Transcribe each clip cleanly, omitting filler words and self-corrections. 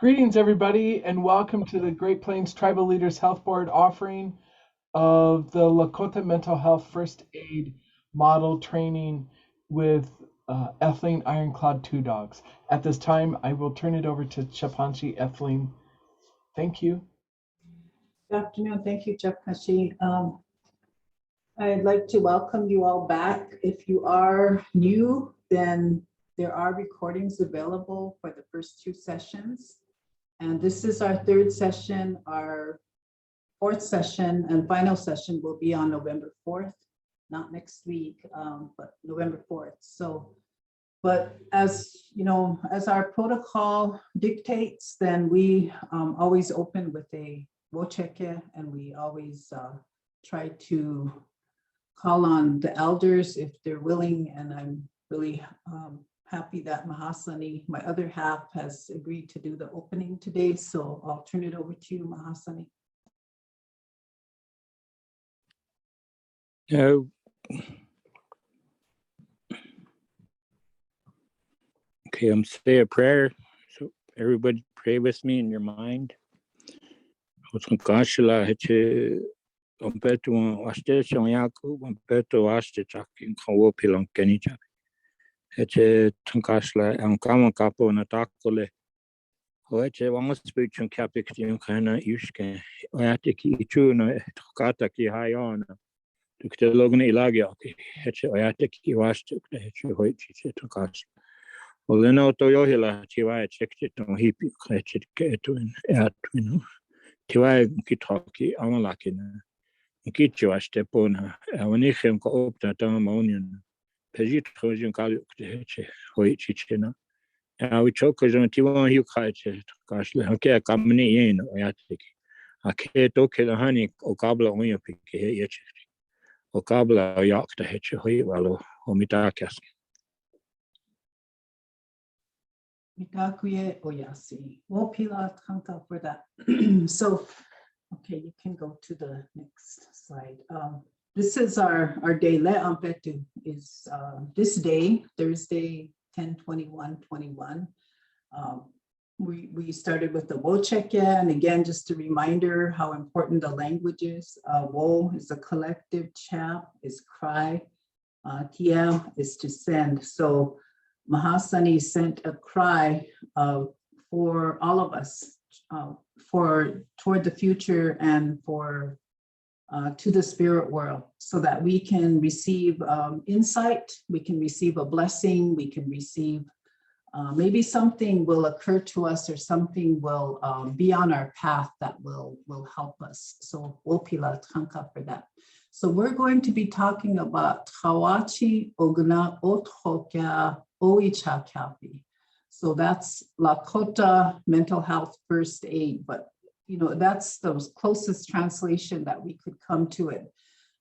Greetings, everybody, and welcome to the Great Plains Tribal Leaders Health Board offering of the Lakota Mental Health First Aid Model Training with Ethleen Ironclad Two Dogs. At this time, I will turn it over to Chapanchi Ethleen. Thank you. Good afternoon. Thank you, Chapanchi. I'd like to welcome you all back. If you are new, then there are recordings available for the first two sessions. And this is our third session. Our fourth session and final session will be on November 4th, not next week, but November 4th. But as you know, as our protocol dictates, then we always open with a wocheke, and we always try to call on the elders if they're willing. And I'm really happy that Mahasani, my other half, has agreed to do the opening today. So I'll turn it over to you, Mahasani. Okay, I'm say a prayer. So everybody pray with me in your mind. Heche Tankasla and Kaman Kapo and Atakole. Hoeche one speech and Capik Kana Yushke, Oyatiki Chuna, Tokataki Hayana, took the Logan Ilagiaki, Heche Oyatiki Washtuk, the Heche Hoichi Tokas. Well, then Otoyohila, Tiwai checked it on Hippie, Hetchet Ketwin, Atwin, Tiwai Kitaki, Amalakin, Kichua Stepona, Awanichim go up that Amonian. Pejit Trojan Galuk the Heche, Hoichichina. We choke as on Tiwan Hukache, Gasly, Hake, Kamini in Oyatiki. I can't took the honey, Okabla on your pick, Okabla, Yak the Heche, Hoivalo, Omitakas. Mitakuye Oyasi. Wopila Tanka for that. So, okay, you can go to the next slide. This is our day. Le'ampetu is this day, Thursday, 10/21/21. We started with the wocheke, and again, just a reminder how important the language is. Wo is a collective, chap is cry, tia is to send. So Mahasani sent a cry for all of us, toward the future and for to the spirit world, so that we can receive insight, we can receive a blessing, we can receive maybe something will occur to us, or something will be on our path that will help us. So Opila Tanka for that. So we're going to be talking about Hawachi Ogna Othokia Oicha Kapi. So that's Lakota mental health first aid, but you know, that's the closest translation that we could come to it.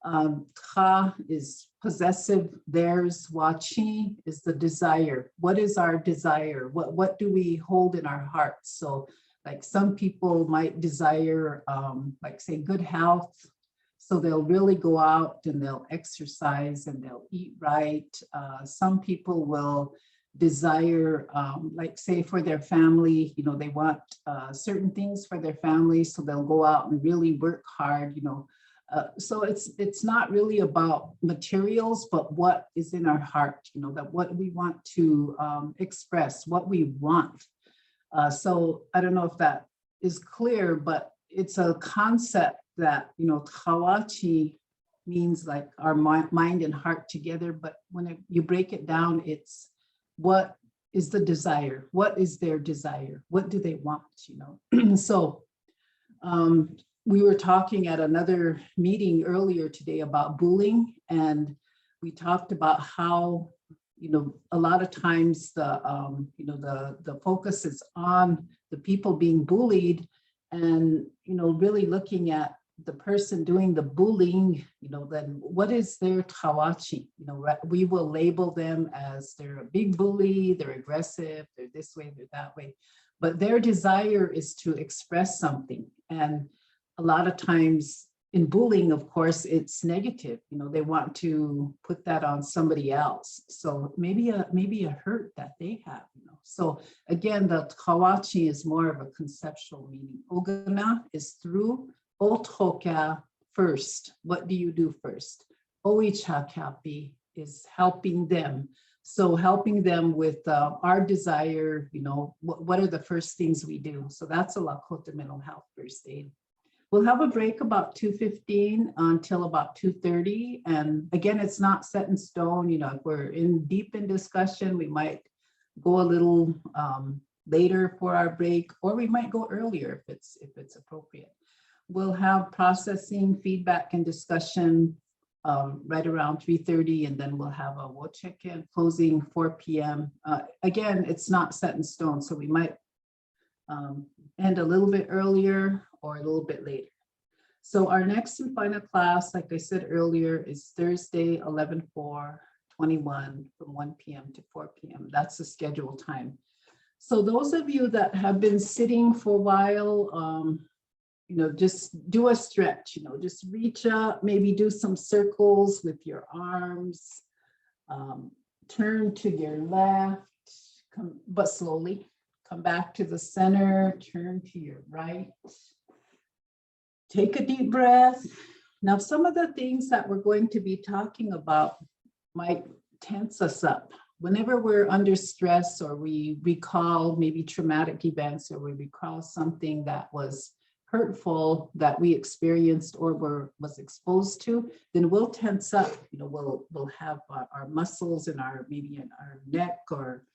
Ka is possessive, theirs. Wachi is the desire. What is our desire? What do we hold in our hearts? So like some people might desire, like say good health. So they'll really go out and they'll exercise and they'll eat right. Some people will desire, like say for their family, you know, they want certain things for their family, so they'll go out and really work hard, you know. So it's not really about materials, but what is in our heart, you know, that what we want to express, what we want. So I don't know if that is clear, but it's a concept that, you know, Hawachi means like our mind and heart together, but when you break it down, it's what is the desire? What is their desire? What do they want, you know? So we were talking at another meeting earlier today about bullying, and we talked about how, you know, a lot of times the, you know, the focus is on the people being bullied, and, you know, really looking at the person doing the bullying, you know, then what is their tawachi? You know, we will label them as they're a big bully, they're aggressive, they're this way, they're that way. But their desire is to express something. And a lot of times in bullying, of course, it's negative. You know, they want to put that on somebody else. So maybe a hurt that they have, you know. So again, the kawachi is more of a conceptual meaning. Ogana is through. Otoka, first. What do you do first? Oichakapi is helping them. So helping them with our desire, you know, what are the first things we do? So that's a Lakota mental health first aid. We'll have a break about 2:15 until about 2:30. And again, it's not set in stone. You know, if we're deep in discussion, we might go a little later for our break, or we might go earlier if it's appropriate. We'll have processing, feedback, and discussion right around 3:30, and then we'll have a we'll check in closing 4 p.m. Again, it's not set in stone, so we might end a little bit earlier or a little bit later. So our next and final class, like I said earlier, is Thursday, 11/4/21 from 1 p.m. to 4 p.m. That's the scheduled time. So those of you that have been sitting for a while, you know, just do a stretch, you know, just reach up, maybe do some circles with your arms, turn to your left, but slowly, come back to the center, turn to your right. Take a deep breath. Now, some of the things that we're going to be talking about might tense us up. Whenever we're under stress or we recall maybe traumatic events or we recall something that was hurtful that we experienced or was exposed to, then we'll tense up. You know, we'll have our muscles in our maybe in our neck or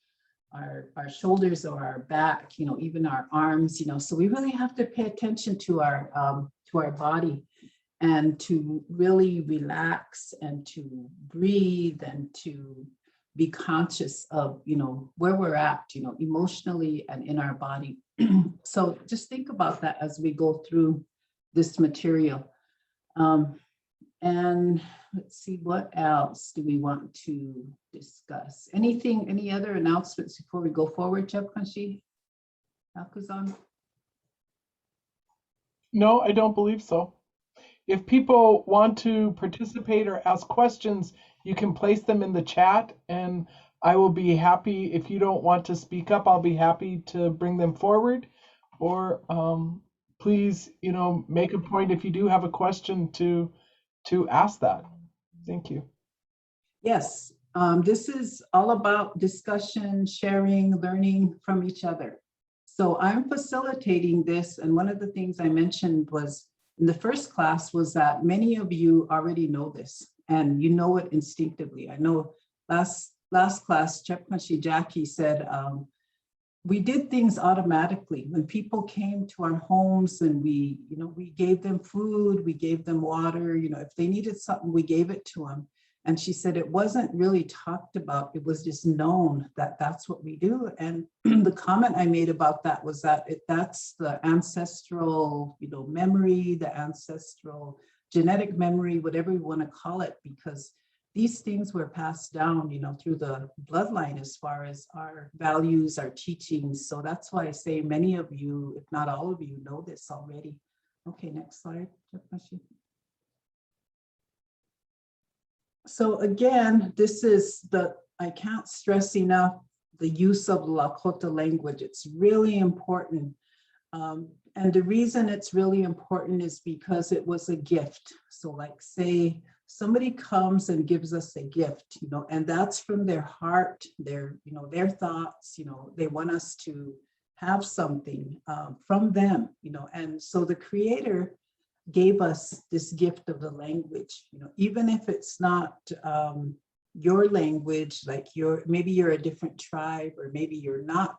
our shoulders or our back, you know, even our arms, you know. So we really have to pay attention to our body and to really relax and to breathe and to be conscious of, you know, where we're at, you know, emotionally and in our body. So just think about that as we go through this material. And let's see, what else do we want to discuss? Any other announcements before we go forward, Jepkanshi? Nakuzan? No, I don't believe so. If people want to participate or ask questions, you can place them in the chat, and I will be happy. If you don't want to speak up, I'll be happy to bring them forward. Or please, you know, make a point if you do have a question to ask that. Thank you. Yes, this is all about discussion, sharing, learning from each other. So I'm facilitating this, and one of the things I mentioned was in the first class was that many of you already know this, and you know it instinctively. I know last class, Jepkanshi Jackie said, we did things automatically when people came to our homes, and we gave them food, we gave them water, you know, if they needed something, we gave it to them. And she said it wasn't really talked about, it was just known that that's what we do. And the comment I made about that was that that's the ancestral, you know, memory, the ancestral genetic memory, whatever you want to call it, because these things were passed down, you know, through the bloodline as far as our values, our teachings. So that's why I say many of you, if not all of you, know this already. Okay, next slide. So again, this is I can't stress enough the use of Lakota language. It's really important. And the reason it's really important is because it was a gift. So like say, somebody comes and gives us a gift, you know, and that's from their heart, their thoughts, you know, they want us to have something from them, you know, and so the Creator gave us this gift of the language, you know, even if it's not your language, like maybe you're a different tribe, or maybe you're not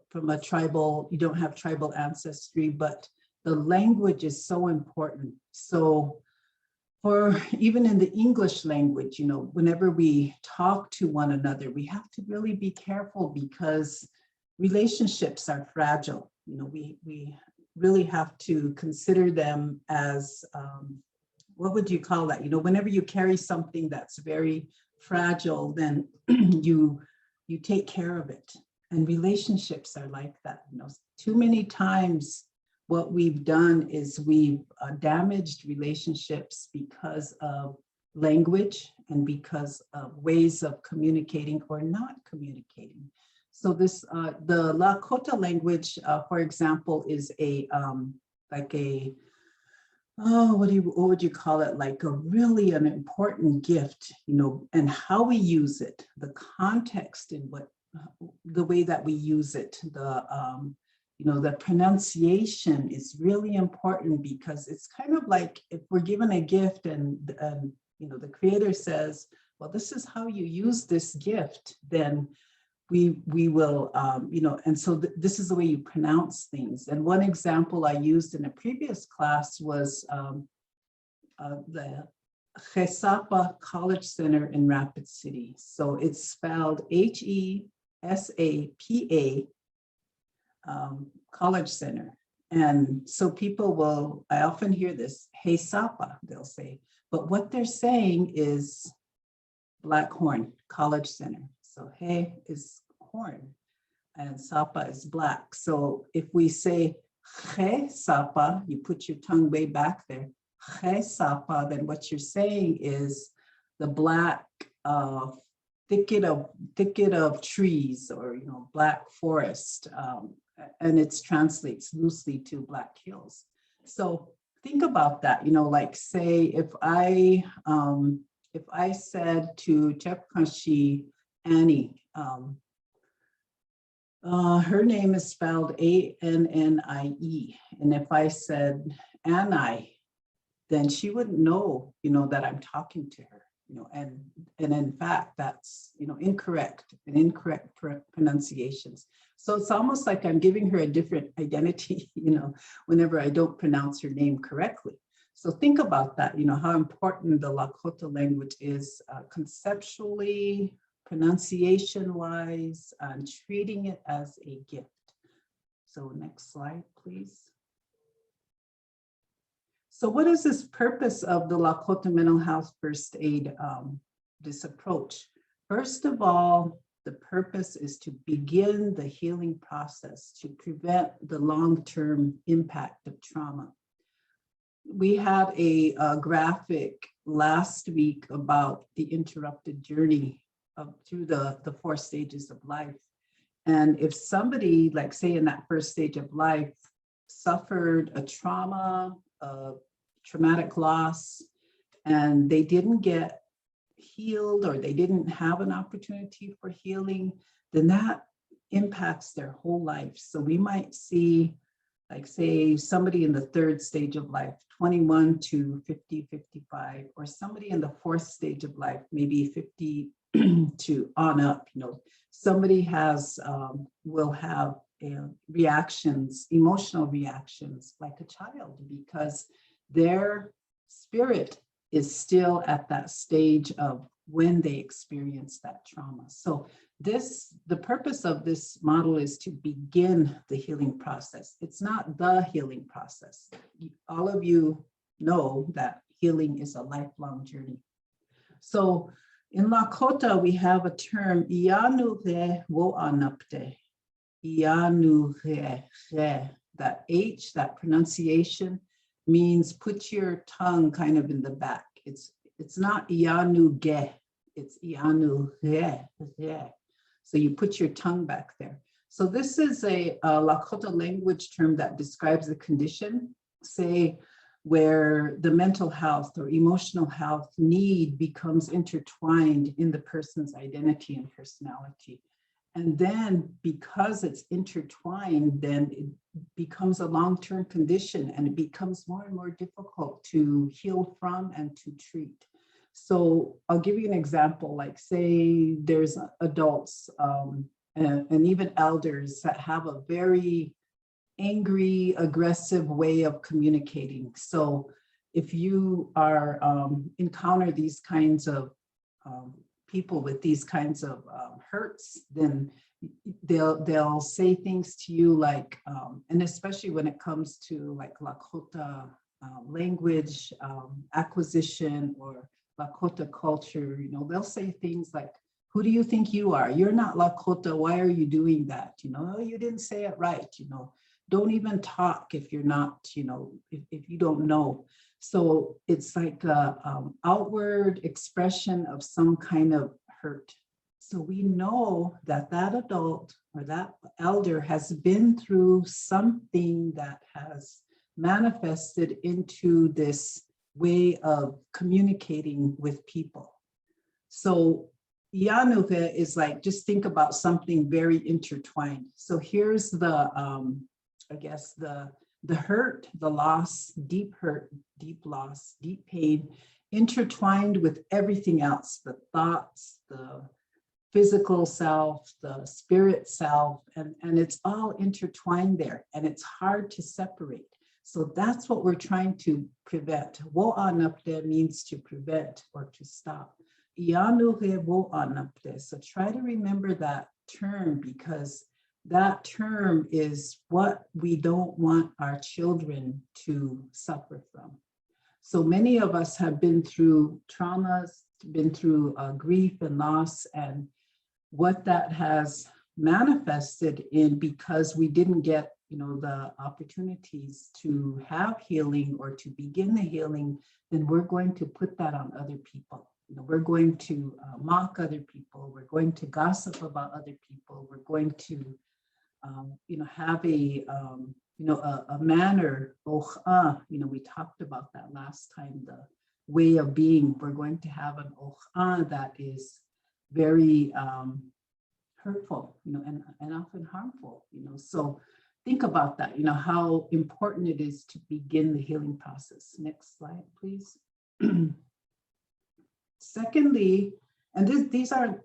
from a tribal, you don't have tribal ancestry, but the language is so important. So or even in the English language, you know, whenever we talk to one another, we have to really be careful because relationships are fragile. You know, we really have to consider them as, what would you call that? You know, whenever you carry something that's very fragile, then you take care of it. And relationships are like that. You know, too many times what we've done is we've damaged relationships because of language and because of ways of communicating or not communicating. So this, the Lakota language, for example, is a, like a, oh, what would you call it? Like a really an important gift, you know, and how we use it, the context in what, the way that we use it, the, you know, the pronunciation is really important because it's kind of like if we're given a gift and you know, the creator says, well, this is how you use this gift, then we will, you know, and so this is the way you pronounce things. And one example I used in a previous class was the Jesapa College Center in Rapid City. So it's spelled H-E-S-A-P-A, College Center. And so people will, I often hear this, Jesapa, they'll say, but what they're saying is Black Horn College Center. So He is horn and Sapa is black. So if we say He Sapa, you put your tongue way back there, He Sapa, then what you're saying is the black thicket of trees, or, you know, black forest, and it translates loosely to Black Hills. So think about that, you know, like say if I said to Chepkashi Annie, her name is spelled A-N-N-I-E, and if I said Annie, then she wouldn't know, you know, that I'm talking to her, you know, and in fact, that's, you know, incorrect pronunciations. So it's almost like I'm giving her a different identity, you know, whenever I don't pronounce her name correctly. So think about that, you know, how important the Lakota language is conceptually, pronunciation-wise, and treating it as a gift. So next slide, please. So what is this purpose of the Lakota mental health first aid, this approach? First of all, the purpose is to begin the healing process to prevent the long-term impact of trauma. We had a graphic last week about the interrupted journey through the 4 stages of life. And if somebody, like say in that first stage of life, suffered a trauma, a traumatic loss, and they didn't get healed or they didn't have an opportunity for healing, then that impacts their whole life. So we might see, like say somebody in the 3rd stage of life, 21 to 50, 55, or somebody in the 4th stage of life, maybe 50 to on up, you know, somebody has, will have reactions, emotional reactions like a child, because their spirit is still at that stage of when they experience that trauma. So the purpose of this model is to begin the healing process. It's not the healing process. All of you know that healing is a lifelong journey. So in Lakota, we have a term, Ianu re wo anapte. Ianu re. That H, that pronunciation, means put your tongue kind of in the back. It's not Ianu ge, it's Ianu re. So you put your tongue back there. So this is a Lakota language term that describes a condition, say, where the mental health or emotional health need becomes intertwined in the person's identity and personality. And then because it's intertwined, then it becomes a long-term condition and it becomes more and more difficult to heal from and to treat. So I'll give you an example, like say there's adults and even elders that have a very angry, aggressive way of communicating. So if you are encounter these kinds of people with these kinds of hurts, then they'll say things to you like, and especially when it comes to like Lakota language acquisition or Lakota culture, you know, they'll say things like, who do you think you are? You're not Lakota. Why are you doing that? You know, you didn't say it right, you know. don't even talk if you're not, if you don't know. So it's like a outward expression of some kind of hurt. So we know that that adult or that elder has been through something that has manifested into this way of communicating with people. So Ianuhe is like, just think about something very intertwined. So here's the, I guess the hurt, the loss, deep hurt, deep loss, deep pain, intertwined with everything else, the thoughts, the physical self, the spirit self, and it's all intertwined there, and it's hard to separate. So that's what we're trying to prevent. Wo'anapte means to prevent or to stop. Ianuhe wo'anapte. So try to remember that term, because that term is what we don't want our children to suffer from. So many of us have been through traumas, been through grief and loss, and what that has manifested in, because we didn't get the opportunities to have healing or to begin the healing, then we're going to put that on other people. We're going to mock other people. We're going to gossip about other people. We're going to have a manner, we talked about that last time, the way of being. We're going to have an that is very hurtful, and often harmful, So think about that, how important it is to begin the healing process. Next slide, please. Secondly, and these are,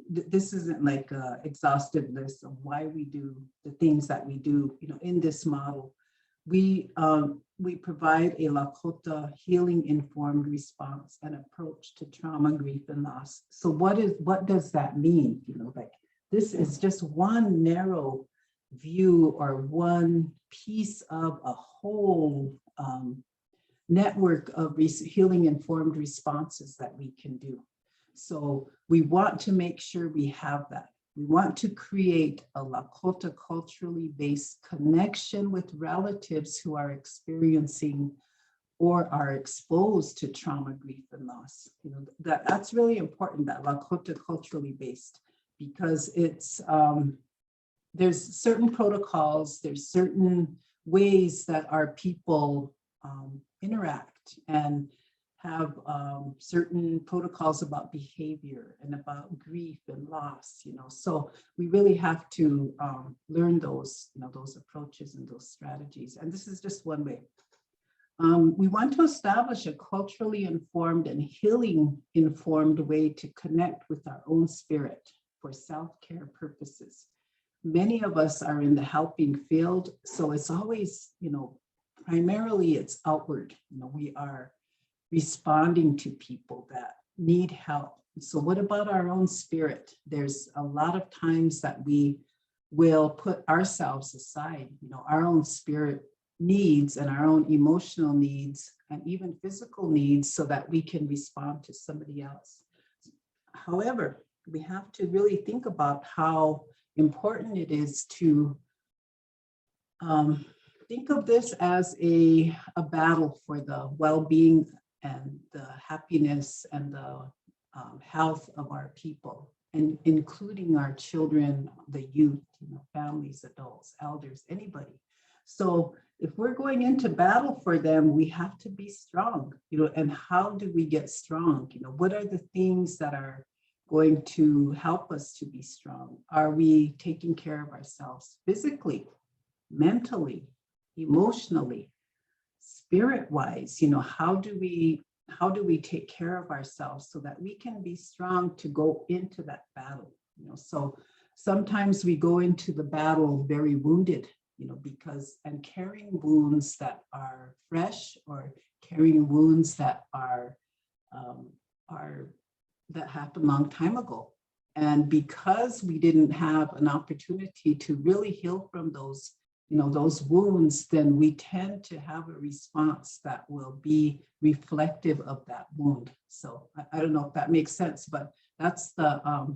this isn't like an exhaustive list of why we do the things that we do, in this model. We provide a Lakota healing informed response and approach to trauma, grief, and loss. So what does that mean? Like, this is just one narrow view or one piece of a whole network of healing informed responses that we can do. So we want to make sure we have that. We want to create a Lakota culturally based connection with relatives who are experiencing or are exposed to trauma, grief, and loss. That's really important, that Lakota culturally based, because it's there's certain protocols, there's certain ways that our people interact and have certain protocols about behavior and about grief and loss, So we really have to learn those, those approaches and those strategies. And this is just one way. We want to establish a culturally informed and healing informed way to connect with our own spirit for self-care purposes. Many of us are in the helping field, so it's always, primarily it's outward. We are responding to people that need help. So what about our own spirit? There's a lot of times that we will put ourselves aside, our own spirit needs and our own emotional needs and even physical needs, so that we can respond to somebody else. However, we have to really think about how important it is to think of this as a battle for the well-being and the happiness and the health of our people, and including our children, the youth, families, adults, elders, anybody. So if we're going into battle for them, we have to be strong, and how do we get strong? What are the things that are going to help us to be strong? Are we taking care of ourselves physically, mentally, emotionally, spirit-wise? How do we take care of ourselves so that we can be strong to go into that battle? So sometimes we go into the battle very wounded, because, and carrying wounds that are fresh, or carrying wounds that are that happened a long time ago. And because we didn't have an opportunity to really heal from those, those wounds, then we tend to have a response that will be reflective of that wound. So I don't know if that makes sense, but that's the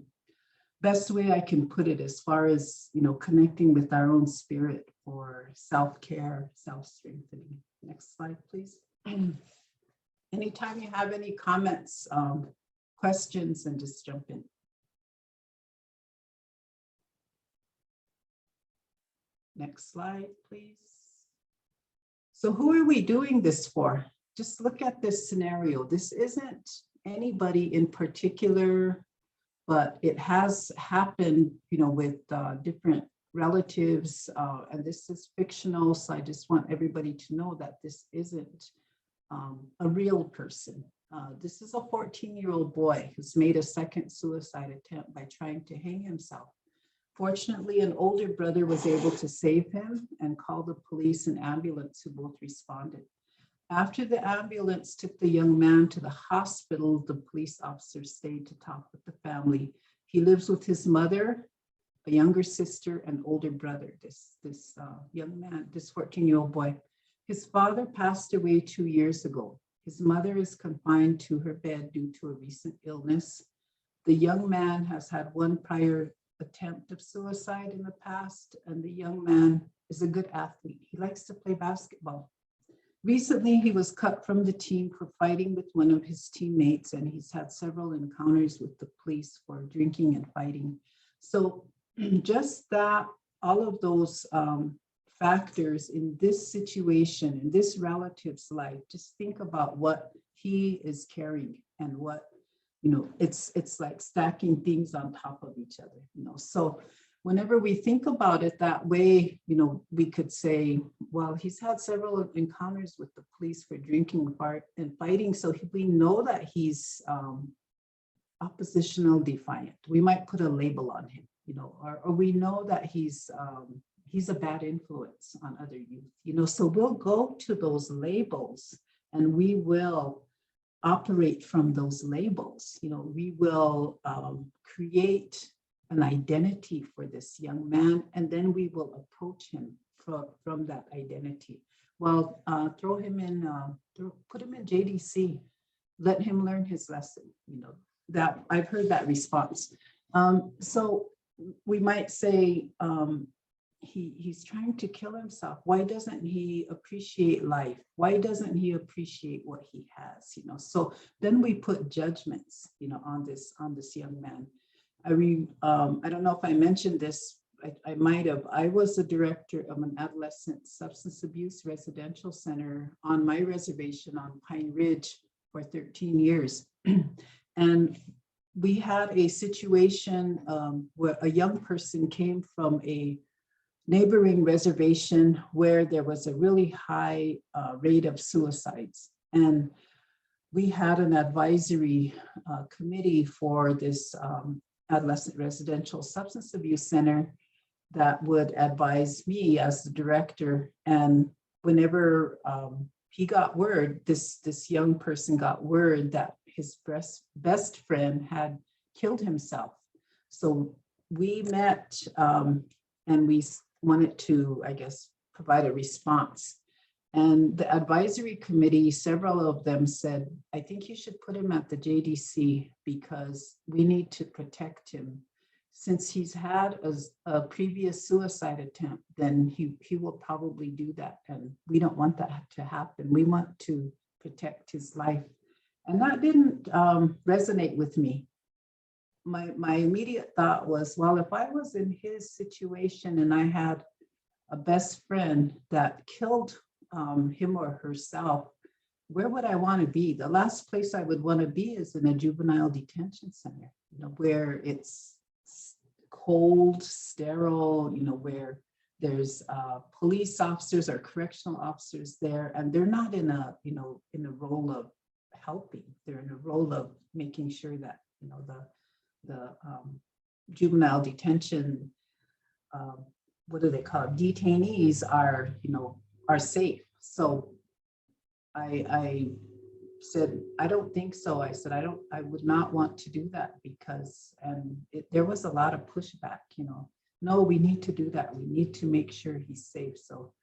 best way I can put it as far as, connecting with our own spirit for self-care, self-strengthening. Next slide, please. Anytime you have any comments, questions, and just jump in. Next slide, please. So who are we doing this for? Just look at this scenario. This isn't anybody in particular, but it has happened, with different relatives, and this is fictional. So I just want everybody to know that this isn't a real person. This is a 14-year-old boy who's made a second suicide attempt by trying to hang himself. Fortunately, an older brother was able to save him and call the police and ambulance, who both responded. After the ambulance took the young man to the hospital, the police officer stayed to talk with the family. He lives with his mother, a younger sister, and older brother, this young man, this 14-year-old boy. His father passed away 2 years ago. His mother is confined to her bed due to a recent illness. The young man has had one prior attempt of suicide in the past, and the young man is a good athlete. He likes to play basketball. Recently, he was cut from the team for fighting with one of his teammates, and he's had several encounters with the police for drinking and fighting. So just that, all of those factors in this situation, in this relative's life, just think about what he is carrying and what, it's like stacking things on top of each other, So whenever we think about it that way, we could say, well, he's had several encounters with the police for drinking and fighting. So we know that he's oppositional defiant. We might put a label on him, or we know that he's a bad influence on other youth, so we'll go to those labels and we will operate from those labels. We will create an identity for this young man, and then we will approach him from that identity. Well, throw him in, put him in JDC, let him learn his lesson. That I've heard that response. So we might say, he's trying to kill himself. Why doesn't he appreciate life? Why doesn't he appreciate what he has? So then we put judgments, on this young man. I don't know if I mentioned this. I might have. I was the director of an adolescent substance abuse residential center on my reservation on Pine Ridge for 13 years. And we had a situation where a young person came from a neighboring reservation where there was a really high rate of suicides. And we had an advisory committee for this adolescent residential substance abuse center that would advise me as the director. And whenever he got word, this young person got word that his best friend had killed himself. So we met and we wanted to, I guess, provide a response. And the advisory committee, several of them said, I think you should put him at the JDC because we need to protect him. Since he's had a previous suicide attempt, then he will probably do that. And we don't want that to happen. We want to protect his life. And that didn't resonate with me. My immediate thought was, well, if I was in his situation and I had a best friend that killed him or herself, where would I want to be? The last place I would want to be is in a juvenile detention center, where it's cold, sterile, where there's police officers or correctional officers there, and they're not in a role of helping. They're in a role of making sure that the juvenile detention, what do they call it? Detainees are safe. So I said, I don't think so. I said, I would not want to do that because, and there was a lot of pushback, no, we need to do that. We need to make sure he's safe. So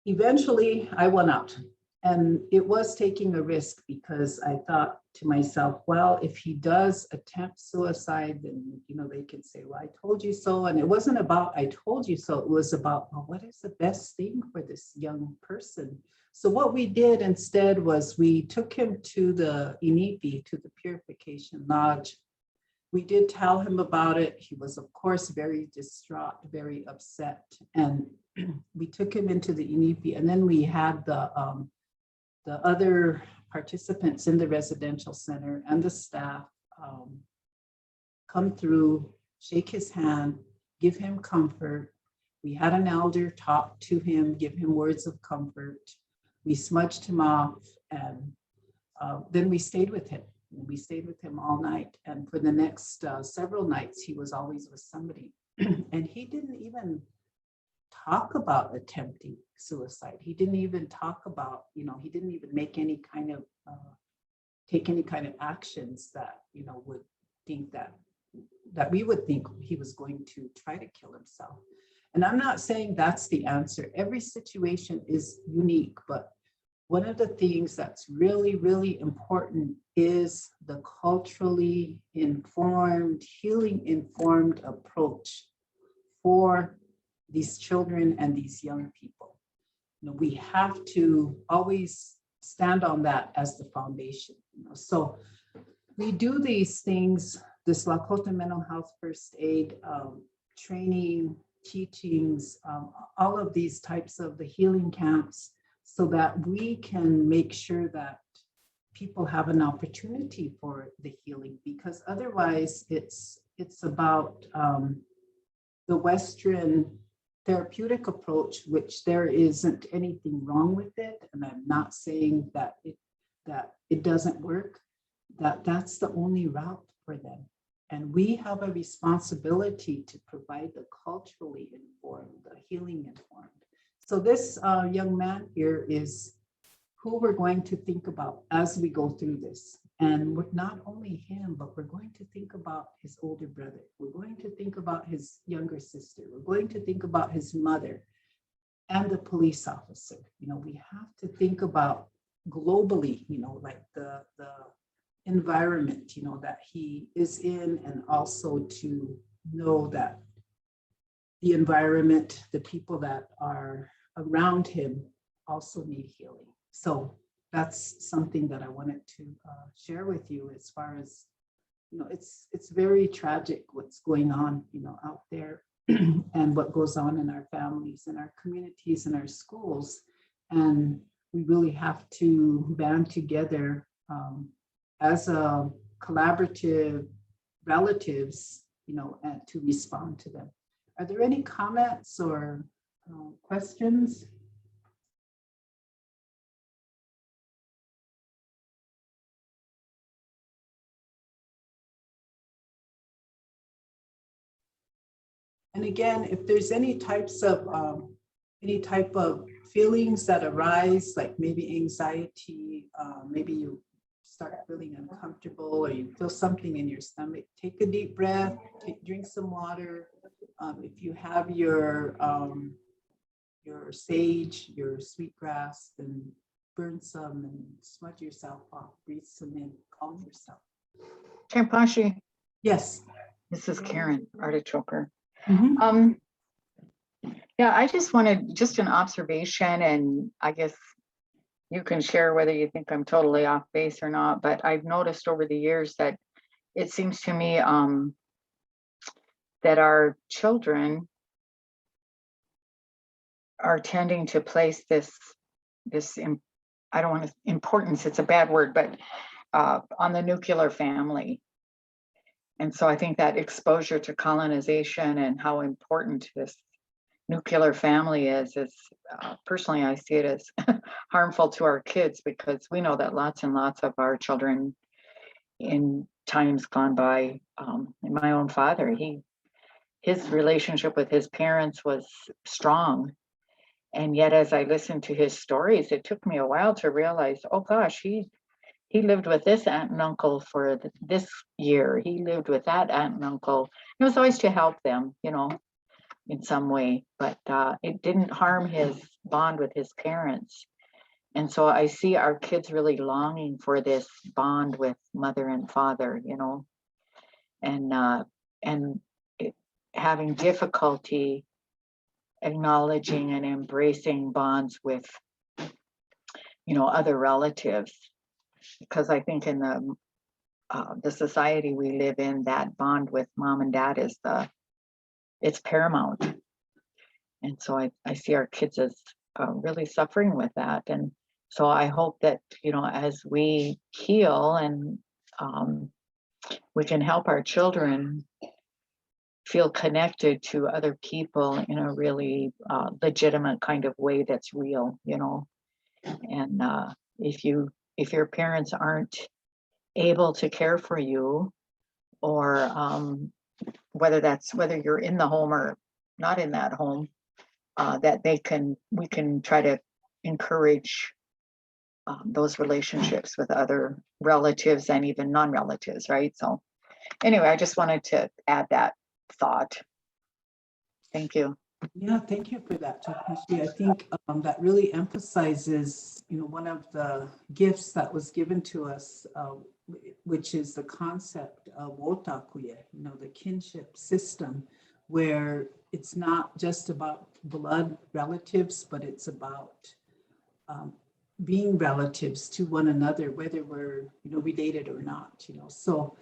eventually I went out And it was taking a risk because I thought to myself, well, if he does attempt suicide, then, you know, they can say, well, I told you so. And it wasn't about, I told you so. It was about, well, what is the best thing for this young person? So what we did instead was we took him to the Inipi, to the purification lodge. We did tell him about it. He was, of course, very distraught, very upset. And we took him into the Inipi, and then we had the other participants in the residential center and the staff come through, shake his hand, give him comfort. We had an elder talk to him, give him words of comfort. We smudged him off, and then we stayed with him. We stayed with him all night. And for the next several nights, he was always with somebody. And he didn't even talk about attempting suicide. He didn't even talk about, you know, he didn't even make any kind of, take any kind of actions that, you know, would think that we would think he was going to try to kill himself. And I'm not saying that's the answer. Every situation is unique, but one of the things that's really, really important is the culturally informed, healing informed approach for these children and these young people. You know, we have to always stand on that as the foundation. You know? So we do these things, this Lakota mental health first aid training, teachings, all of these types of the healing camps, so that we can make sure that people have an opportunity for the healing, because otherwise it's about the Western therapeutic approach, which there isn't anything wrong with it. And I'm not saying that it doesn't work, that's the only route for them. And we have a responsibility to provide the culturally informed, the healing informed. So this young man here is who we're going to think about as we go through this. And not only him, but we're going to think about his older brother. We're going to think about his younger sister. We're going to think about his mother and the police officer. You know, we have to think about globally, you know, like the environment, you know, that he is in, and also to know that the environment, the people that are around him also need healing. So that's something that I wanted to share with you as far as, you know, it's very tragic what's going on, you know, out there and what goes on in our families and our communities and our schools. And we really have to band together as a collaborative relatives, you know, and to respond to them. Are there any comments or questions? And again, if there's any type of feelings that arise, like maybe anxiety, maybe you start feeling uncomfortable, or you feel something in your stomach, take a deep breath, drink some water. If you have your sage, your sweetgrass, then burn some and smudge yourself off, breathe some in, calm yourself. Champashi, Yes. this is Karen Artichoker. Mm-hmm. Yeah, I just wanted just an observation, and I guess you can share whether you think I'm totally off base or not, but I've noticed over the years that it seems to me that our children are tending to place this I don't want to, importance, it's a bad word, but on the nuclear family. And so I think that exposure to colonization and how important this nuclear family is personally, I see it as harmful to our kids, because we know that lots and lots of our children in times gone by, my own father, his relationship with his parents was strong. And yet, as I listened to his stories, it took me a while to realize, oh gosh, he lived with this aunt and uncle for this year. He lived with that aunt and uncle. It was always to help them, you know, in some way, but it didn't harm his bond with his parents. And so I see our kids really longing for this bond with mother and father, you know, and having difficulty acknowledging and embracing bonds with, you know, other relatives, because I think in the society we live in, that bond with mom and dad is it's paramount. And so I see our kids as really suffering with that. And so I hope that, you know, as we heal and we can help our children feel connected to other people in a really legitimate kind of way that's real, you know. And if your parents aren't able to care for you, or whether you're in the home or not in that home, that we can try to encourage those relationships with other relatives and even non-relatives, right? So anyway, I just wanted to add that thought. Thank you. Yeah, thank you for that, Takashi. I think that really emphasizes, you know, one of the gifts that was given to us, which is the concept of wotakuye, you know, the kinship system, where it's not just about blood relatives, but it's about being relatives to one another, whether we're, you know, related or not, you know. So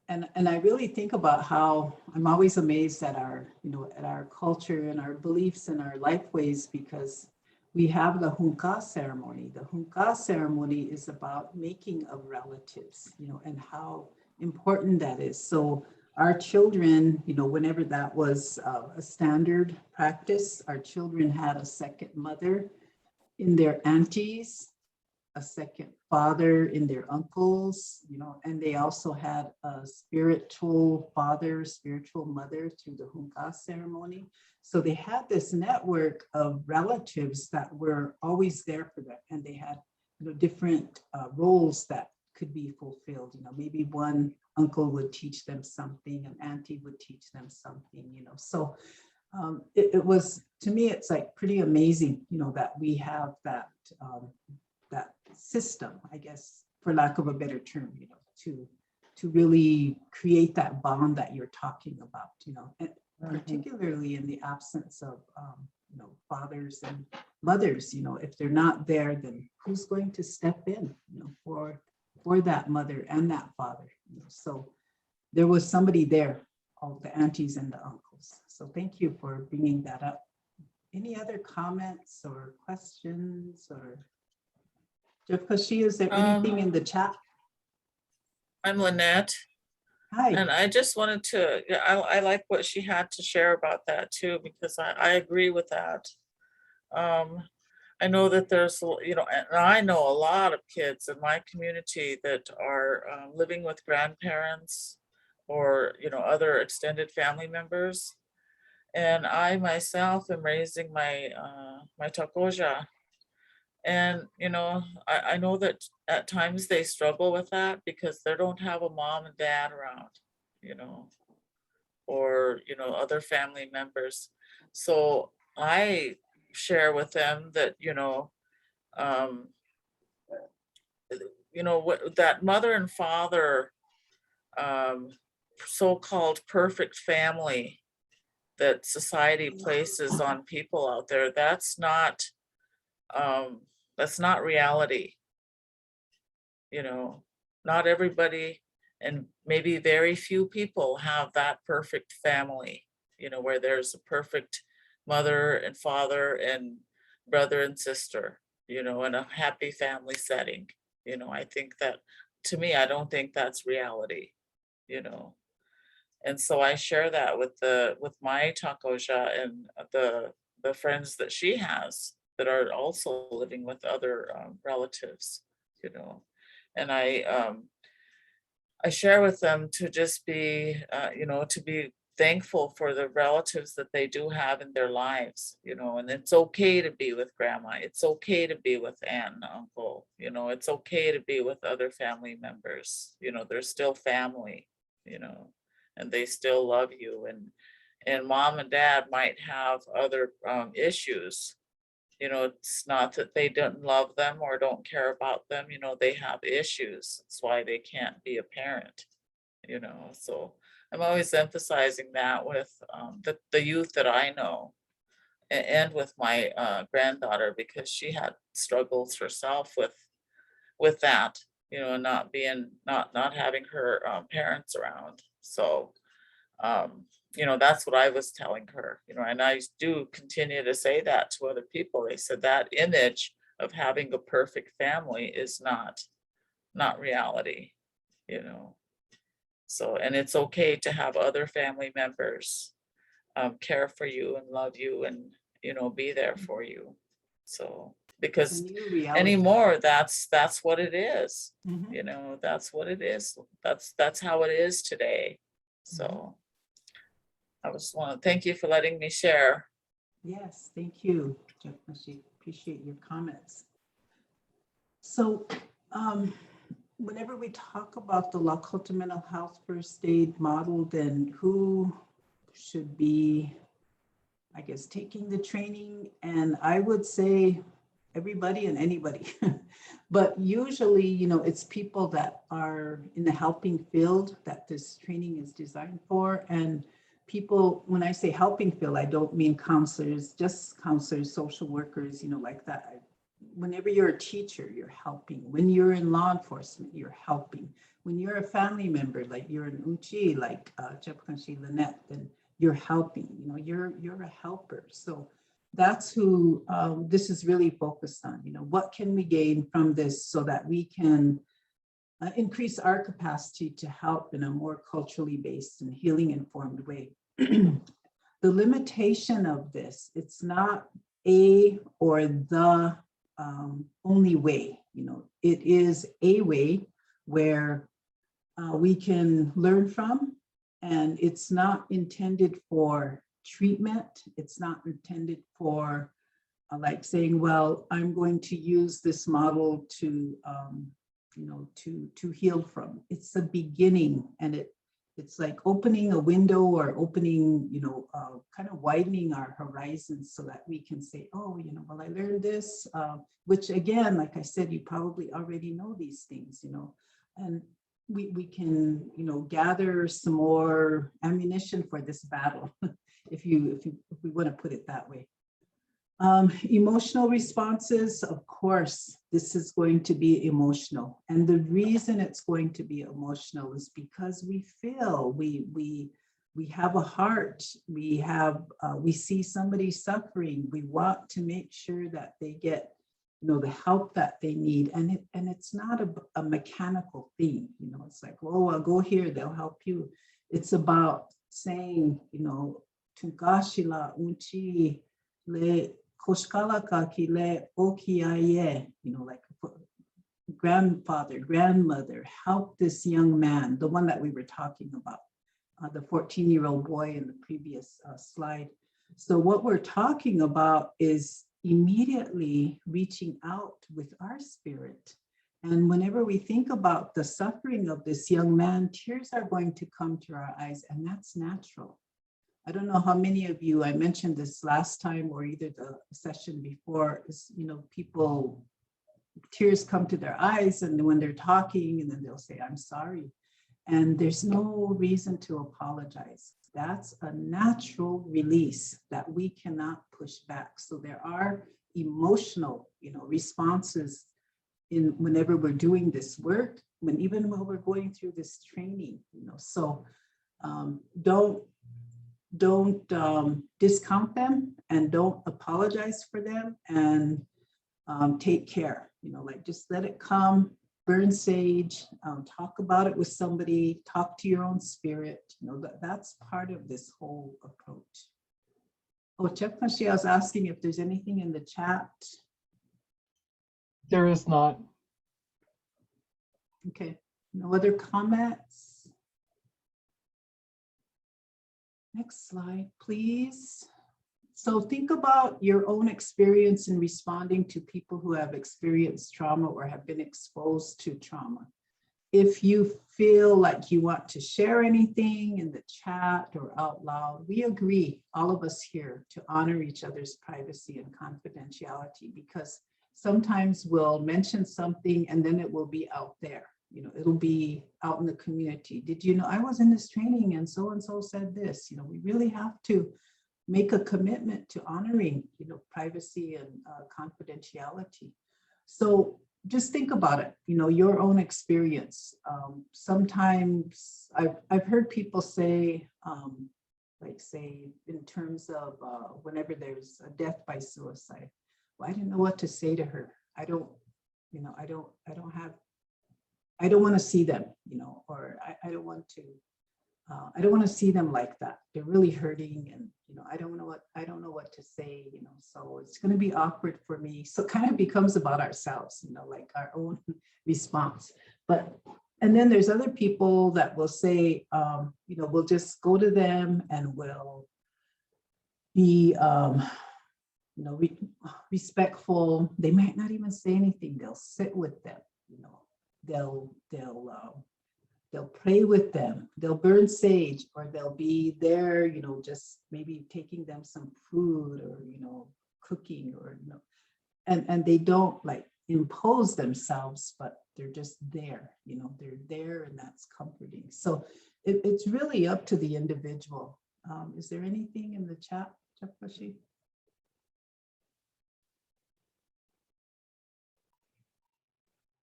and I really think about how I'm always amazed at our, you know, at our culture and our beliefs and our life ways, because we have the hunka ceremony. The hunka ceremony is about making of relatives, you know, and how important that is. So our children, you know, whenever that was a standard practice, our children had a second mother in their aunties, a second father in their uncles, you know, and they also had a spiritual father, spiritual mother through the hunka ceremony. So they had this network of relatives that were always there for them, and they had, you know, different roles that could be fulfilled. You know, maybe one uncle would teach them something, an auntie would teach them something, you know. So it was, to me, it's like pretty amazing, you know, that we have that that system, I guess, for lack of a better term, you know, to really create that bond that you're talking about, you know, and particularly in the absence of, you know, fathers and mothers, you know, if they're not there, then who's going to step in, you know, for that mother and that father, you know? So there was somebody there, all the aunties and the uncles. So thank you for bringing that up. Any other comments or questions or? Kashi, is there anything in the chat? I'm Lynette. Hi. And I just wanted to, I like what she had to share about that too, because I agree with that. I know that there's, you know, and I know a lot of kids in my community that are living with grandparents or, you know, other extended family members. And I myself am raising my my takoja. And, you know, I know that at times they struggle with that because they don't have a mom and dad around, you know, or, you know, other family members. So I share with them that, what that mother and father, so-called perfect family that society places on people out there, that's not reality. You know, not everybody, and maybe very few people have that perfect family, you know, where there's a perfect mother and father and brother and sister, you know, in a happy family setting. You know, I think that, to me, I don't think that's reality, you know. And so I share that with my takoja and the friends that she has that are also living with other relatives, you know. And I share with them to just be, to be thankful for the relatives that they do have in their lives, you know. And it's okay to be with grandma. It's okay to be with aunt and uncle. You know, it's okay to be with other family members. You know, they're still family, you know, and they still love you. And mom and dad might have other issues, It's not that they don't love them or don't care about them, they have issues. That's why they can't be a parent, so I'm always emphasizing that with the youth that I know, and with my granddaughter, because she had struggles herself with that, not having her parents around. So that's what I was telling her, and I do continue to say that to other people. They said that image of having a perfect family is not reality, so, and it's okay to have other family members care for you and love you and be there for you. So It's because a new reality. anymore that's what it is. Mhm. That's what it is. That's how it is today. So I just want to thank you for letting me share. Yes, thank you, Jeff. Appreciate your comments. So whenever we talk about the Lakota mental health first aid model, then who should be, I guess, taking the training? And I would say everybody and anybody. But usually, it's people that are in the helping field that this training is designed for. And people, when I say helping field, I don't mean counselors, just counselors, social workers, like that. Whenever you're a teacher, you're helping. When you're in law enforcement, you're helping. When you're a family member, like you're an uchi, like Jepkanshi Lynette, then you're helping. You're a helper. So that's who this is really focused on. What can we gain from this so that we can increase our capacity to help in a more culturally based and healing informed way. The limitation of this, it's not a or the only way. It is a way where we can learn from, and it's not intended for treatment. It's not intended for like saying, well, I'm going to use this model to to heal from. It's a beginning, and it's like opening a window or opening, kind of widening our horizons so that we can say, oh, well, I learned this, which again, like I said, you probably already know these things, and we can, gather some more ammunition for this battle, if we want to put it that way. Emotional responses, of course, this is going to be emotional. And the reason it's going to be emotional is because we feel, we have a heart, we see somebody suffering. We want to make sure that they get, the help that they need. And it's not a mechanical thing, it's like, oh, I'll go here, they'll help you. It's about saying, Tunkashila unchi le Koshkalaka ki le okiaye, like grandfather, grandmother, help this young man, the one that we were talking about, the 14-year-old boy in the previous slide. So what we're talking about is immediately reaching out with our spirit. And whenever we think about the suffering of this young man, tears are going to come to our eyes, and that's natural. I don't know how many of you, I mentioned this last time or either the session before, is, people, tears come to their eyes, and when they're talking, and then they'll say, I'm sorry. And there's no reason to apologize. That's a natural release that we cannot push back. So there are emotional, responses in whenever we're doing this work, even when we're going through this training, so don't discount them, and don't apologize for them, and take care, like just let it come, burn sage, talk about it with somebody, talk to your own spirit, that's part of this whole approach. Oh, Chepkanshi, I was asking if there's anything in the chat. There is not. Okay, no other comments? Next slide, please. So think about your own experience in responding to people who have experienced trauma or have been exposed to trauma. if you feel like you want to share anything in the chat or out loud, we agree, all of us here, to honor each other's privacy and confidentiality, because sometimes we'll mention something and then it will be out there. You know, it'll be out in the community. Did you know I was in this training and so said this? You know, we really have to make a commitment to honoring, you know, privacy and confidentiality. So just think about it, you know, your own experience. Sometimes I've heard people say, like say in terms of whenever there's a death by suicide, well, I didn't know what to say to her. I don't want to see them, you know, or I don't want to see them like that. They're really hurting, and you know, I don't know what to say, you know, so it's going to be awkward for me. So it kind of becomes about ourselves, you know, like our own response. And then there's other people that will say, you know, we'll just go to them and we'll be, you know, respectful. They might not even say anything. They'll sit with them, you know, they'll pray with them, they'll burn sage, or they'll be there, you know, just maybe taking them some food, or, you know, cooking, or, you know, and they don't like impose themselves, but they're just there, you know, they're there, and that's comforting. So it's really up to the individual. Is there anything in the chat, Chapashi?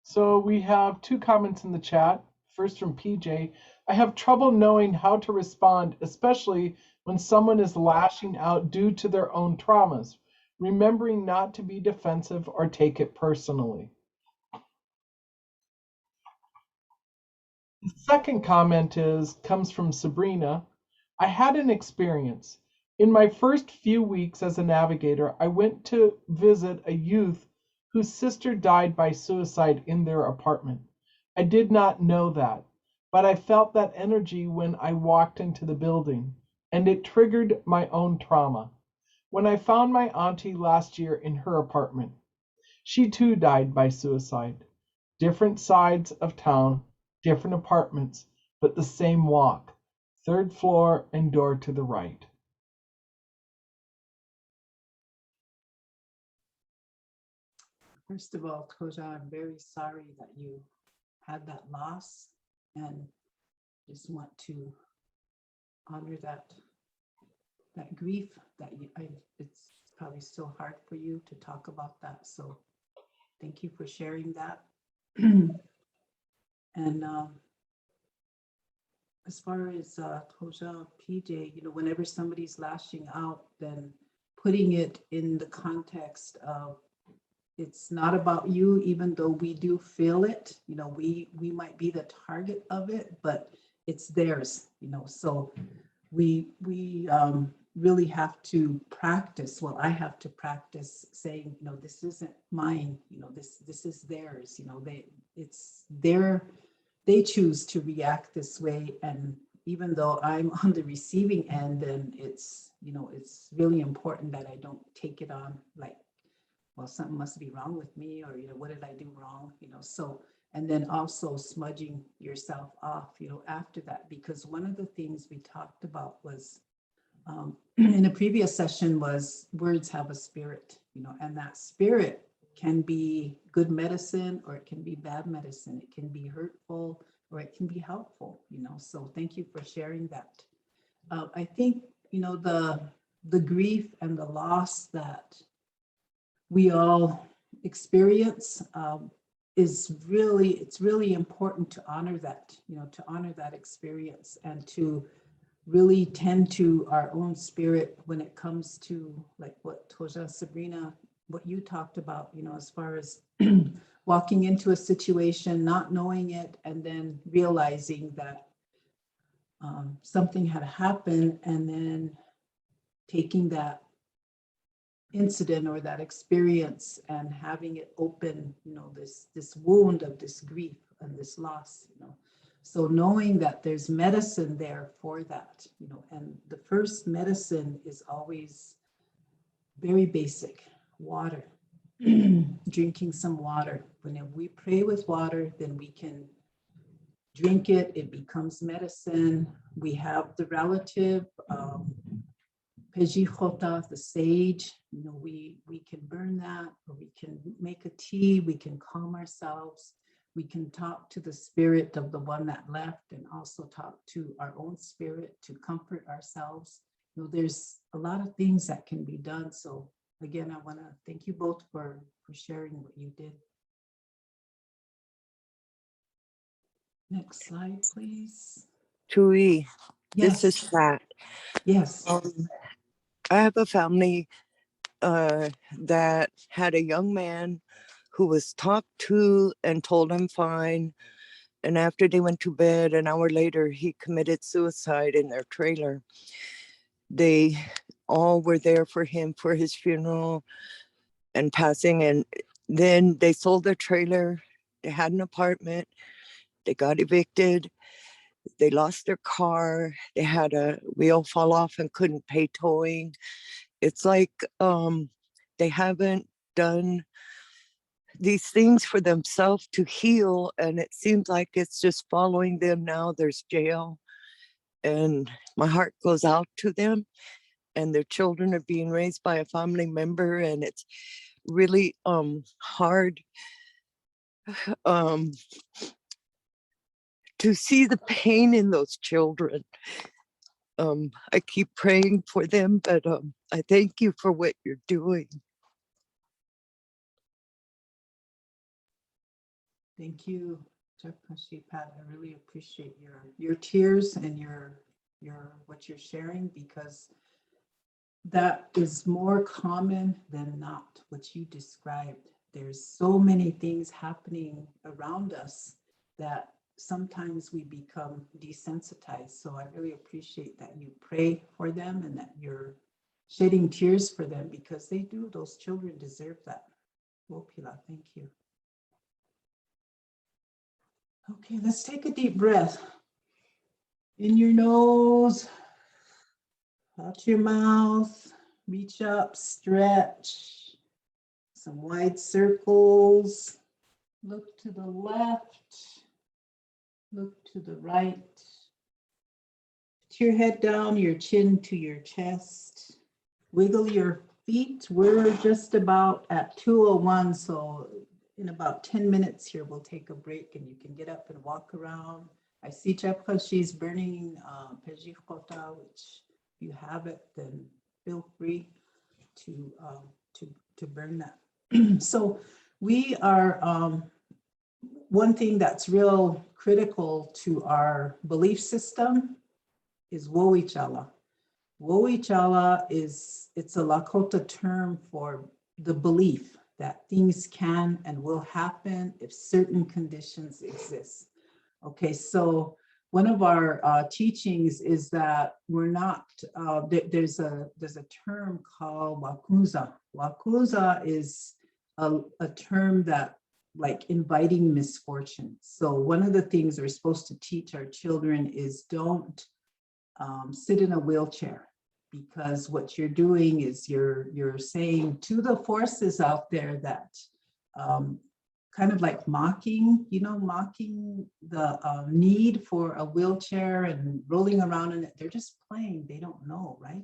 So we have 2 comments in the chat. First from PJ, I have trouble knowing how to respond, especially when someone is lashing out due to their own traumas, remembering not to be defensive or take it personally. The second comment comes from Sabrina. I had an experience. In my first few weeks as a navigator, I went to visit a youth whose sister died by suicide in their apartment. I did not know that, but I felt that energy when I walked into the building, and it triggered my own trauma. When I found my auntie last year in her apartment, she too died by suicide. Different sides of town, different apartments, but the same walk, 3rd floor and door to the right. First of all, Koja, I'm very sorry that you had that loss, and just want to honor that grief that it's probably still hard for you to talk about that. So thank you for sharing that. And as far as Koja, PJ, you know, whenever somebody's lashing out, then putting it in the context of, it's not about you, even though we do feel it, you know, we might be the target of it, but it's theirs, you know. So we really have to practice. Well, I have to practice saying, you know, this isn't mine, you know, this is theirs, you know, they choose to react this way. And even though I'm on the receiving end, then it's, you know, it's really important that I don't take it on like, well, something must be wrong with me, or, you know, what did I do wrong, you know. So, and then also smudging yourself off, you know, after that, because one of the things we talked about was in a previous session was words have a spirit, you know, and that spirit can be good medicine, or it can be bad medicine. It can be hurtful, or it can be helpful, you know. So thank you for sharing that. I think, you know, the grief and the loss that we all experience it's really important to honor that, you know, to honor that experience, and to really tend to our own spirit when it comes to like what Toja, Sabrina, what you talked about, you know, as far as walking into a situation, not knowing it, and then realizing that something had happened, and then taking that incident or that experience and having it open, you know, this wound of this grief and this loss, you know. So knowing that there's medicine there for that, you know, and the first medicine is always very basic: water. Drinking some water. When we pray with water, then we can drink it, it becomes medicine. We have the relative, Pejijota, the sage, you know, we can burn that, or we can make a tea, we can calm ourselves. We can talk to the spirit of the one that left, and also talk to our own spirit to comfort ourselves. You know, there's a lot of things that can be done. So again, I want to thank you both for sharing what you did. Next slide, please. Tui, Yes. this is Pat. Yes. I have a family that had a young man who was talked to and told I'm fine. And after they went to bed, an hour later, he committed suicide in their trailer. They all were there for him for his funeral and passing. And then they sold their trailer. They had an apartment. They got evicted. They lost their car. They had a wheel fall off and couldn't pay towing. It's like they haven't done these things for themselves to heal, and it seems like it's just following them now. There's jail, and my heart goes out to them, and their children are being raised by a family member, and it's really hard to see the pain in those children. I keep praying for them, but I thank you for what you're doing. Thank you, Pat. I really appreciate your tears and your what you're sharing, because that is more common than not what you described. There's so many things happening around us that sometimes we become desensitized. So I really appreciate that you pray for them and that you're shedding tears for them, because they do. Those children deserve that. Wopila, thank you. Okay, let's take a deep breath. In your nose, out your mouth, reach up, stretch. Some wide circles. Look to the left, look to the right. Put your head down, your chin to your chest. Wiggle your feet. We're just about at 2:01, so in about 10 minutes here, we'll take a break and you can get up and walk around. I see Chepka, she's burning Pejijota, which if you have it, then feel free to burn that. So we are, one thing that's real critical to our belief system is Woichala. Woichala it's a Lakota term for the belief that things can and will happen if certain conditions exist. Okay, so one of our teachings is that we're not, there's a term called wakuza. Wakuza is a term that like inviting misfortune. So one of the things we're supposed to teach our children is don't sit in a wheelchair, because what you're doing is you're saying to the forces out there that kind of like mocking the need for a wheelchair and rolling around in it. They're just playing, they don't know, right?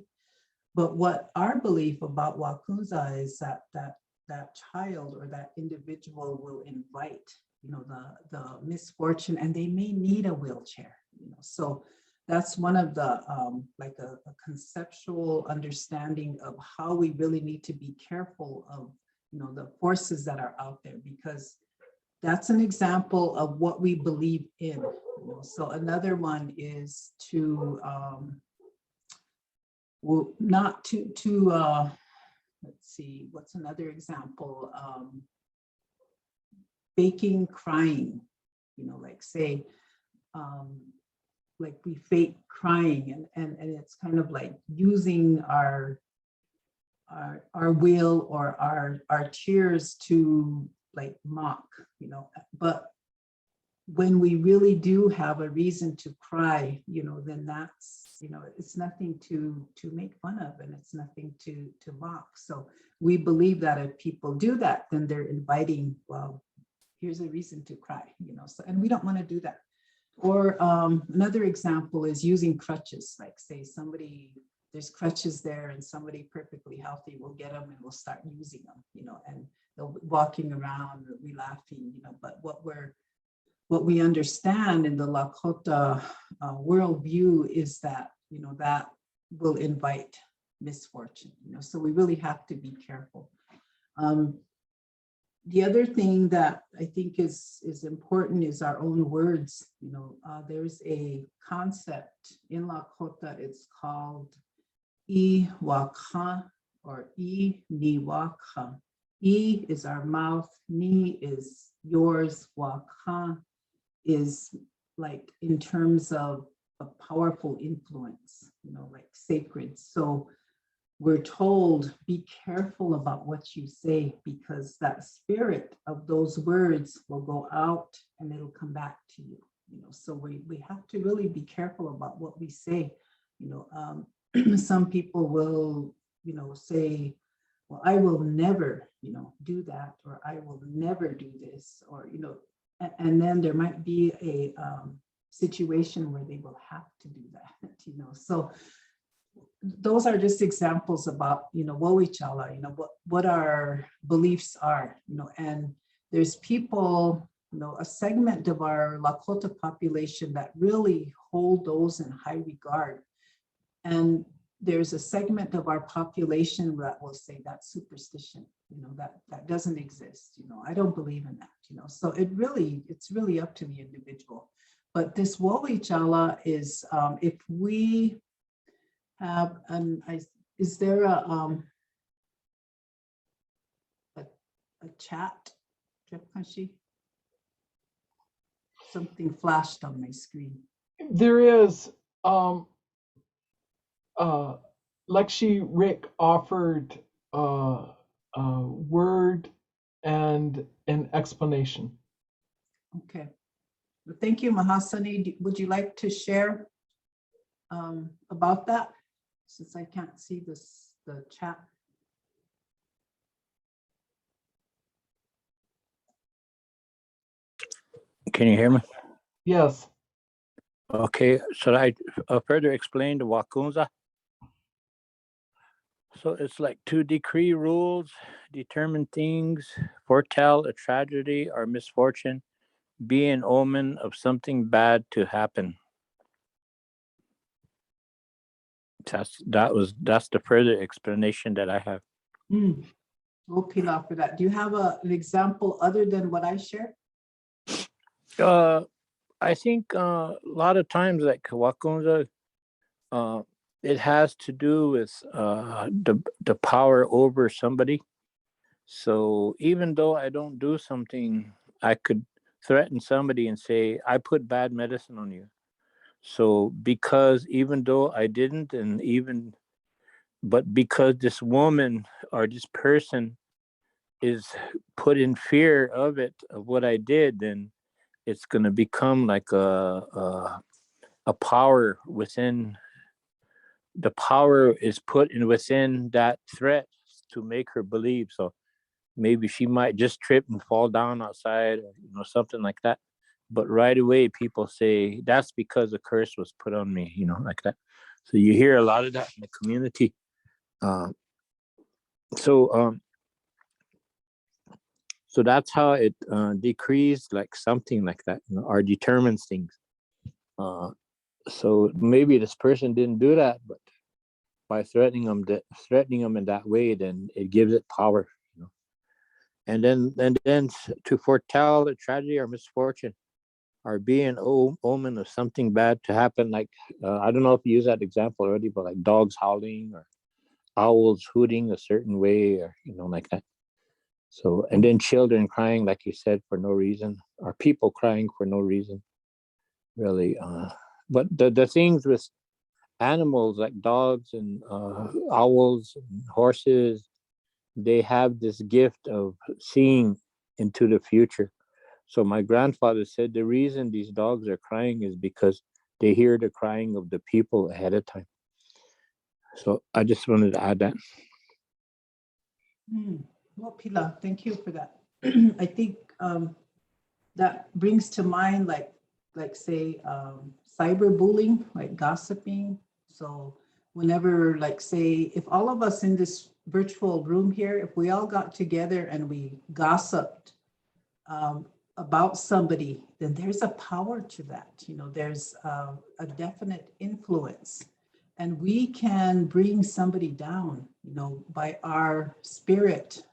But what our belief about Wakunza is that child or that individual will invite, the misfortune, and they may need a wheelchair, So that's one of the, like a conceptual understanding of how we really need to be careful of, the forces that are out there, because that's an example of what we believe in. So another one is to, not to let's see, what's another example? Faking crying, like say, like we fake crying, and it's kind of like using our will or our tears to like mock, but when we really do have a reason to cry, then that's, it's nothing to make fun of, and it's nothing to mock. So we believe that if people do that, then they're inviting, well, here's a reason to cry, so, and we don't want to do that. Or another example is using crutches, like say there's crutches there and somebody perfectly healthy will get them and will start using them, and they'll be walking around or we laughing, but what we understand in the Lakota worldview is that, that will invite misfortune, so we really have to be careful. The other thing that I think is important is our own words. There's a concept in Lakota, it's called I-waka or I-ni-waka. I is our mouth, ni is yours, waka is like in terms of a powerful influence, like sacred. So we're told, be careful about what you say, because that spirit of those words will go out and it'll come back to you. So we have to really be careful about what we say. Some people will, say, well, I will never, do that, or I will never do this, or, and then there might be a situation where they will have to do that, so those are just examples about, Wawichala, what our beliefs are, and there's people, a segment of our Lakota population that really hold those in high regard. And there's a segment of our population that will say that's superstition, that doesn't exist, I don't believe in that, so it's really up to the individual. But this Wawichala is, if we have is there a chat, Jeff Kanshi? Something flashed on my screen. There is, Lexi Rick offered a word and an explanation. Okay, well, thank you, Mahasani. Would you like to share about that, since I can't see the chat? Can you hear me? Yes. Okay, so I further explain the Wakunza. So it's like to decree rules, determine things, foretell a tragedy or misfortune, be an omen of something bad to happen. That's the further explanation that I have. We'll peel off for that. Do you have an example other than what I shared? I think a lot of times, like Wakunza, it has to do with the power over somebody. So even though I don't do something, I could threaten somebody and say, I put bad medicine on you. So because even though I didn't, but because this woman or this person is put in fear of it, of what I did, then it's going to become like a power within. The power is put in within that threat to make her believe. So maybe she might just trip and fall down outside, or something like that. But right away, people say that's because a curse was put on me, like that. So you hear a lot of that in the community. So that's how it decrees, like something like that, or determines things. So maybe this person didn't do that, but by threatening them in that way, then it gives it power. And then to foretell a tragedy or misfortune, or be an omen of something bad to happen. Like I don't know if you use that example already, but like dogs howling or owls hooting a certain way, or like that. So, and then children crying, like you said, for no reason, or people crying for no reason, really. But the things with animals like dogs and owls and horses, they have this gift of seeing into the future. So my grandfather said the reason these dogs are crying is because they hear the crying of the people ahead of time. So I just wanted to add that. Well, Pila, thank you for that. I think that brings to mind like like say, cyberbullying, like gossiping. So whenever, like say, if all of us in this virtual room here, if we all got together and we gossiped about somebody, then there's a power to that. You know, there's a definite influence, and we can bring somebody down, you know, by our spirit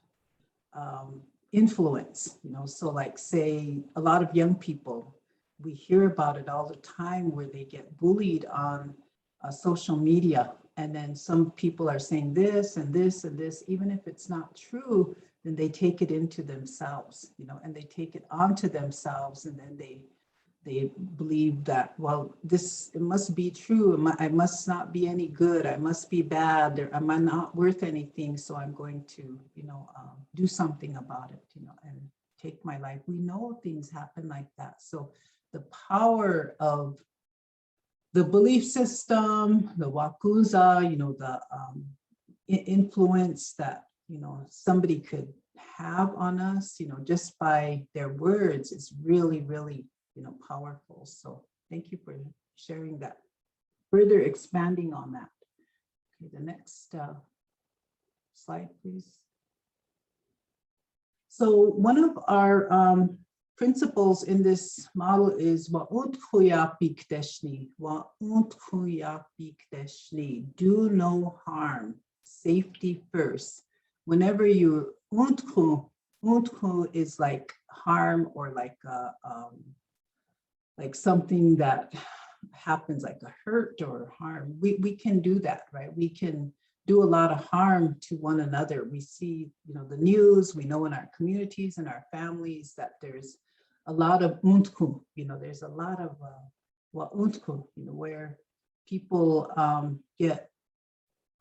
influence, you know. So like say a lot of young people, we hear about it all the time where they get bullied on social media, and then some people are saying this and this and this, even if it's not true, then they take it into themselves, you know, and they take it onto themselves, and then they believe that, well, this, it must be true. I must not be any good. I must be bad. Or am I not worth anything? So I'm going to, you know, do something about it, you know, and take my life. We know things happen like that. So the power of the belief system, the wakuza, you know, the influence that, you know, somebody could have on us, you know, just by their words is really, really, you know, powerful. So thank you for sharing that. Further expanding on that. Okay, the next slide, please. So one of our principles in this model is do no harm, safety first. Whenever you untku is like harm, or like something that happens, like a hurt or harm. We can do that, right? We can do a lot of harm to one another. We see, you know, the news, we know in our communities and our families that there's a lot of untku, you know, there's a lot of untku, you know, where people get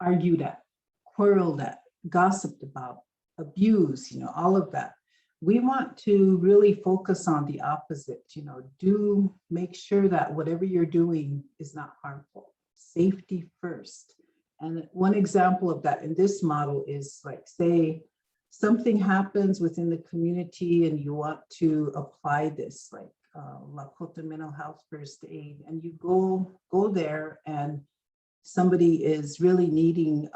argued at, quarreled at, gossiped about, abused, you know, all of that. We want to really focus on the opposite, you know, do make sure that whatever you're doing is not harmful. Safety first. And one example of that in this model is like, say, something happens within the community and you want to apply this, like Lakota mental health first aid, and you go there and somebody is really needing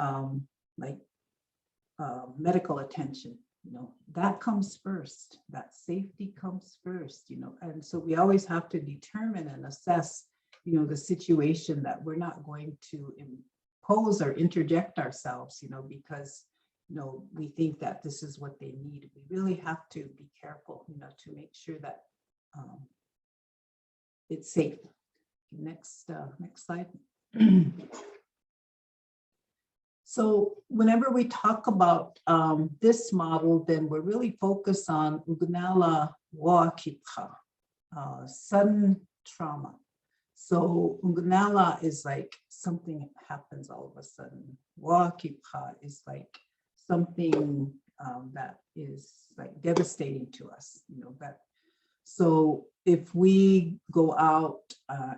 medical attention. You know, that comes first, that safety comes first, you know, and so we always have to determine and assess, you know, the situation, that we're not going to impose or interject ourselves, you know, because, you know, we think that this is what they need. We really have to be careful, you know, to make sure that it's safe. Next slide. So whenever we talk about this model, then we're really focused on ugunala wakipha, sudden trauma. So ugunala is like something happens all of a sudden. Wakipha is like something that is like devastating to us, you know, that. So if we go out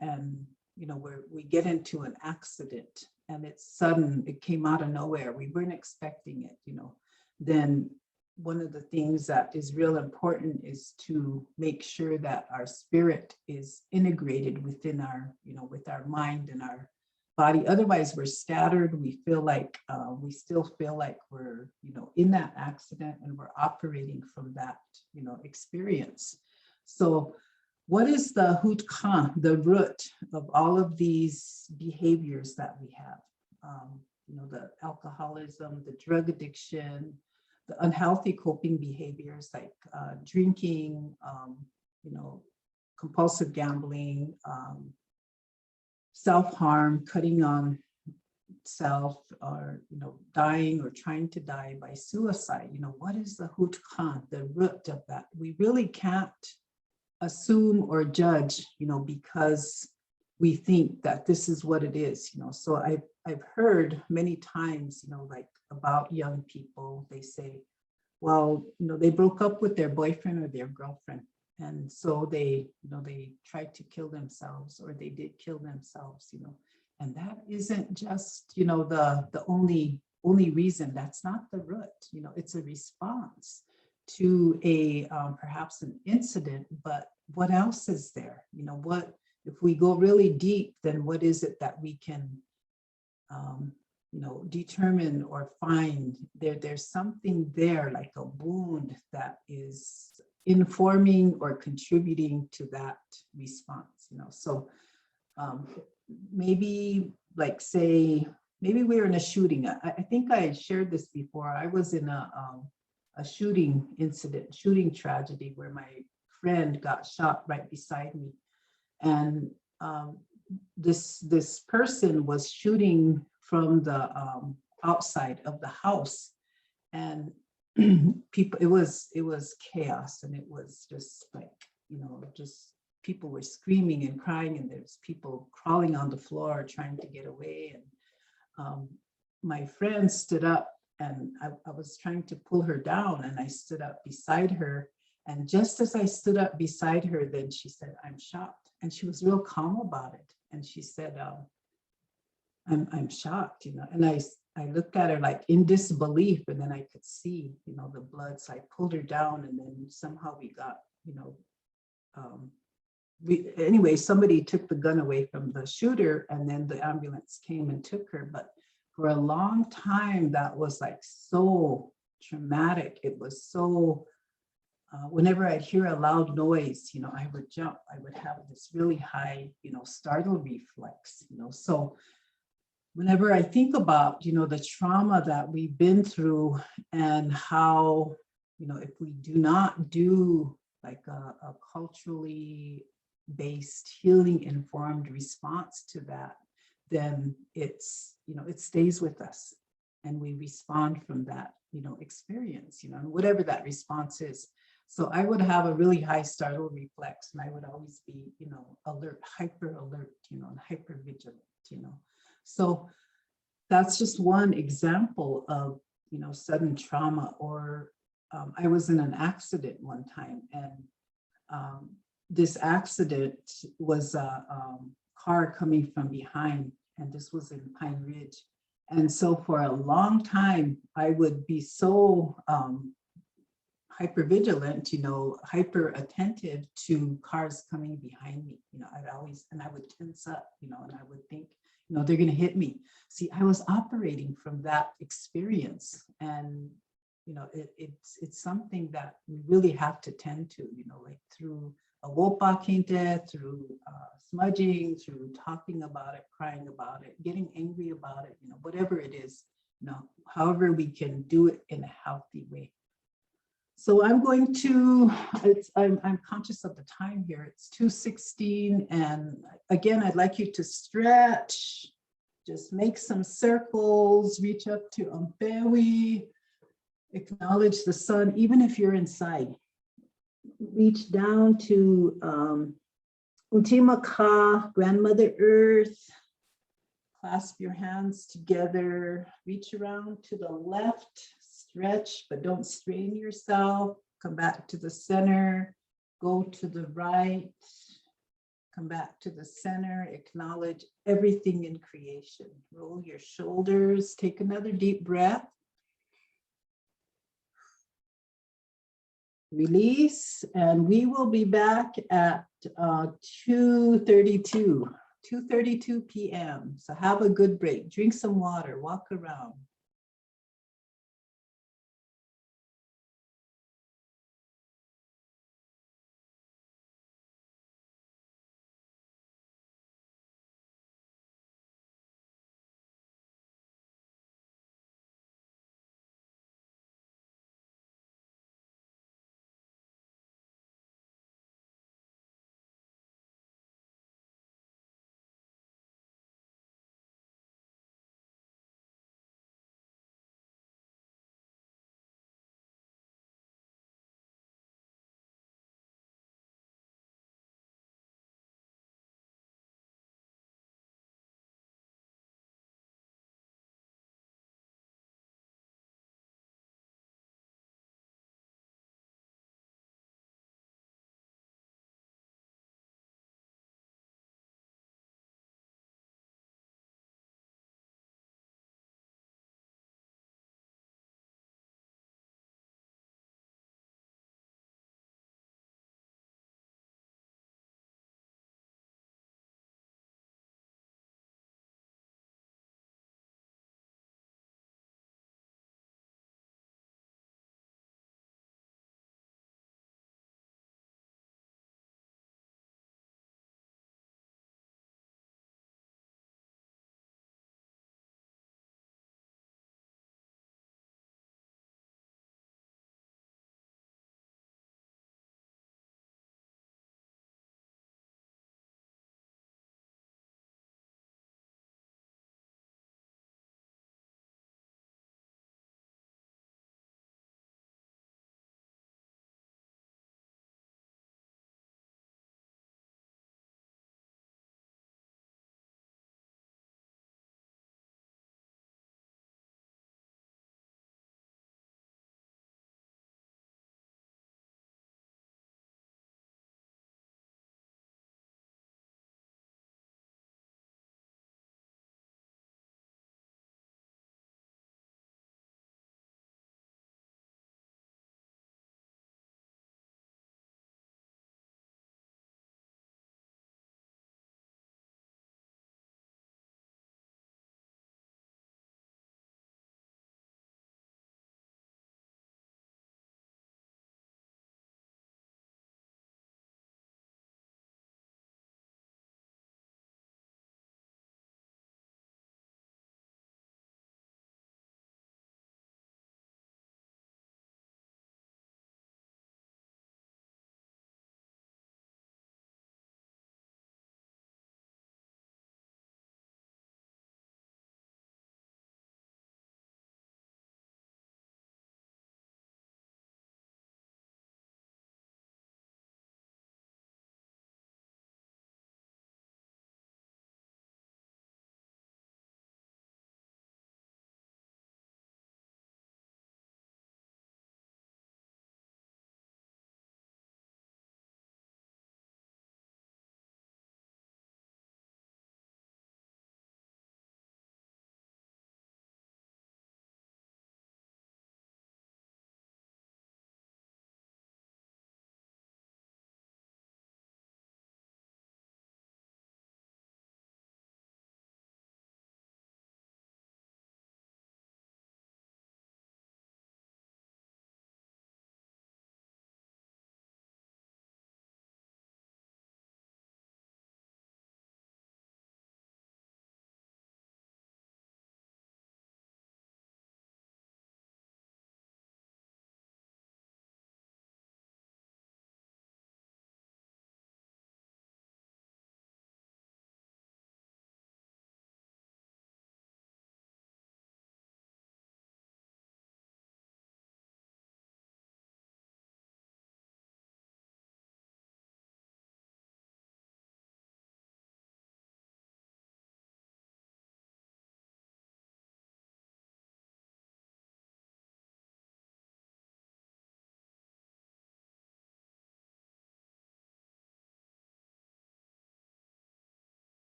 and, you know, we get into an accident and it's sudden, it came out of nowhere, we weren't expecting it, you know, then one of the things that is real important is to make sure that our spirit is integrated within our, you know, with our mind and our body. Otherwise we're scattered. We feel like, we still feel like we're, you know, in that accident and we're operating from that, you know, experience. So what is the hutkan, the root of all of these behaviors that we have? You know, the alcoholism, the drug addiction, the unhealthy coping behaviors like drinking, you know, compulsive gambling, self-harm, cutting on self, or, you know, dying or trying to die by suicide. You know, what is the hutkan, the root of that? We really can't assume or judge, you know, because we think that this is what it is, you know. So I've heard many times, you know, like about young people, they say, well, you know, they broke up with their boyfriend or their girlfriend, and so they, you know, they tried to kill themselves, or they did kill themselves, you know. And that isn't just, you know, the only reason. That's not the root, you know. It's a response to a perhaps an incident, but what else is there? You you know, what, if we go really deep, then what is it that we can, you know, determine or find? There's something there, like a wound that is informing or contributing to that response, you know. So maybe like say, maybe we were in a shooting. I think I shared this before. I was in a shooting incident, shooting tragedy where my friend got shot right beside me. And this person was shooting from the outside of the house, and people, it was chaos, and it was just like, you know, just people were screaming and crying, and there's people crawling on the floor trying to get away. And my friend stood up, and I was trying to pull her down, and I stood up beside her. And just as I stood up beside her, then she said, "I'm shocked." And she was real calm about it. And she said, I'm shocked, you know. And I looked at her like in disbelief, and then I could see, you know, the blood. So I pulled her down, and then somehow we got, you know, anyway, somebody took the gun away from the shooter, and then the ambulance came and took her. But for a long time, that was like so traumatic. It was so, whenever I'd hear a loud noise, you know, I would jump. I would have this really high, you know, startle reflex, you know. So whenever I think about, you know, the trauma that we've been through, and how, you know, if we do not do like a culturally based healing informed response to that, then it's, you know, it stays with us, and we respond from that, you know, experience, you know, whatever that response is. So I would have a really high startle reflex, and I would always be, you know, alert, hyper alert, you know, and hyper vigilant, you know. So that's just one example of, you know, sudden trauma. Or I was in an accident one time, and this accident was a car coming from behind, and this was in Pine Ridge. And so for a long time, I would be so hyper vigilant, you know, hyper attentive to cars coming behind me. You know, I would tense up, you know, and I would think, you know, they're going to hit me. See, I was operating from that experience, and, you know, it's something that we really have to tend to, you know, like through a wopa kinte, through smudging, through talking about it, crying about it, getting angry about it, you know, whatever it is, you know, however we can do it in a healthy way. So I'm going to, I'm conscious of the time here. It's 2:16. And again, I'd like you to stretch, just make some circles, reach up to Umpewi, acknowledge the sun, even if you're inside. Reach down to Ultima Ka, Grandmother Earth. Clasp your hands together, reach around to the left, stretch, but don't strain yourself. Come back to the center, go to the right, come back to the center, acknowledge everything in creation. Roll your shoulders, take another deep breath. Release, and we will be back at 2:32 p.m. So have a good break, drink some water, walk around.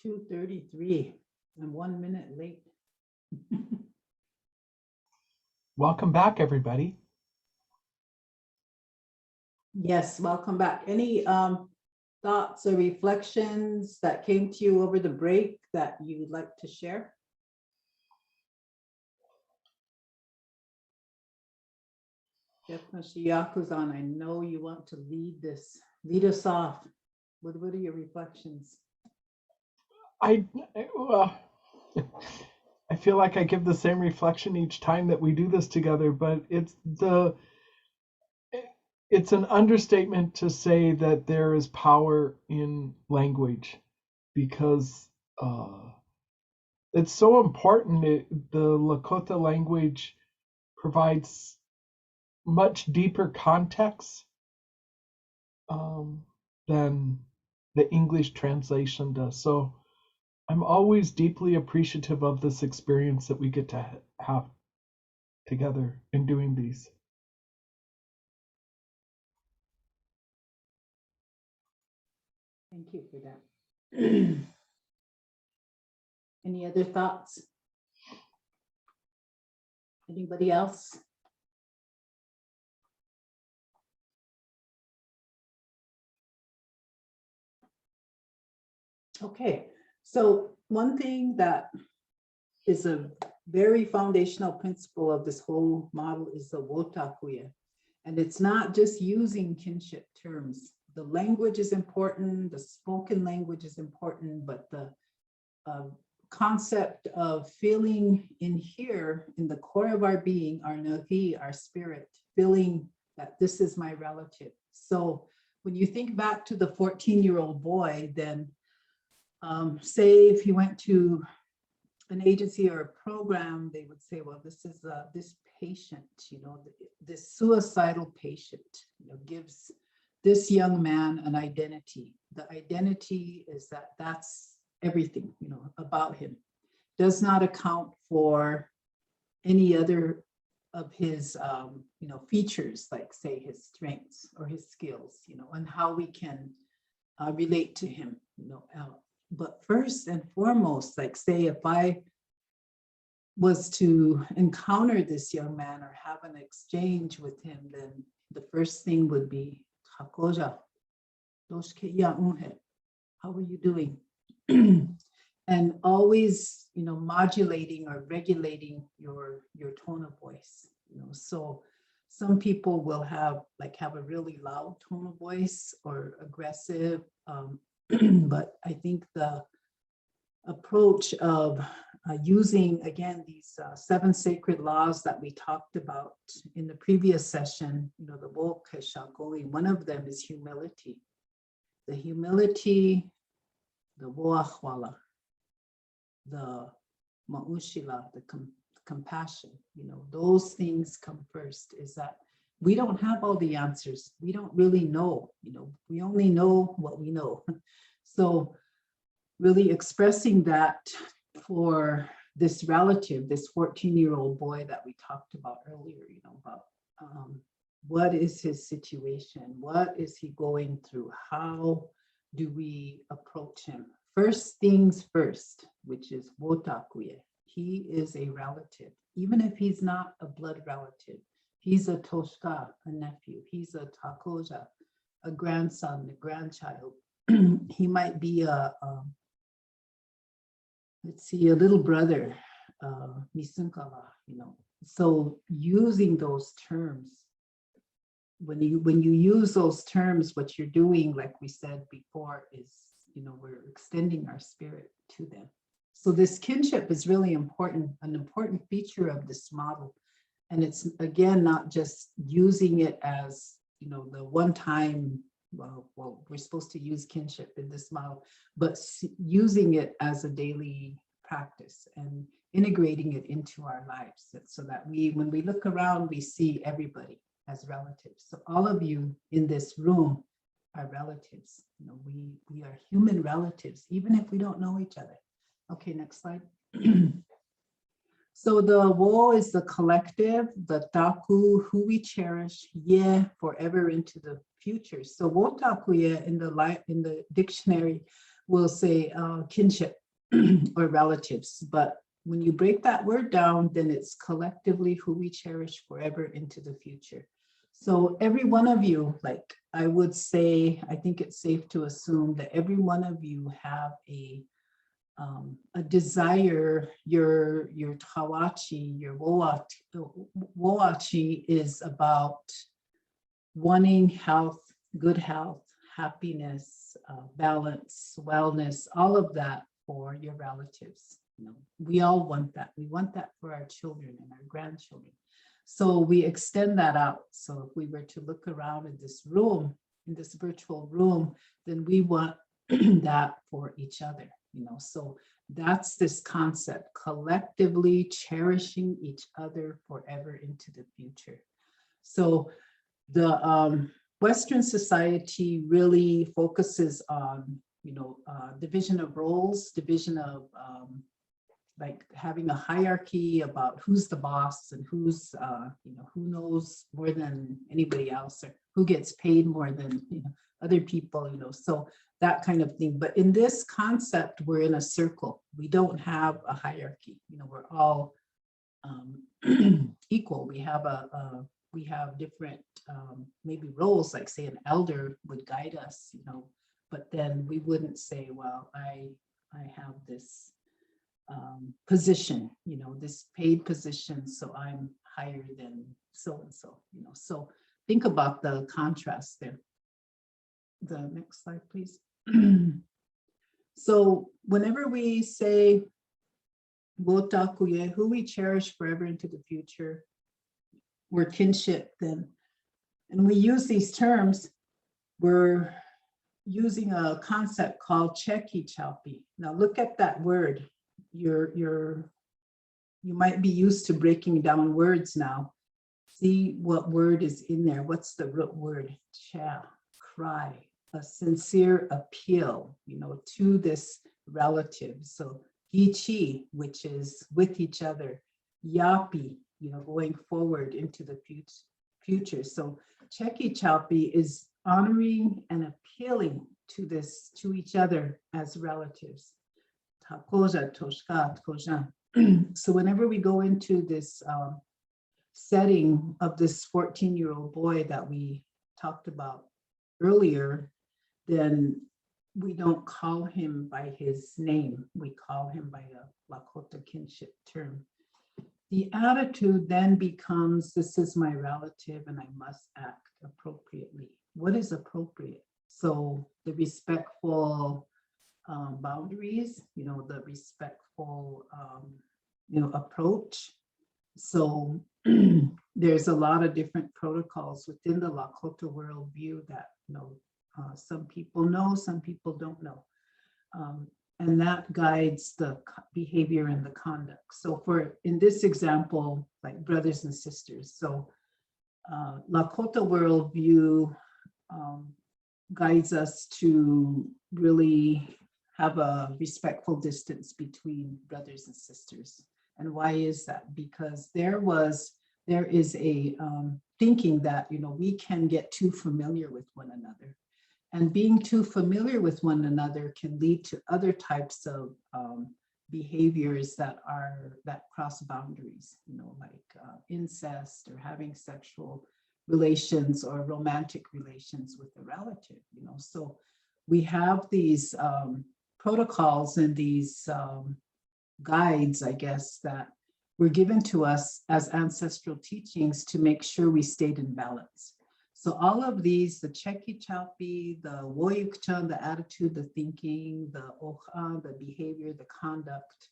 2:33. I'm 1 minute late. Welcome back, everybody. Yes, welcome back. Any thoughts or reflections that came to you over the break that you would like to share? Definitely, Yakuzan, I know you want to lead lead us off. What are your reflections? Well, I feel like I give the same reflection each time that we do this together, but it's an understatement to say that there is power in language, because it's so important. The Lakota language provides much deeper context than the English translation does. So I'm always deeply appreciative of this experience that we get to have together in doing these. Thank you for that. Any other thoughts? Anybody else? Okay, so one thing that is a very foundational principle of this whole model is the wotakuya. And it's not just using kinship terms. The language is important, the spoken language is important, but the concept of feeling in here, in the core of our being, our Nagi, our spirit, feeling that this is my relative. So when you think back to the 14-year-old boy, then say if you went to an agency or a program, they would say, well, this is this patient, this suicidal patient, gives this young man an identity. The identity is that that's everything, about him. Does not account for any other of his, features, like say his strengths or his skills, and how we can relate to him, But first and foremost, like say if I was to encounter this young man or have an exchange with him, then the first thing would be, Hakoja, how are you doing? And always, modulating or regulating your tone of voice. So some people will have a really loud tone of voice or aggressive, but I think the approach of using, again, these 7 sacred laws that we talked about in the previous session, the Wokeshakoi, one of them is humility. The humility, the Woachwala, the Maushila, the compassion, those things come first, is that we don't have all the answers. We don't really know, we only know what we know. So really expressing that for this relative, this 14-year-old boy that we talked about earlier, about what is his situation? What is he going through? How do we approach him? First things first, which is wotakuye. He is a relative, even if he's not a blood relative. He's a toshka, a nephew. He's a takoja, a grandson, a grandchild. He might be a little brother, misunkala, So using those terms, when you use those terms, what you're doing, like we said before, is, we're extending our spirit to them. So this kinship is really important, an important feature of this model. And it's, again, not just using it as, the one time, well, we're supposed to use kinship in this model, but using it as a daily practice and integrating it into our lives, so that when we look around, we see everybody as relatives. So all of you in this room are relatives. We are human relatives, even if we don't know each other. Okay, next slide. So the wo is the collective, the taku, who we cherish, ye, forever into the future. So wotakuye in the dictionary we'll say kinship or relatives. But when you break that word down, then it's collectively who we cherish forever into the future. So every one of you, like I would say, I think it's safe to assume that every one of you have a desire. Your tawachi, your woachi is about wanting health, good health, happiness, balance, wellness, all of that for your relatives. You know, we all want that. We want that for our children and our grandchildren. So we extend that out. So if we were to look around in this room, in this virtual room, then we want that for each other, you know. So that's this concept, collectively cherishing each other forever into the future. So the Western society really focuses on, you know, division of roles, division of like having a hierarchy about who's the boss and who's, you know, who knows more than anybody else, or who gets paid more than, you know, other people, you know, so that kind of thing. But in this concept, we're in a circle. We don't have a hierarchy. You know, we're all equal. We have different maybe roles, like say an elder would guide us, you know, but then we wouldn't say, well, I have this position, you know, this paid position, so I'm higher than so and so, you know. So think about the contrast there. The next slide, please. So whenever we say wotakuye, who we cherish forever into the future, we're kinship then, and we use these terms, we're using a concept called cheki chalpi. Now look at that word. You might be used to breaking down words now. See what word is in there. What's the root word? Cha, cry, a sincere appeal, you know, to this relative. So gichi, which is with each other, yapi, you know, going forward into the future. So cheki chalpi is honoring and appealing to this, to each other as relatives. So whenever we go into this setting of this 14-year-old boy that we talked about earlier, then we don't call him by his name. We call him by a Lakota kinship term. The attitude then becomes, this is my relative and I must act appropriately. What is appropriate? So the respectful boundaries, you know, the respectful, you know, approach. So there's a lot of different protocols within the Lakota worldview that, you know, some people know, some people don't know. And that guides the behavior and the conduct. So for, in this example, like brothers and sisters. So Lakota worldview guides us to really have a respectful distance between brothers and sisters. And why is that? Because there is a thinking that, you know, we can get too familiar with one another. And being too familiar with one another can lead to other types of behaviors that cross boundaries, you know, like incest or having sexual relations or romantic relations with a relative, you know. So we have these protocols and these guides, I guess, that were given to us as ancestral teachings to make sure we stayed in balance. So all of these, the cheki chalpi, the woyukchan, the attitude, the thinking, the oha, the behavior, the conduct,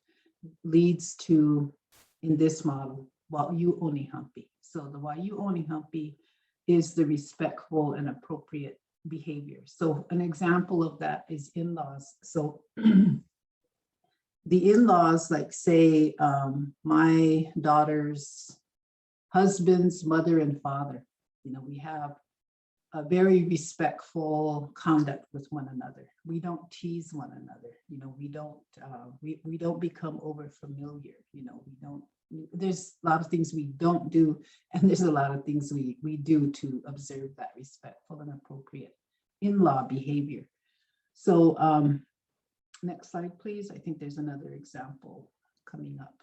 leads to, in this model, wayu onihampi. So the wayu onihampi is the respectful and appropriate behavior. So an example of that is in-laws. So the in-laws, like say my daughter's husband's mother and father, you know, we have a very respectful conduct with one another. We don't tease one another. You know, we don't become over familiar. You know, we don't. There's a lot of things we don't do, and there's a lot of things we do to observe that respectful and appropriate in-law behavior. So Next slide, please. I think there's another example coming up.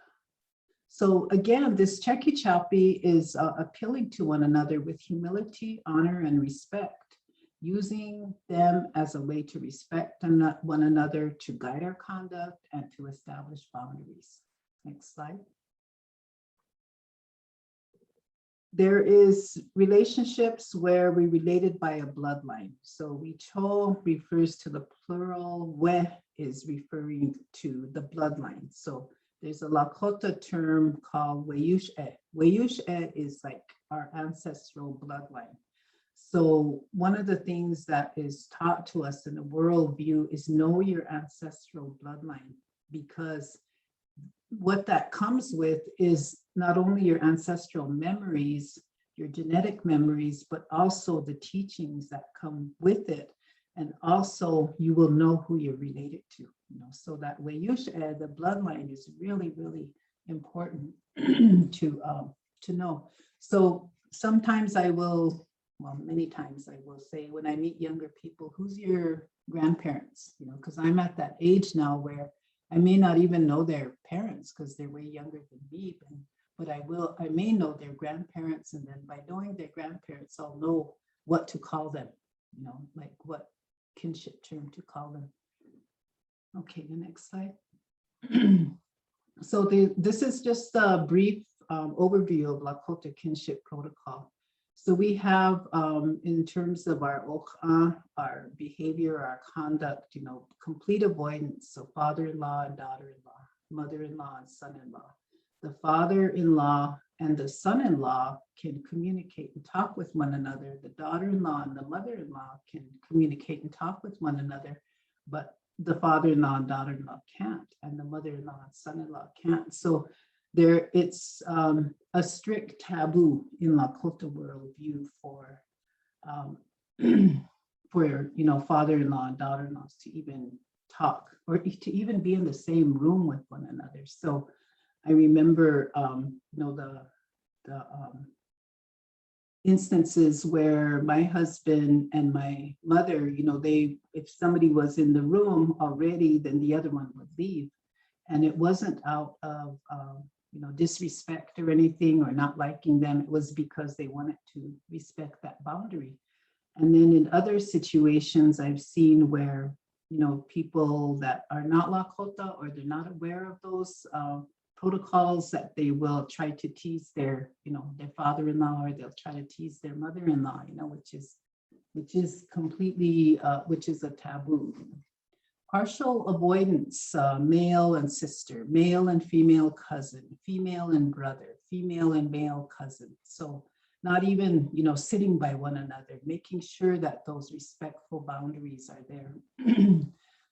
So again, this Chekichapi is appealing to one another with humility, honor, and respect, using them as a way to respect one another, to guide our conduct, and to establish boundaries. Next slide. There is relationships where we related by a bloodline. So we cho refers to the plural, we is referring to the bloodline. So there's a Lakota term called weyush-e. Weyush-e is like our ancestral bloodline. So one of the things that is taught to us in the worldview is know your ancestral bloodline, because what that comes with is not only your ancestral memories, your genetic memories, but also the teachings that come with it. And also you will know who you're related to, you know, so that way the bloodline is really, really important to know. So sometimes I will, well, many times I will say when I meet younger people, who's your grandparents? You know, because I'm at that age now where I may not even know their parents because they're way younger than me, but I may know their grandparents, and then by knowing their grandparents, I'll know what to call them, you know, like what kinship term to call them. Okay, the next slide. So this is just a brief overview of Lakota kinship protocol. So we have, in terms of our ok'a, our behavior, our conduct, you know, complete avoidance. So father-in-law and daughter-in-law, mother-in-law and son-in-law. The father-in-law and the son-in-law can communicate and talk with one another. The daughter-in-law and the mother-in-law can communicate and talk with one another, but the father-in-law and daughter-in-law can't, and the mother-in-law and son-in-law can't. So it's a strict taboo in Lakota worldview for you know, father-in-law and daughter-in-laws to even talk or to even be in the same room with one another. So I remember you know, the instances where my husband and my mother, you know, if somebody was in the room already, then the other one would leave, and it wasn't out of you know, disrespect or anything or not liking them. It was because they wanted to respect that boundary. And then in other situations I've seen where, you know, people that are not Lakota or they're not aware of those protocols, that they will try to tease their, you know, their father-in-law, or they'll try to tease their mother-in-law, you know, which is completely, which is a taboo. Partial avoidance, male and sister, male and female cousin, female and brother, female and male cousin. So not even, you know, sitting by one another, making sure that those respectful boundaries are there.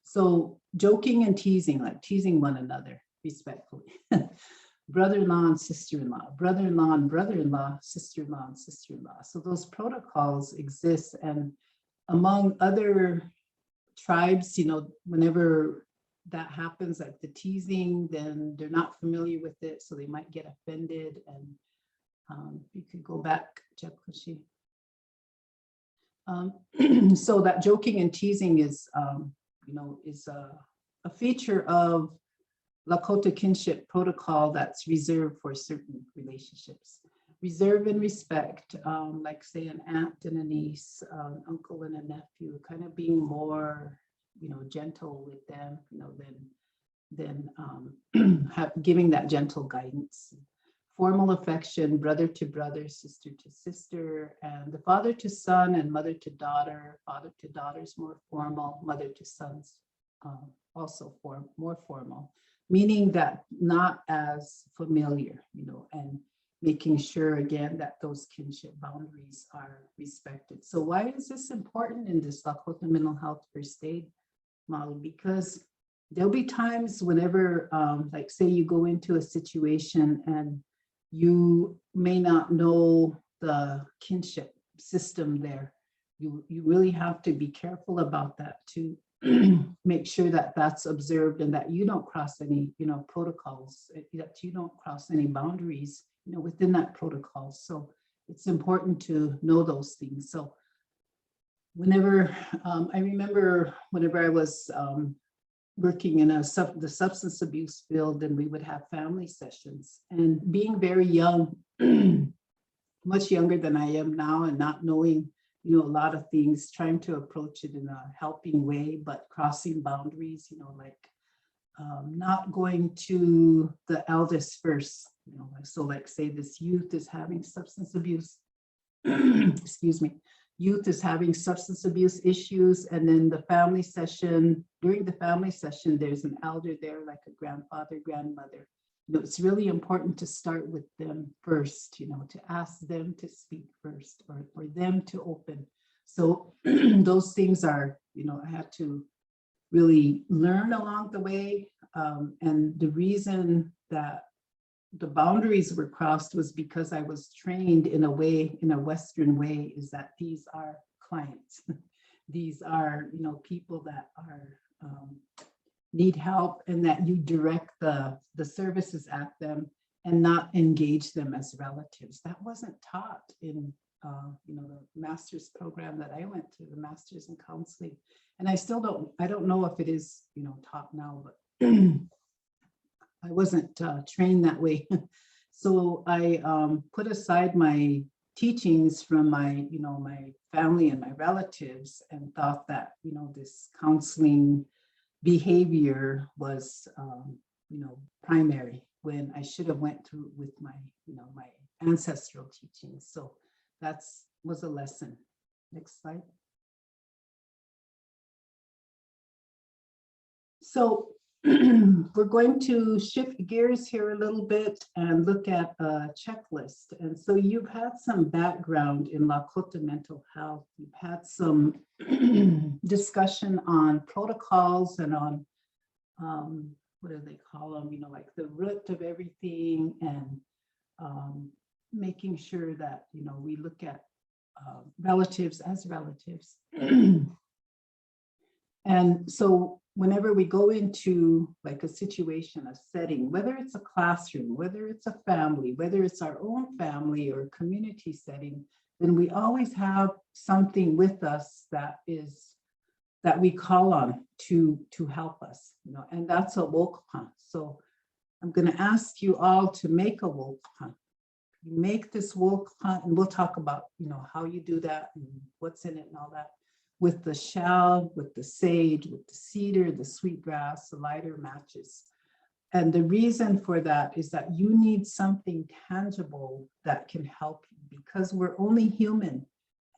So joking and teasing, like teasing one another respectfully. Brother-in-law and sister-in-law, brother-in-law and brother-in-law, sister-in-law and sister-in-law. So those protocols exist, and among other tribes, you know, whenever that happens, like the teasing, then they're not familiar with it, so they might get offended. And you could go back, Jekushi. So that joking and teasing is, you know, is a feature of Lakota kinship protocol that's reserved for certain relationships. Reserve and respect, like say an aunt and a niece, uncle and a nephew, kind of being more, you know, gentle with them, you know, than giving that gentle guidance. Formal affection, brother to brother, sister to sister, and the father to son and mother to daughter. Father to daughter is more formal, mother to sons also more formal, meaning that not as familiar, you know, and making sure again that those kinship boundaries are respected. So why is this important in this Lakota mental health first aid model? Because there'll be times whenever, like say you go into a situation and you may not know the kinship system there. You really have to be careful about that to make sure that that's observed, and that you don't cross any, you know, protocols, that you don't cross any boundaries, you know, within that protocol. So it's important to know those things. So whenever I remember whenever I was working in the substance abuse field, and we would have family sessions. And being very young, much younger than I am now, and not knowing, a lot of things, trying to approach it in a helping way, but crossing boundaries, like not going to the eldest first, so like say this youth is having substance abuse, excuse me, youth is having substance abuse issues, and then during the family session, there's an elder there, like a grandfather, grandmother. It's really important to start with them first, to ask them to speak first, or for them to open. So those things are, I had to really learn along the way. And the reason that the boundaries were crossed was because I was trained in a Western way, is that these are clients. These are, people that are need help, and that you direct the services at them and not engage them as relatives. That wasn't taught in the master's program that I went to, the master's in counseling. And I don't know if it is, taught now, but I wasn't trained that way. So I put aside my teachings from my, my family and my relatives, and thought that, this counseling behavior was, primary, when I should have went through with my, my ancestral teachings. So was a lesson. Next slide. So we're going to shift gears here a little bit and look at a checklist. And so you've had some background in Lakota mental health. You've had some discussion on protocols and on, what do they call them? Like the root of everything, and making sure that, we look at relatives as relatives. And so whenever we go into like a situation, a setting, whether it's a classroom, whether it's a family, whether it's our own family or community setting, then we always have something with us that we call on to help us, and that's a wokpan. So I'm going to ask you all to make a wokpan. You make this wokpan, and we'll talk about, how you do that and what's in it and all that, with the shell, with the sage, with the cedar, the sweetgrass, the lighter matches. And the reason for that is that you need something tangible that can help you, because we're only human.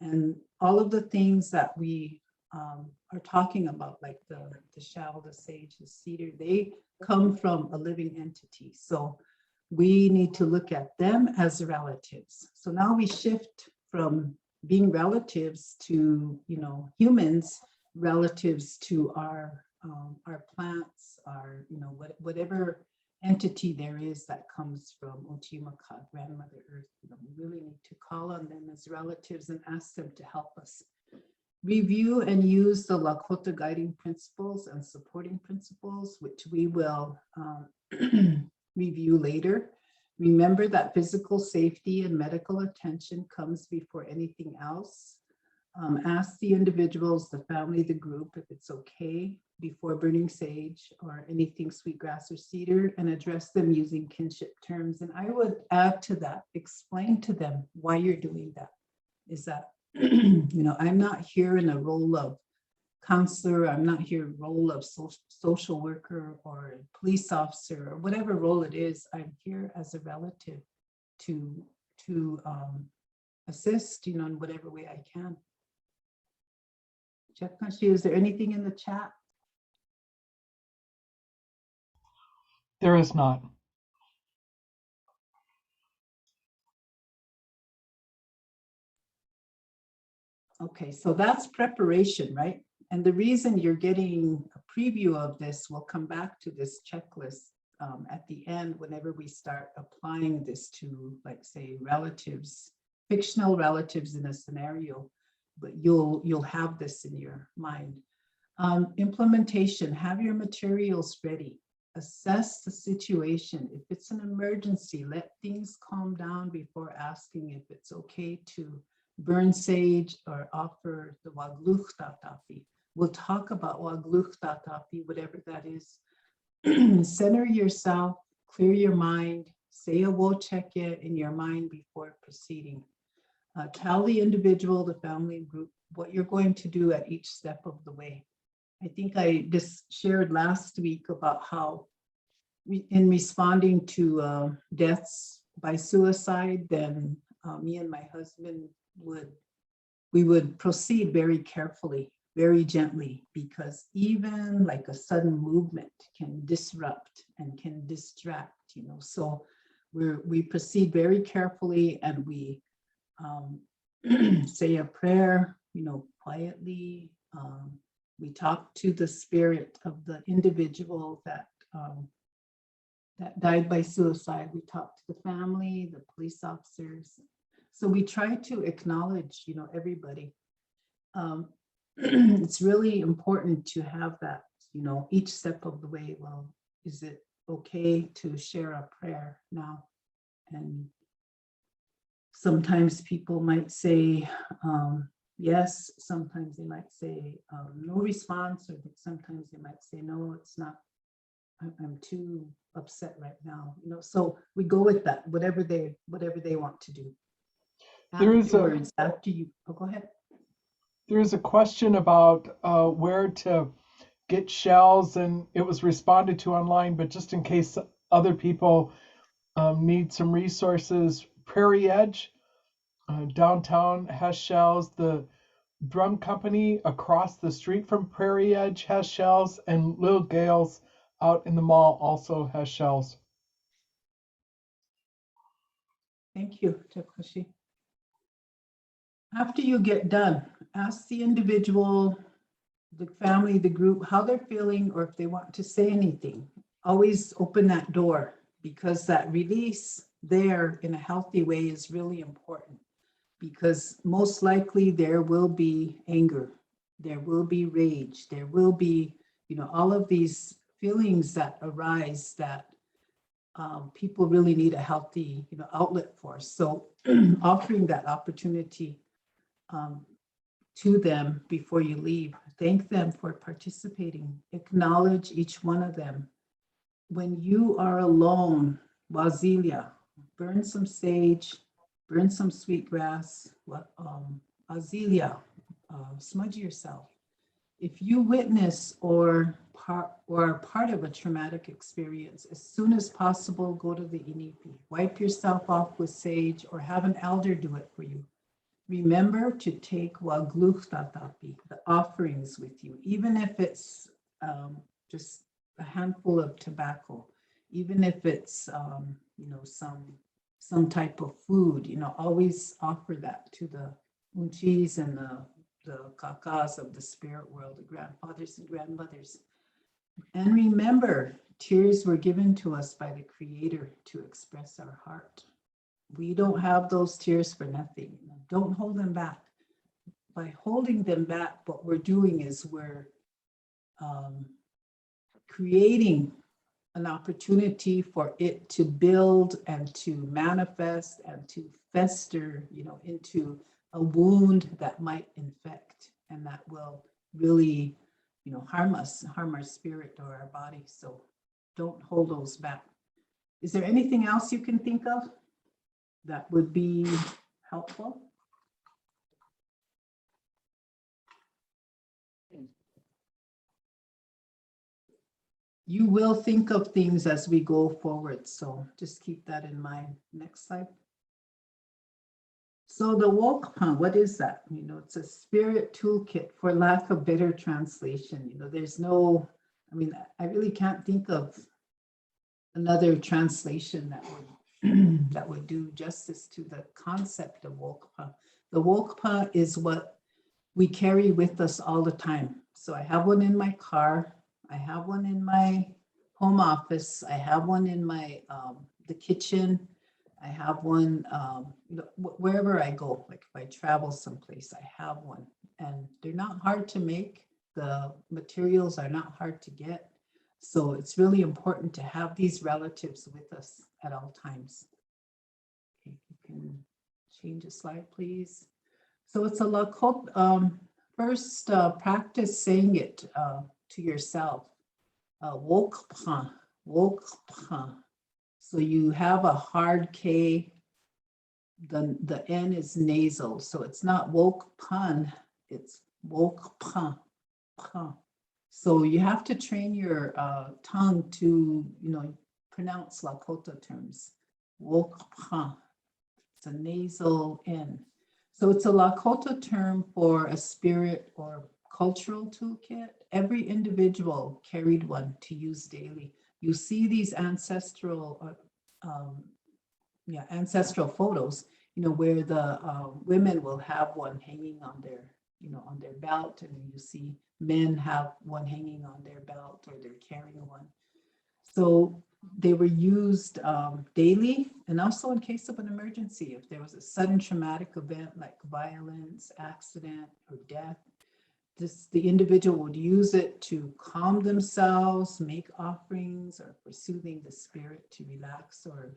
And all of the things that we are talking about, like the shell, the sage, the cedar, they come from a living entity. So we need to look at them as relatives. So now we shift from being relatives to, humans, relatives to our plants, our, whatever entity there is that comes from Ochiumaka, Grandmother Earth. We really need to call on them as relatives and ask them to help us. Review and use the Lakota guiding principles and supporting principles, which we will review later. Remember that physical safety and medical attention comes before anything else. Ask the individuals, the family, the group, if it's okay before burning sage or anything sweetgrass or cedar, and address them using kinship terms. And I would add to that, explain to them why you're doing that. Is that, I'm not here in a role of counselor, I'm not here in a role of social worker or police officer or whatever role it is. I'm here as a relative to assist, in whatever way I can. Jeff Kanshi, is there anything in the chat? There is not. Okay, so that's preparation, right? And the reason you're getting a preview of this, we'll come back to this checklist at the end whenever we start applying this to, like, say, relatives, fictional relatives in a scenario, but you'll have this in your mind. Implementation, have your materials ready. Assess the situation. If it's an emergency, let things calm down before asking if it's okay to burn sage or offer the wagluch tatapi. we'll talk about Gluwasaka, whatever that is. Center yourself, clear your mind, say a wocheke in your mind before proceeding. Tell the individual, the family group, what you're going to do at each step of the way. I think I just shared last week about how in responding to deaths by suicide, then me and my husband would proceed very carefully, very gently, because even like a sudden movement can disrupt and can distract, you know. So we proceed very carefully, and we say a prayer, you know, quietly. We talk to the spirit of the individual that died by suicide. We talk to the family, the police officers. So we try to acknowledge, you know, everybody. It's really important to have that, you know, each step of the way. Well, is it okay to share a prayer now? And sometimes people might say yes, sometimes they might say no response, or sometimes they might say no, it's not, I'm too upset right now, you know. So we go with that, whatever they want to do. Afterwards, after you, oh, go ahead. There is a question about where to get shells, and it was responded to online, but just in case other people need some resources, Prairie Edge downtown has shells. The drum company across the street from Prairie Edge has shells, and Little Gales out in the mall also has shells. Thank you, Takeshi. After you get done, ask the individual, the family, the group, how they're feeling, or if they want to say anything. Always open that door, because that release there in a healthy way is really important, because most likely there will be anger, there will be rage, there will be, you know, all of these feelings that arise that people really need a healthy, you know, outlet for. So offering that opportunity to them before you leave. Thank them for participating. Acknowledge each one of them. When you are alone, wazilia, burn some sage, burn some sweetgrass, azilia, smudge yourself. If you witness or are part of a traumatic experience, as soon as possible, go to the inipi. Wipe yourself off with sage, or have an elder do it for you. Remember to take Gluwasaka, the offerings, with you, even if it's just a handful of tobacco, even if it's you know, some type of food, you know, always offer that to the unchis and the kakas of the spirit world, the grandfathers and grandmothers. And remember, tears were given to us by the Creator to express our heart. We don't have those tears for nothing. Don't hold them back. By holding them back, what we're doing is we're creating an opportunity for it to build and to manifest and to fester, you know, into a wound that might infect, and that will really, you know, harm us, harm our spirit or our body. So don't hold those back. Is there anything else you can think of that would be helpful? You will think of things as we go forward, so just keep that in mind. Next slide. So the Wokpa, what is that? You know, it's a spirit toolkit, for lack of better translation. You know, there's no, I mean, I really can't think of another translation that would that would do justice to the concept of Wokpa. The Wokpa is what we carry with us all the time. So I have one in my car. I have one in my home office. I have one in my the kitchen. I have one you know, wherever I go. Like if I travel someplace, I have one, and they're not hard to make. The materials are not hard to get. So it's really important to have these relatives with us at all times. Okay, you can change a slide, please. So it's a Lakota, first practice saying it to yourself. Wokpa, wokpa. So you have a hard K. The N is nasal, so it's not wokpan, it's wokpa. So you have to train your tongue to, pronounce Lakota terms. Wokpa. It's a nasal N. So it's a Lakota term for a spirit or cultural toolkit. Every individual carried one to use daily. You see these ancestral ancestral photos, where the women will have one hanging on their, on their belt, and you see men have one hanging on their belt, or they're carrying one. So they were used daily, and also in case of an emergency, if there was a sudden traumatic event like violence, accident, or death, the individual would use it to calm themselves, make offerings, or for soothing the spirit to relax, or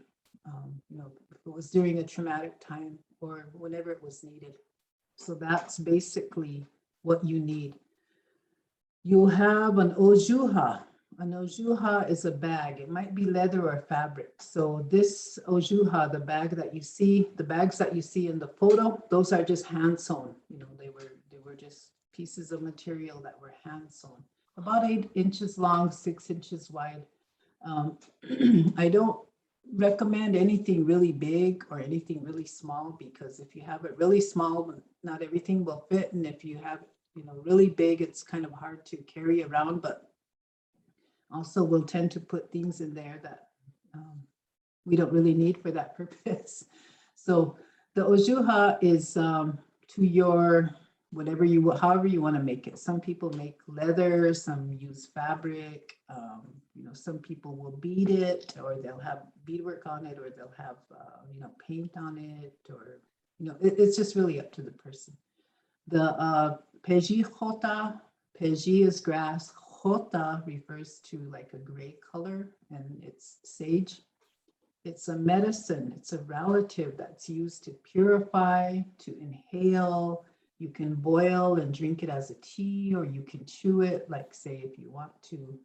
if it was during a traumatic time or whenever it was needed. So that's basically what you need. You'll have an ojuha. An ojuha is a bag. It might be leather or fabric. So this ojuha, the bags that you see in the photo, those are just hand sewn. They were just pieces of material that were hand sewn. About 8 inches long, 6 inches wide. I don't recommend anything really big or anything really small, because if you have it really small, not everything will fit, and if you have really big, it's kind of hard to carry around. But also we'll tend to put things in there that we don't really need for that purpose. So the ojuha is to your however you want to make it. Some people make leather, some use fabric, some people will bead it, or they'll have beadwork on it, or they'll have paint on it, or it's just really up to the person. The peji jota, peji is grass, jota refers to like a gray color, and it's sage. It's a medicine, it's a relative that's used to purify, to inhale. You can boil and drink it as a tea, or you can chew it, like say if you want to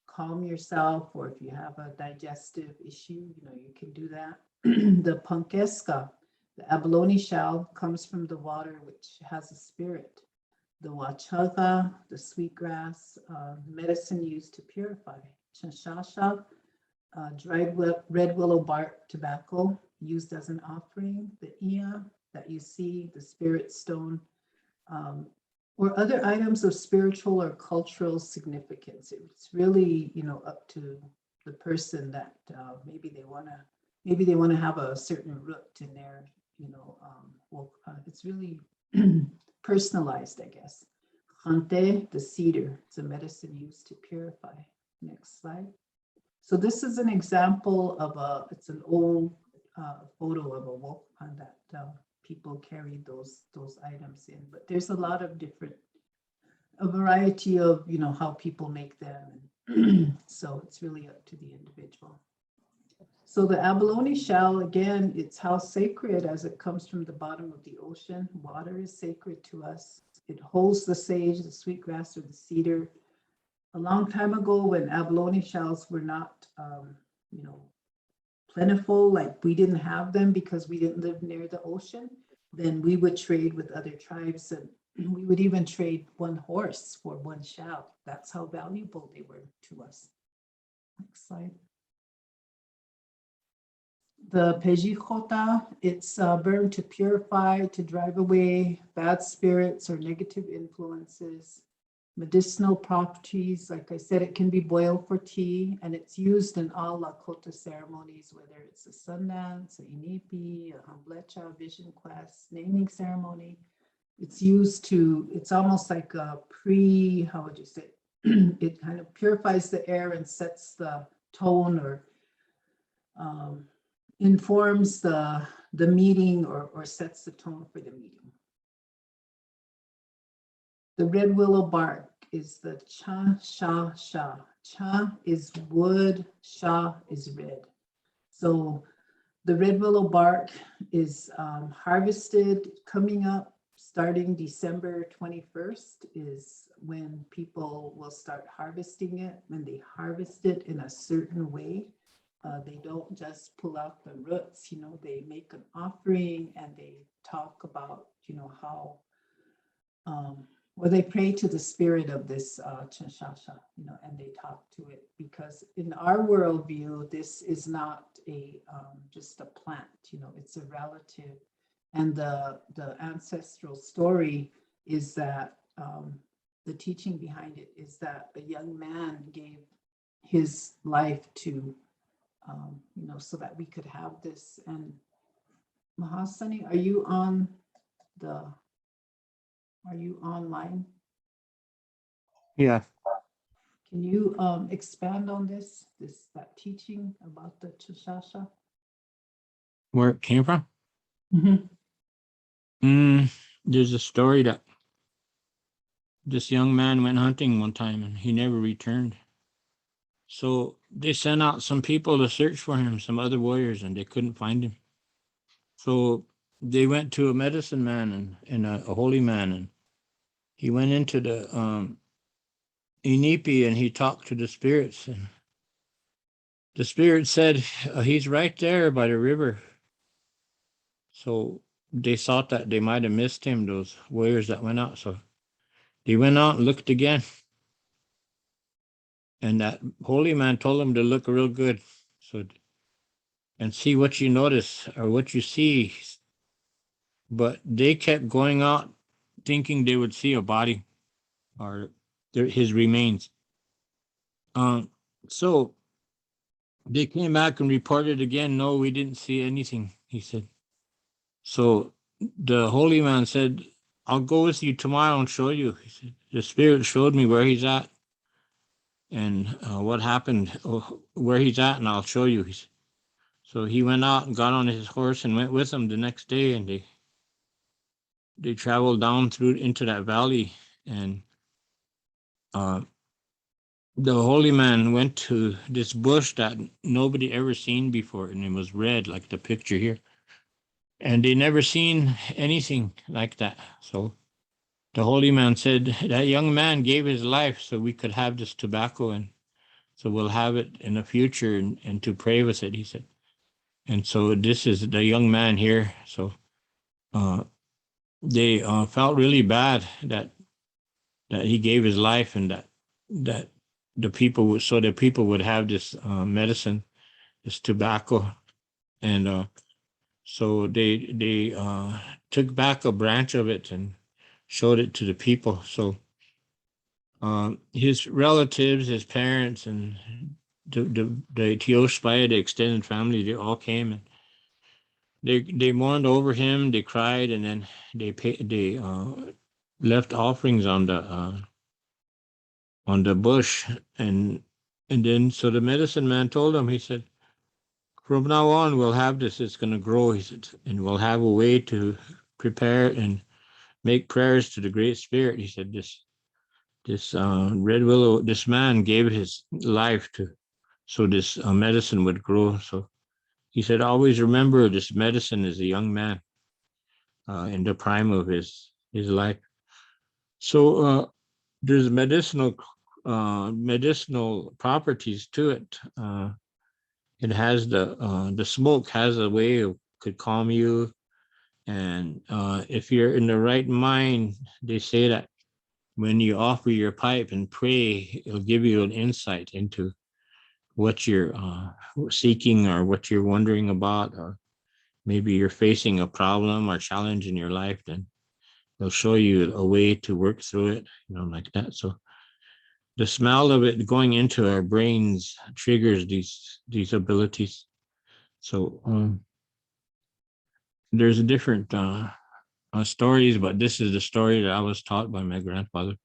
calm yourself, or if you have a digestive issue, you can do that. The punkesca, the abalone shell, comes from the water, which has a spirit. The wachaga, the sweetgrass, medicine used to purify. Chanshasha, dried red willow bark tobacco used as an offering. The iya that you see, the spirit stone, or other items of spiritual or cultural significance. It's really, up to the person that maybe they want to have a certain root in their, it's really personalized, I guess. Jante, the cedar, it's a medicine used to purify. Next slide. So this is an example of it's an old photo of a wokpan that people carry those items in, but there's a lot of a variety of, how people make them. So it's really up to the individual. So the abalone shell, again, it's how sacred as it comes from the bottom of the ocean. Water is sacred to us. It holds the sage, the sweetgrass, or the cedar. A long time ago, when abalone shells were not, plentiful, like we didn't have them because we didn't live near the ocean, then we would trade with other tribes, and we would even trade one horse for one shell. That's how valuable they were to us. Next slide. The peji jota, it's burned to purify, to drive away bad spirits or negative influences. Medicinal properties, like I said, it can be boiled for tea, and it's used in all Lakota ceremonies, whether it's a sun dance, a inipi, a hamblecha, vision quest, naming ceremony. It's used it's almost like a how would you say, it kind of purifies the air and sets the tone, or informs the meeting, or sets the tone for the meeting. The red willow bark is the cha, sha, sha. Cha is wood, sha is red. So the red willow bark is harvested, coming up, starting December 21st is when people will start harvesting it, and they harvest it in a certain way. They don't just pull out the roots, you know, they make an offering and they talk about, you know, how, well, they pray to the spirit of this Chinshasha, you know, and they talk to it, because in our worldview, this is not a just a plant, you know, it's a relative. And the ancestral story is that the teaching behind it is that a young man gave his life to, you know, so that we could have this. And Mahasani, are you on the, are you online? Yeah. Can you expand on this, that teaching about the Chashasha? Where it came from? Mhm. There's a story that this young man went hunting one time and he never returned. So they sent out some people to search for him, some other warriors, and they couldn't find him. So they went to a medicine man and a holy man, and he went into the Inipi and he talked to the spirits. And the spirit said, he's right there by the river. So they thought that they might have missed him, those warriors that went out. So they went out and looked again. And that holy man told them to look real good. So, and see what you notice or what you see. But they kept going out thinking they would see a body or his remains. So they came back and reported again, no, we didn't see anything, he said. So the holy man said, I'll go with you tomorrow and show you. He said, the spirit showed me where he's at and what happened, where he's at, and I'll show you. He said. So he went out and got on his horse and went with him the next day, and they traveled down through into that valley, and the holy man went to this bush that nobody ever seen before, and it was red like the picture here. And they never seen anything like that. So the holy man said, that young man gave his life so we could have this tobacco, and so we'll have it in the future and to pray with it, he said. And so this is the young man here. So they felt really bad that he gave his life, and that the people would, so that people would have this medicine, this tobacco, and so they took back a branch of it and showed it to the people. So his relatives, his parents, and the Tiospaya, the extended family, they all came and they mourned over him. They cried, and then they left offerings on the bush, and then so the medicine man told him, he said, from now on we'll have this, it's going to grow, he said, and we'll have a way to prepare and make prayers to the Great Spirit. He said, this red willow, this man gave his life to, so this medicine would grow. So he said, always remember this medicine is a young man in the prime of his life. So there's medicinal properties to it. It has the smoke has a way of could calm you, and if you're in the right mind, they say that when you offer your pipe and pray, it'll give you an insight into what you're seeking or what you're wondering about, or maybe you're facing a problem or challenge in your life. Then they'll show you a way to work through it, like that. So the smell of it going into our brains triggers these abilities. So there's a different stories, but this is the story that I was taught by my grandfather.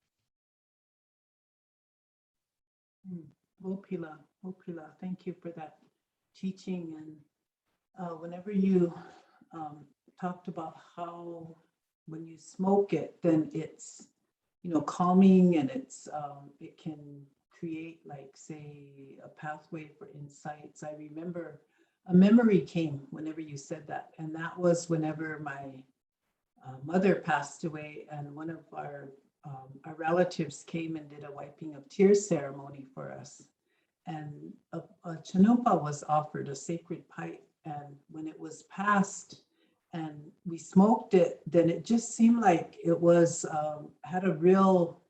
Opila, thank you for that teaching. And whenever you talked about how when you smoke it, then it's, calming, and it can create, like, say, a pathway for insights. I remember a memory came whenever you said that, and that was whenever my mother passed away, and one of our relatives came and did a wiping of tears ceremony for us. And a chanupa was offered, a sacred pipe. And when it was passed and we smoked it, then it just seemed like it was, had a real,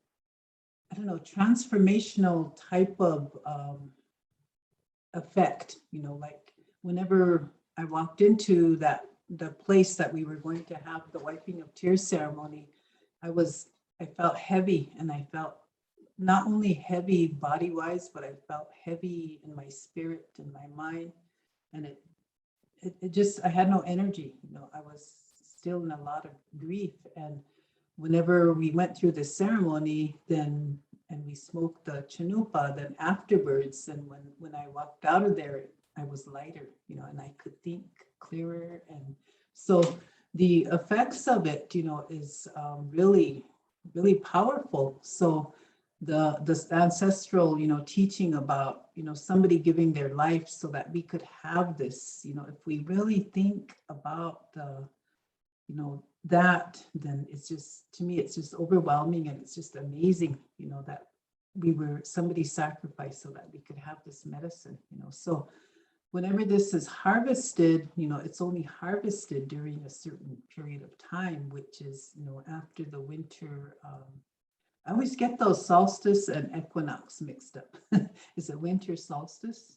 I don't know, transformational type of effect, you know, like whenever I walked into the place that we were going to have the wiping of tears ceremony, I felt heavy, and I felt not only heavy body-wise, but I felt heavy in my spirit and my mind. And it just, I had no energy, you know, I was still in a lot of grief. And whenever we went through the ceremony, then, and we smoked the chanupa, then afterwards, and when I walked out of there, I was lighter, you know, and I could think clearer. And so the effects of it, you know, is really, really powerful. So the ancestral, you know, teaching about, you know, somebody giving their life so that we could have this, you know, if we really think about the, you know, that, then it's just, to me, it's just overwhelming, and it's just amazing, you know, that somebody sacrificed so that we could have this medicine, you know. So whenever this is harvested, you know, it's only harvested during a certain period of time, which is, you know, after the winter. I always get those solstice and equinox mixed up. Is it winter solstice?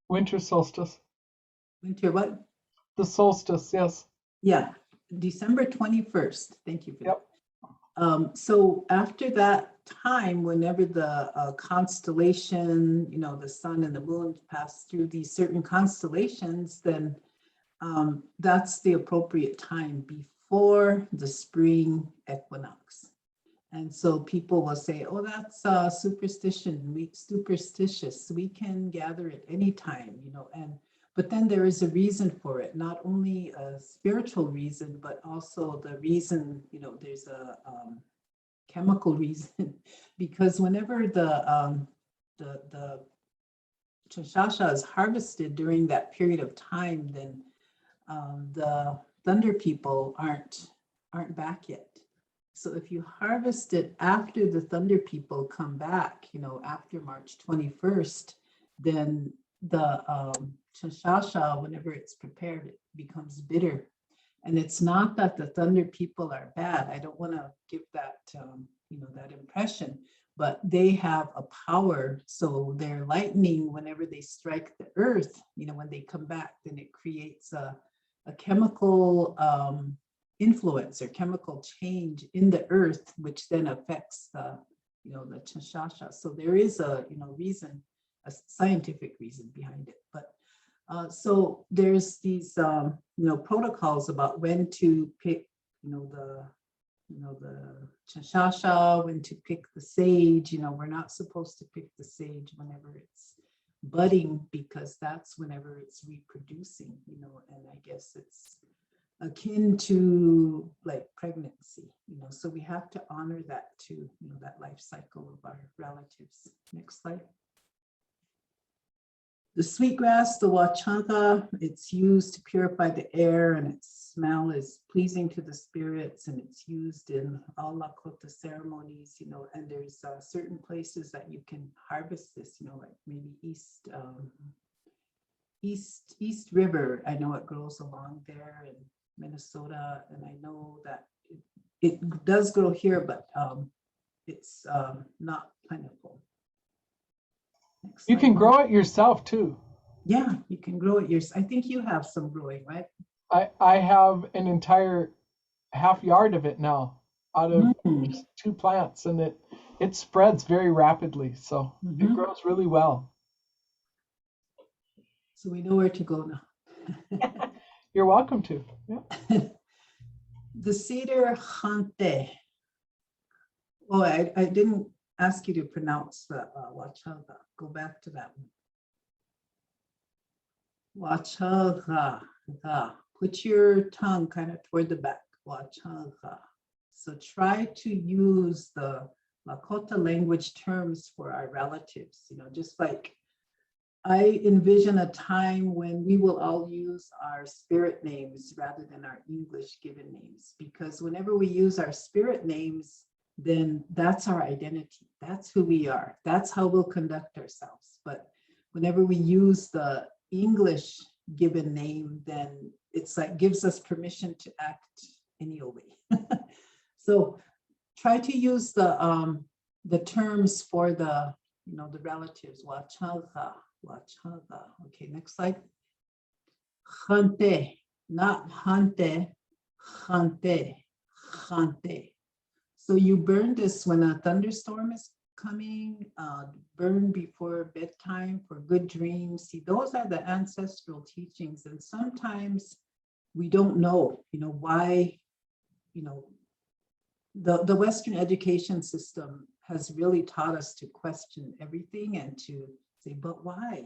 Winter solstice. Winter what? The solstice, yes. Yeah, December 21st. Thank you for Yep. that. So after that time, whenever the constellation, you know, the sun and the moon pass through these certain constellations, then that's the appropriate time before the spring equinox. And so people will say, oh, that's superstition, superstitious. We can gather at any time, you know, but then there is a reason for it, not only a spiritual reason, but also the reason, you know, there's a chemical reason, because whenever the Chanshasha is harvested during that period of time, then the thunder people aren't back yet. So if you harvest it after the thunder people come back, you know, after March 21st, then the Chanshasha, whenever it's prepared, it becomes bitter. And it's not that the thunder people are bad. I don't want to give that, you know, that impression, but they have a power. So their lightning, whenever they strike the earth, you know, when they come back, then it creates a chemical influence or chemical change in the earth, which then affects the, you know, the Chanshasha. So there is a, you know, reason, a scientific reason behind it. But so there's these, you know, protocols about when to pick, you know, the Chanshasha, when to pick the sage. You know, we're not supposed to pick the sage whenever it's budding, because that's whenever it's reproducing, you know, and I guess it's akin to like pregnancy, you know, so we have to honor that too, you know, that life cycle of our relatives. Next slide. The sweetgrass, the wachanga, it's used to purify the air, and its smell is pleasing to the spirits, and it's used in all Lakota ceremonies, you know, and there's certain places that you can harvest this, you know, like maybe East River. I know it grows along there in Minnesota, and I know that it does grow here, but it's not plentiful. Next You slide. can grow it yourself too. Yeah, you can grow it yourself. I think you have some growing, right? I have an entire half yard of it now out of just 2 plants, and it spreads very rapidly. So it grows really well. So we know where to go now. You're welcome to. Yeah. The cedar hante. Oh, I didn't ask you to pronounce the wachanga. Go back to that one. Wachanga. Put your tongue kind of toward the back. Wachanga. So try to use the Lakota language terms for our relatives, you know, just like I envision a time when we will all use our spirit names rather than our English given names, because whenever we use our spirit names, then that's our identity. That's who we are. That's how we'll conduct ourselves. But whenever we use the English given name, then it's like gives us permission to act any old way. So try to use the terms for the the relatives. Wachaga, wachaga. Okay, next slide. Hante, not hante, hante, hante. So you burn this when a thunderstorm is coming, burn before bedtime for good dreams. See, those are the ancestral teachings. And sometimes we don't know, why, the Western education system has really taught us to question everything and to say, but why?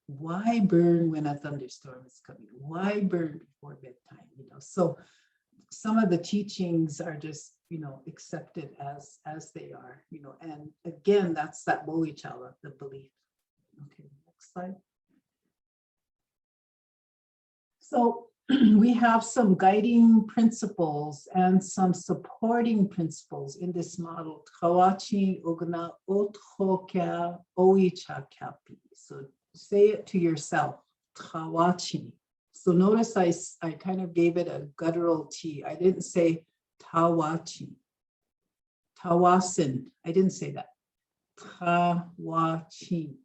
Why burn when a thunderstorm is coming? Why burn before bedtime? So some of the teachings are just, accepted as they are, and again, that's that Bodhichala, the belief. Okay, next slide. So we have some guiding principles and some supporting principles in this model. Kawachi Ugna Othoka Oicha Kapi. So say it to yourself, Kawachi. So notice I kind of gave it a guttural T. I didn't say Tawachi. Tawasin. I didn't say that. Tawachi.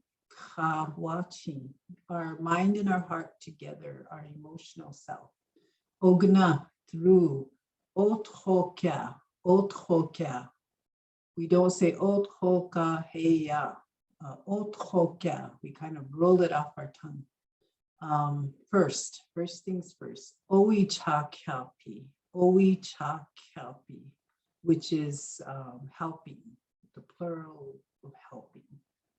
Tawachi. Our mind and our heart together, our emotional self. Ogna, through. Othoka. Othoka. We don't say Othoka heya. Othoka. We kind of roll it off our tongue. First things first. Oicha kalpi. Oicha kalpi, which is helping, the plural of helping.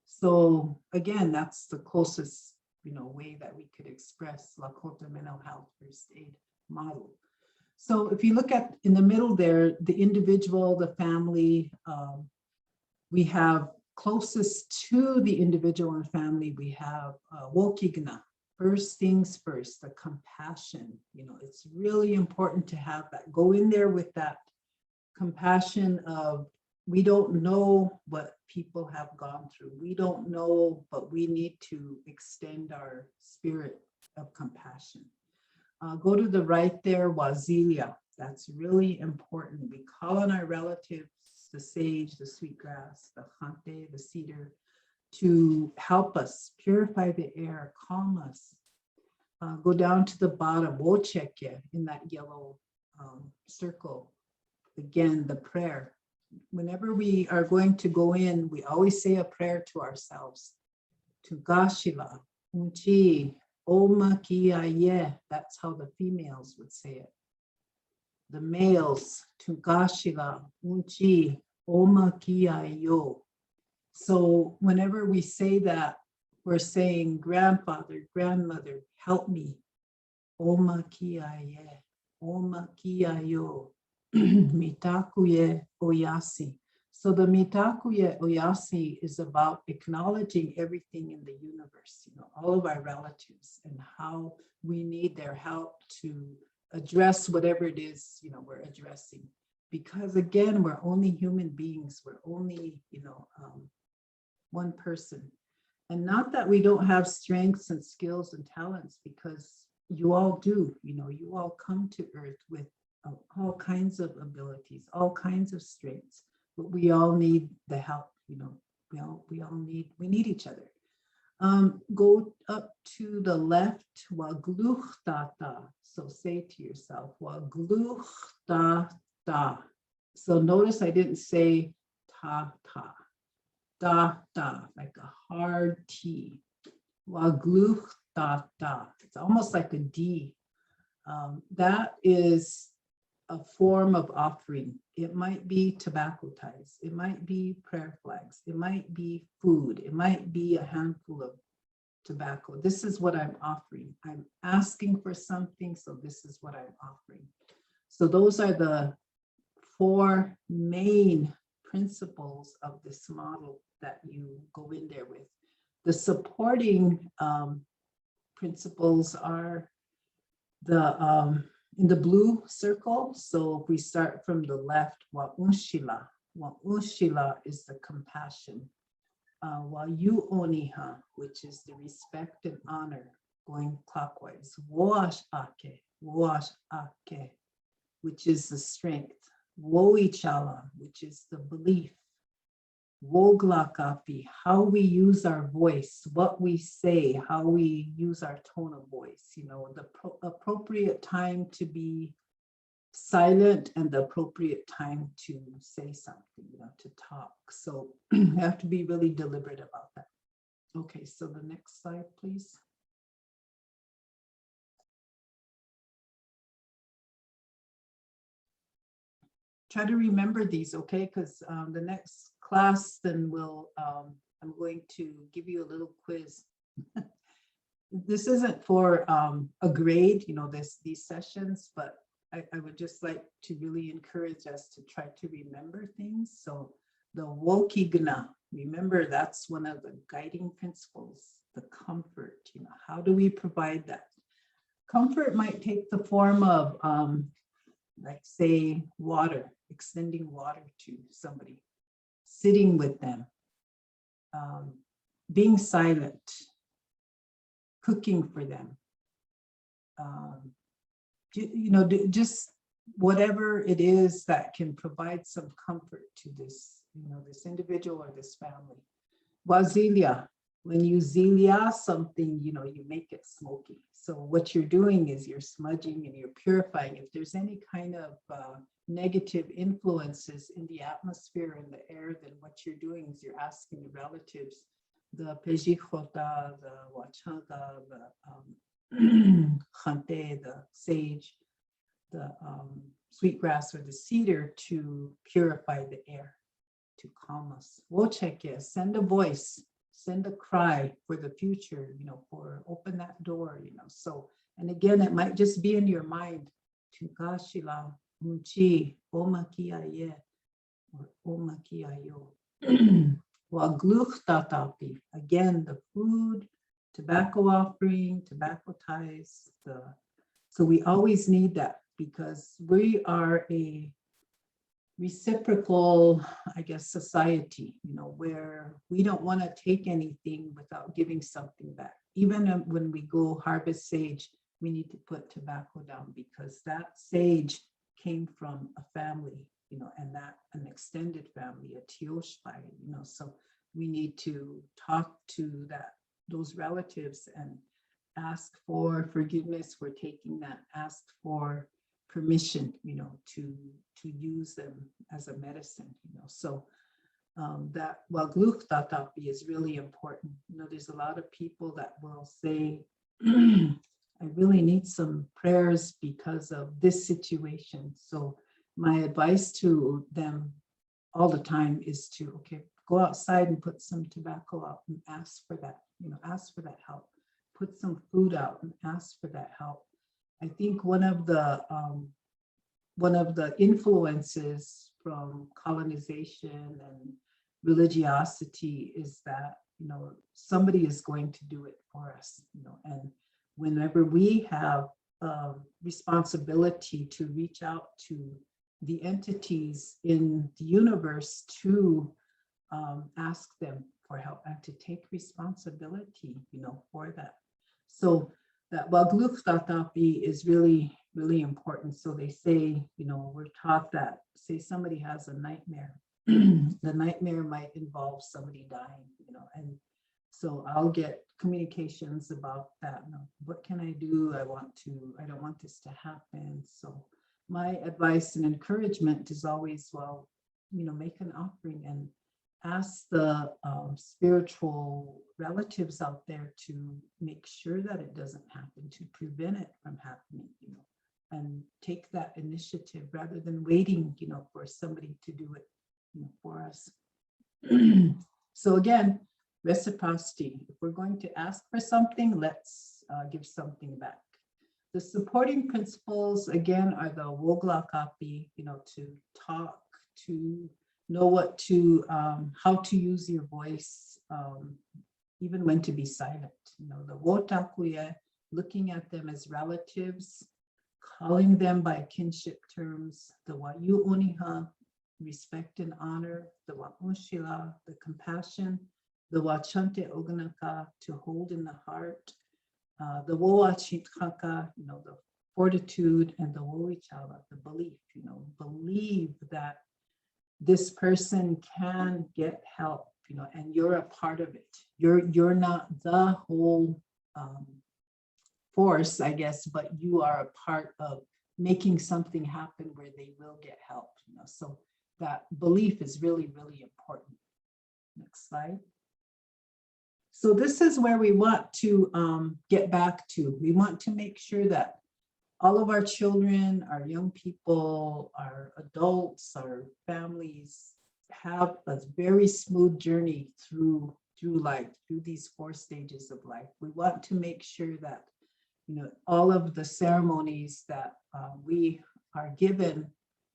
So again, that's the closest, way that we could express Lakota mental health first aid model. So if you look at in the middle there, the individual, the family, we have closest to the individual and family, we have Wokigna. First things first, the compassion. It's really important to have that. Go in there with that compassion of, we don't know what people have gone through. We don't know, but we need to extend our spirit of compassion. Go to the right there, Wazilia. That's really important. We call on our relatives, the sage, the sweetgrass, the hante, the cedar, to help us purify the air, calm us. Go down to the bottom, Wocheke, in that yellow circle. Again, the prayer. Whenever we are going to go in, we always say a prayer to ourselves. To Gashila, Unchi, Oma Kiaye. That's how the females would say it. The males, to Gashila, Unchi, Oma Kiayo. So whenever we say that, we're saying, grandfather, grandmother, help me. Oma kiaye, Oma kiayo, Mitakuye Oyasi. So the Mitakuye Oyasi is about acknowledging everything in the universe, all of our relatives, and how we need their help to address whatever it is, we're addressing. Because again, we're only human beings. We're only, one person. And not that we don't have strengths and skills and talents, because you all do, you all come to earth with all kinds of abilities, all kinds of strengths, but we all need the help, we need each other. Go up to the left, Wagluchtata. So say to yourself, Wagluchtata. So notice I didn't say ta-ta. Da, like a hard T. Wagluchtata. It's almost like a D. That is a form of offering. It might be tobacco ties. It might be prayer flags. It might be food. It might be a handful of tobacco. This is what I'm offering. I'm asking for something, so this is what I'm offering. So those are the 4 main principles of this model that you go in there with. The supporting principles are the in the blue circle. So if we start from the left, wa'unshila. Wa'unshila is the compassion. Wa'yu-oniha, which is the respect and honor, going clockwise. Wo'ash'ake, wo'ash'ake, which is the strength. Wo'ichala, which is the belief. Woglakapi, how we use our voice, what we say, how we use our tone of voice, you know, the appropriate time to be silent and the appropriate time to say something, you know, to talk. So you have to be really deliberate about that. Okay, so the next slide, please. Try to remember these, okay? Because the next class, then we'll, I'm going to give you a little quiz. This isn't for a grade, you know, these sessions, but I would just like to really encourage us to try to remember things. So the wokigna, remember that's one of the guiding principles, the comfort, you know, how do we provide that? Comfort might take the form of like say water, extending water to somebody, sitting with them, being silent, cooking for them, you know, just whatever it is that can provide some comfort to this, you know, this individual or this family. Wazilia, when you zilia something, you know, you make it smoky. So what you're doing is you're smudging and you're purifying. If there's any kind of negative influences in the atmosphere and the air, then what you're doing is you're asking the relatives, the pejikota, the wachanga, the chante, the sage, the sweetgrass or the cedar to purify the air, to calm us. Wocheke, send a voice, send a cry for the future, you know, for open that door, you know. So, and again, it might just be in your mind, Tukashila, Munchi, Omakiaye, or Omakiayo. Wagluchtatapi, again, the food, tobacco offering, tobacco ties. So we always need that because we are a reciprocal, I guess, society, you know, where we don't want to take anything without giving something back. Even when we go harvest sage, we need to put tobacco down because that sage came from a family, you know, and that an extended family, a tioshpai, you know, so we need to talk to those relatives and ask for forgiveness for taking that, ask for permission, you know, to use them as a medicine, you know. So that wagluchtatapi is really important. You know, there's a lot of people that will say, I really need some prayers because of this situation. So my advice to them all the time is to, okay, go outside and put some tobacco out and ask for that, you know, ask for that help. Put some food out and ask for that help. I think one of the influences from colonization and religiosity is that, you know, somebody is going to do it for us, you know, and whenever we have responsibility to reach out to the entities in the universe to ask them for help and to take responsibility, you know, for that. So that wagluchtatapi is really, really important. So they say, you know, we're taught that, say somebody has a nightmare, the nightmare might involve somebody dying, you know, and so I'll get communications about that. You know, what can I do? I don't want this to happen. So my advice and encouragement is always, well, you know, make an offering and ask the spiritual relatives out there to make sure that it doesn't happen, to prevent it from happening, you know, and take that initiative rather than waiting, you know, for somebody to do it, you know, for us. So again, reciprocity. If we're going to ask for something, let's give something back. The supporting principles, again, are the woglakapi, you know, to talk, to know what to, how to use your voice, even when to be silent. You know, the wotakuye, looking at them as relatives, calling them by kinship terms, the wayu oniha, respect and honor, the wa'unshila, the compassion, the wachante oganaka, to hold in the heart, the woachitaka, you know, the fortitude, and the woichala, the belief, you know, believe that this person can get help, you know, and you're a part of it. You're not the whole force, I guess, but you are a part of making something happen where they will get help, you know. So that belief is really, really important. Next slide. So this is where we want to get back to. We want to make sure that all of our children, our young people, our adults, our families have a very smooth journey through life, through these 4 stages of life. We want to make sure that, you know, all of the ceremonies that we are given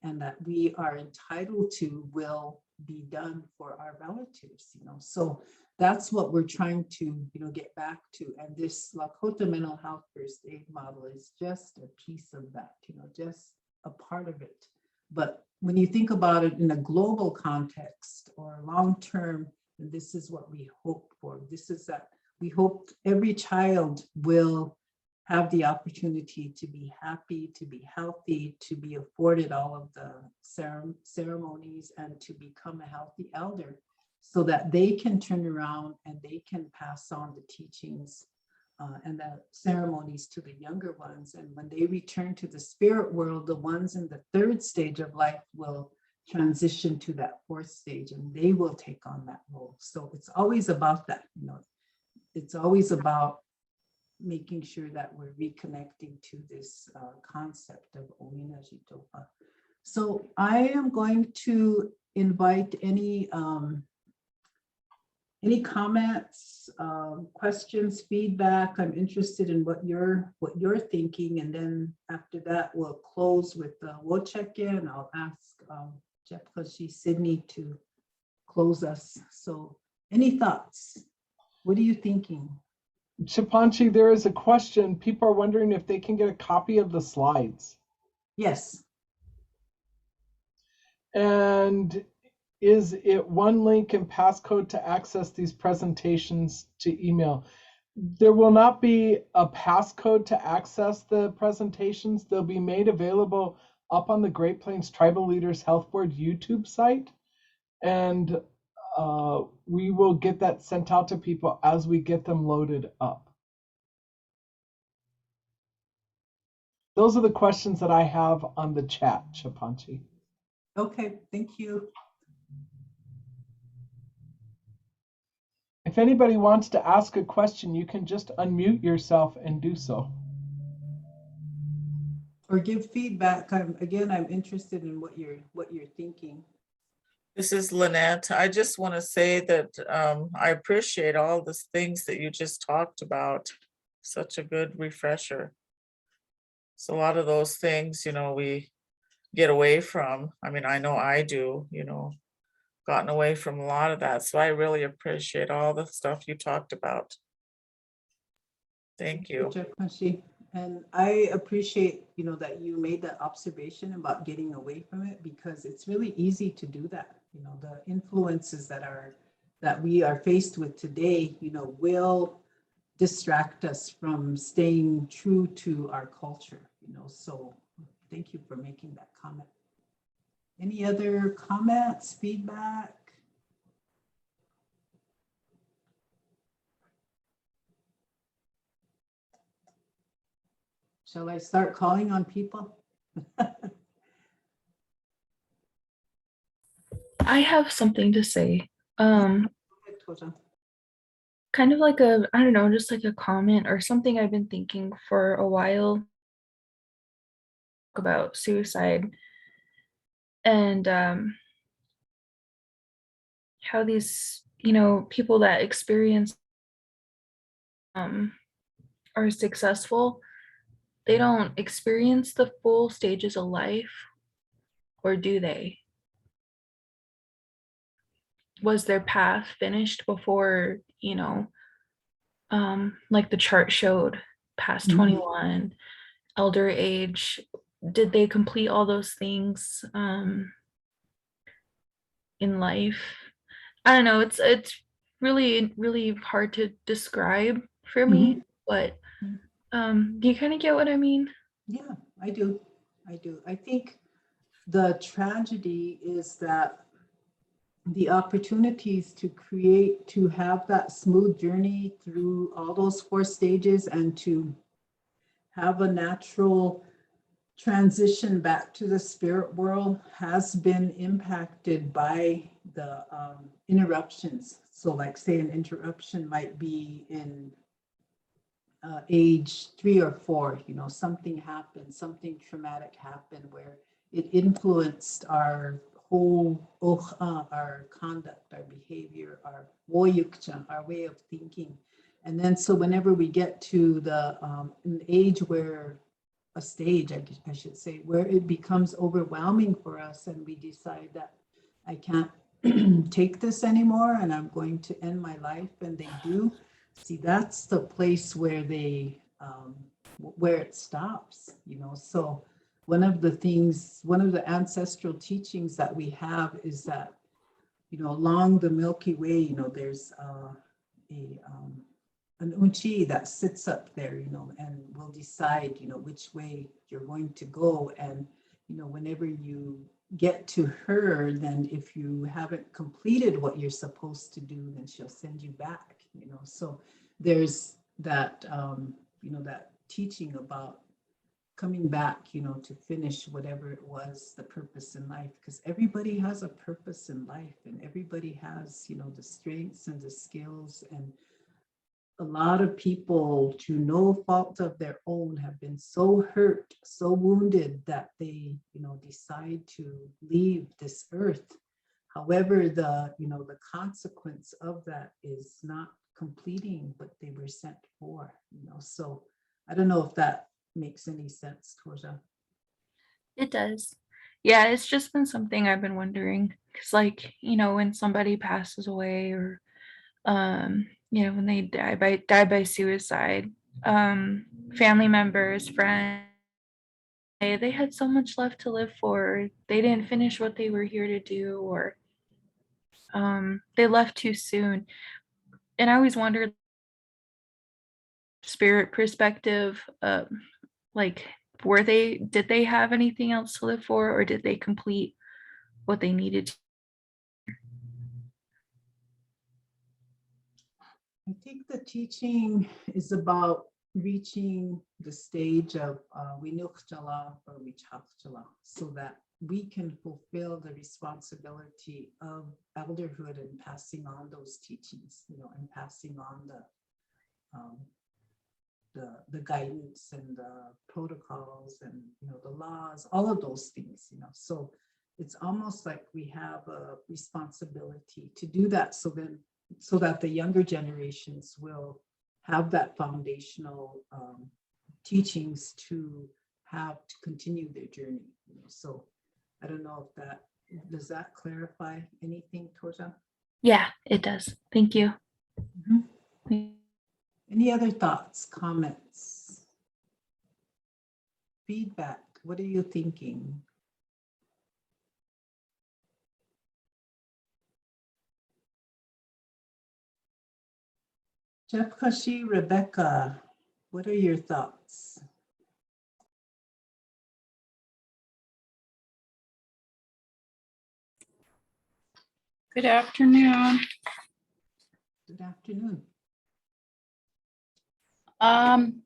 and that we are entitled to will be done for our relatives, you know. So that's what we're trying to, you know, get back to. And this Lakota mental health first aid model is just a piece of that, you know, just a part of it. But when you think about it in a global context or long-term, this is what we hope for. This is that we hope every child will have the opportunity to be happy, to be healthy, to be afforded all of the ceremonies, and to become a healthy elder, so that they can turn around and they can pass on the teachings and the ceremonies to the younger ones. And when they return to the spirit world, the ones in the 3rd stage of life will transition to that 4th stage, and they will take on that role. So it's always about that, you know, it's always about making sure that we're reconnecting to this concept of Omina Jitopa. So I am going to invite any comments, questions, feedback. I'm interested in what you're thinking, and then after that we'll close with we'll check in. I'll ask Jeff Kashi Sydney to close us. So any thoughts? What are you thinking? Chipanchi, there is a question. People are wondering if they can get a copy of the slides. Yes. And is it one link and passcode to access these presentations to email? There will not be a passcode to access the presentations. They'll be made available up on the Great Plains Tribal Leaders Health Board YouTube site. And we will get that sent out to people as we get them loaded up. Those are the questions that I have on the chat, Chipanchi. Okay, thank you. If anybody wants to ask a question, you can just unmute yourself and do so. Or give feedback. I'm interested in what you're thinking. This is Lynette. I just want to say that I appreciate all the things that you just talked about. Such a good refresher. So a lot of those things, you know, we get away from. I mean, I know I do, you know, gotten away from a lot of that. So I really appreciate all the stuff you talked about. Thank you. And I appreciate, you know, that you made that observation about getting away from it, because it's really easy to do that. You know, the influences that we are faced with today, you know, will distract us from staying true to our culture, you know. So thank you for making that comment. Any other comments, feedback? Shall I start calling on people? I have something to say. Kind of like I don't know, just like a comment or something I've been thinking for a while about suicide and how these, you know, people that experience are successful, they don't experience the full stages of life, or do they? Was their path finished before, you know, like the chart showed, past Mhm. 21, elder age, did they complete all those things in life? I don't know, it's really, really hard to describe for me, but do you kind of get what I mean? Yeah, I do. I do. I think the tragedy is that the opportunities to create, to have that smooth journey through all those 4 stages and to have a natural transition back to the spirit world has been impacted by the interruptions. So like say an interruption might be in age 3 or 4, something happened, something traumatic happened where it influenced our whole, our conduct, our behavior, our woyukcha, our way of thinking. And then so whenever we get to the an age where a stage, I should say, where it becomes overwhelming for us and we decide that I can't take this anymore and I'm going to end my life, and they do. See, that's the place where where it stops, So one of the ancestral teachings that we have is that, along the Milky Way, there's an uchi that sits up there, and will decide, which way you're going to go. And, whenever you get to her, then if you haven't completed what you're supposed to do, then she'll send you back, So there's that, that teaching about coming back, to finish whatever it was, the purpose in life, because everybody has a purpose in life and everybody has, the strengths and the skills. And a lot of people, to no fault of their own, have been so hurt, so wounded that they, decide to leave this earth. However, the consequence of that is not completing what they were sent for, So I don't know if that makes any sense, Torja. It does. Yeah, it's just been something I've been wondering. Because, like, when somebody passes away or, when they die by suicide, family members, friends, they had so much left to live for. They didn't finish what they were here to do, or they left too soon. And I always wondered, spirit perspective, like, did they have anything else to live for, or did they complete what they needed to? I think the teaching is about reaching the stage of Winukchala or Wichakchala, so that we can fulfill the responsibility of elderhood and passing on those teachings, and passing on the guidance and the protocols and the laws, all of those things, So it's almost like we have a responsibility to do that, so that the younger generations will have that foundational teachings to have to continue their journey. So I don't know if does that clarify anything, Torja? Yeah, it does. Thank you. Any other thoughts, comments, feedback? What are you thinking? Jeff Kashi, Rebecca, what are your thoughts? Good afternoon. Good afternoon. I'm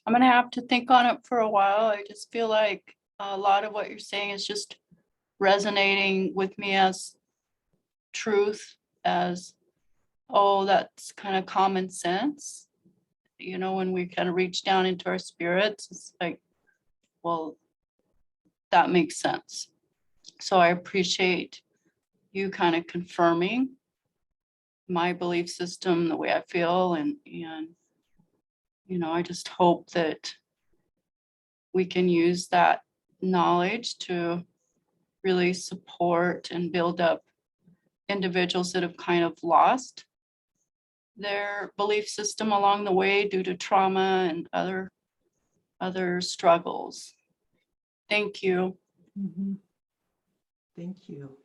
gonna have to think on it for a while. I just feel like a lot of what you're saying is just resonating with me as truth, as, oh, that's kind of common sense. When we kind of reach down into our spirits, it's like, well, that makes sense. So I appreciate you kind of confirming my belief system, the way I feel, and I just hope that we can use that knowledge to really support and build up individuals that have kind of lost their belief system along the way due to trauma and other struggles. Thank you. Mhm. Thank you.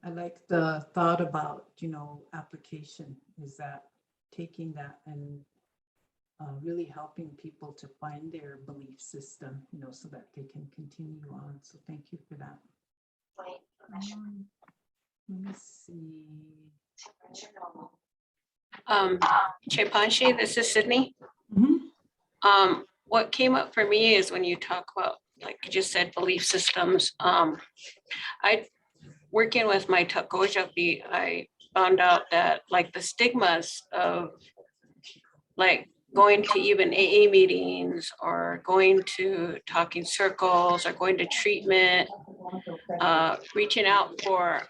I like the thought about, application, is that taking that and really helping people to find their belief system, so that they can continue on. So thank you for that. Let me see. Chepanshi, this is Sydney. Mhm. What came up for me is when you talk about, like you just said, belief systems. Working with my Takoja beat, I found out that like the stigmas of like going to even AA meetings or going to talking circles or going to treatment, reaching out for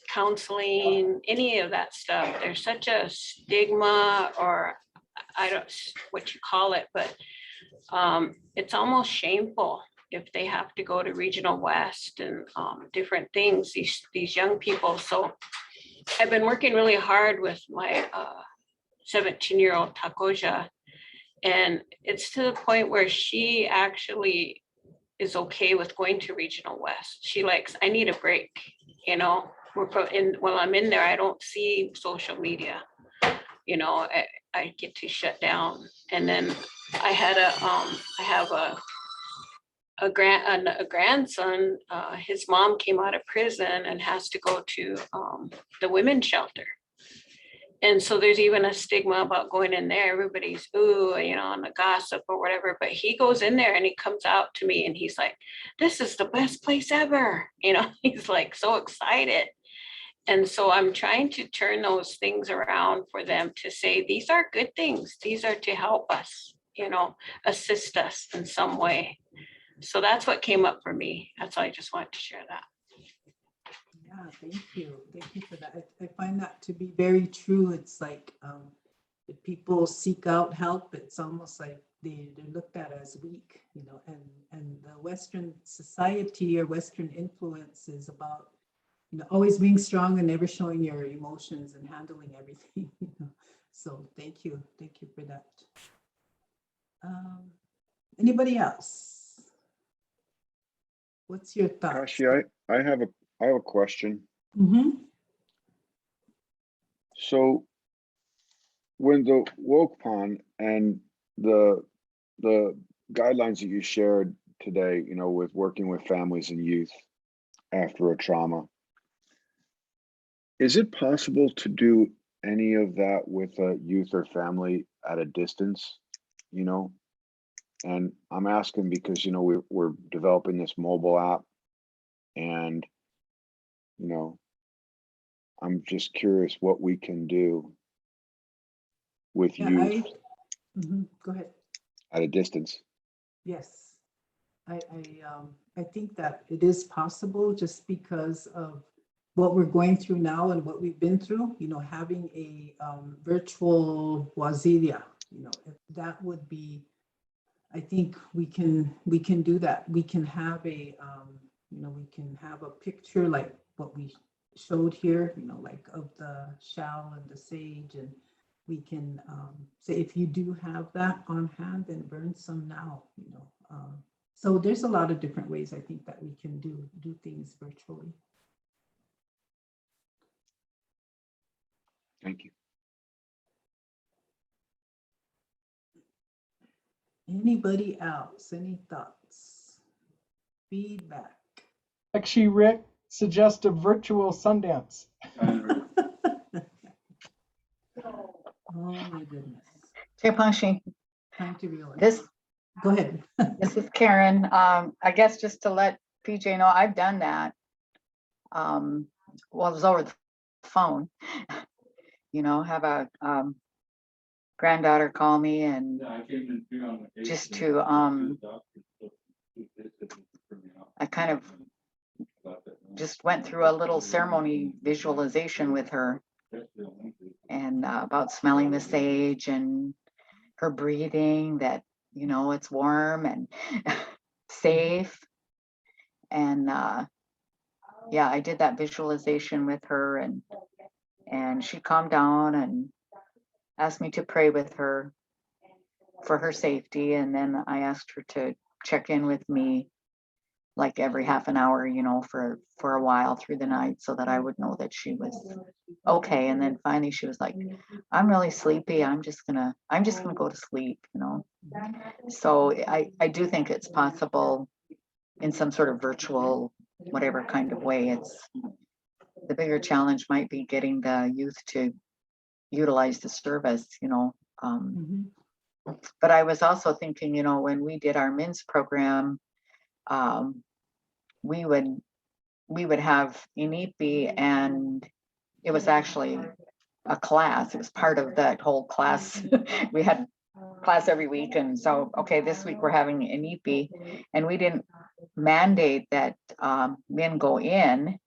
counseling, any of that stuff. There's such a stigma, or I don't what you call it, but it's almost shameful if they have to go to Regional West and different things, these young people. So I've been working really hard with my 17-year-old Takoja, and it's to the point where she actually is okay with going to Regional West. She likes, I need a break, while I'm in there, I don't see social media, I get to shut down. And then I have a grandson, his mom came out of prison and has to go to the women's shelter. And so there's even a stigma about going in there. Everybody's, on the gossip or whatever, but he goes in there and he comes out to me and he's like, this is the best place ever. He's like so excited. And so I'm trying to turn those things around for them to say, these are good things. These are to help us, assist us in some way. So that's what came up for me. That's why I just wanted to share that. Yeah, thank you. Thank you for that. I find that to be very true. It's like if people seek out help, it's almost like they're looked at as weak, and the Western society or Western influence is about, always being strong and never showing your emotions and handling everything. So thank you. Thank you for that. Anybody else? What's your thoughts? Actually, I have a question. Mm-hmm. So when the Wokpan and the guidelines that you shared today, with working with families and youth after a trauma, is it possible to do any of that with a youth or family at a distance, And I'm asking because, we're developing this mobile app, and, I'm just curious what we can do with youth Go ahead. at a distance. Yes, I think that it is possible just because of what we're going through now and what we've been through. Having a virtual Wazilia, if that would be. I think we can do that. We can have a we can have a picture like what we showed here, like of the shell and the sage, and we can say, if you do have that on hand, then burn some now, so there's a lot of different ways I think that we can do things virtually. Thank you. Anybody else? Any thoughts? Feedback? Actually, Rick suggests a virtual Sundance. Oh my goodness. Chepanshi, Time to realize. this, Go ahead. this is Karen. I guess just to let PJ know, I've done that. Well, it was over the phone. Have a granddaughter call me and just to I kind of just went through a little ceremony visualization with her, and about smelling the sage and her breathing, that it's warm and safe. And yeah, I did that visualization with her, and she calmed down, and asked me to pray with her for her safety. And then I asked her to check in with me like every half an hour, you know, for a while through the night so that I would know that she was okay. And then finally she was like, I'm really sleepy. I'm just gonna go to sleep, you know. So I do think it's possible in some sort of virtual, whatever kind of way. It's the bigger challenge might be getting the youth to utilize the service, you know. But I was also thinking, you know, when we did our men's program, we would have Inipi, and it was actually a class. It was part of that whole class. We had class every week, and so okay, this week we're having Inipi, and we didn't mandate that men go in.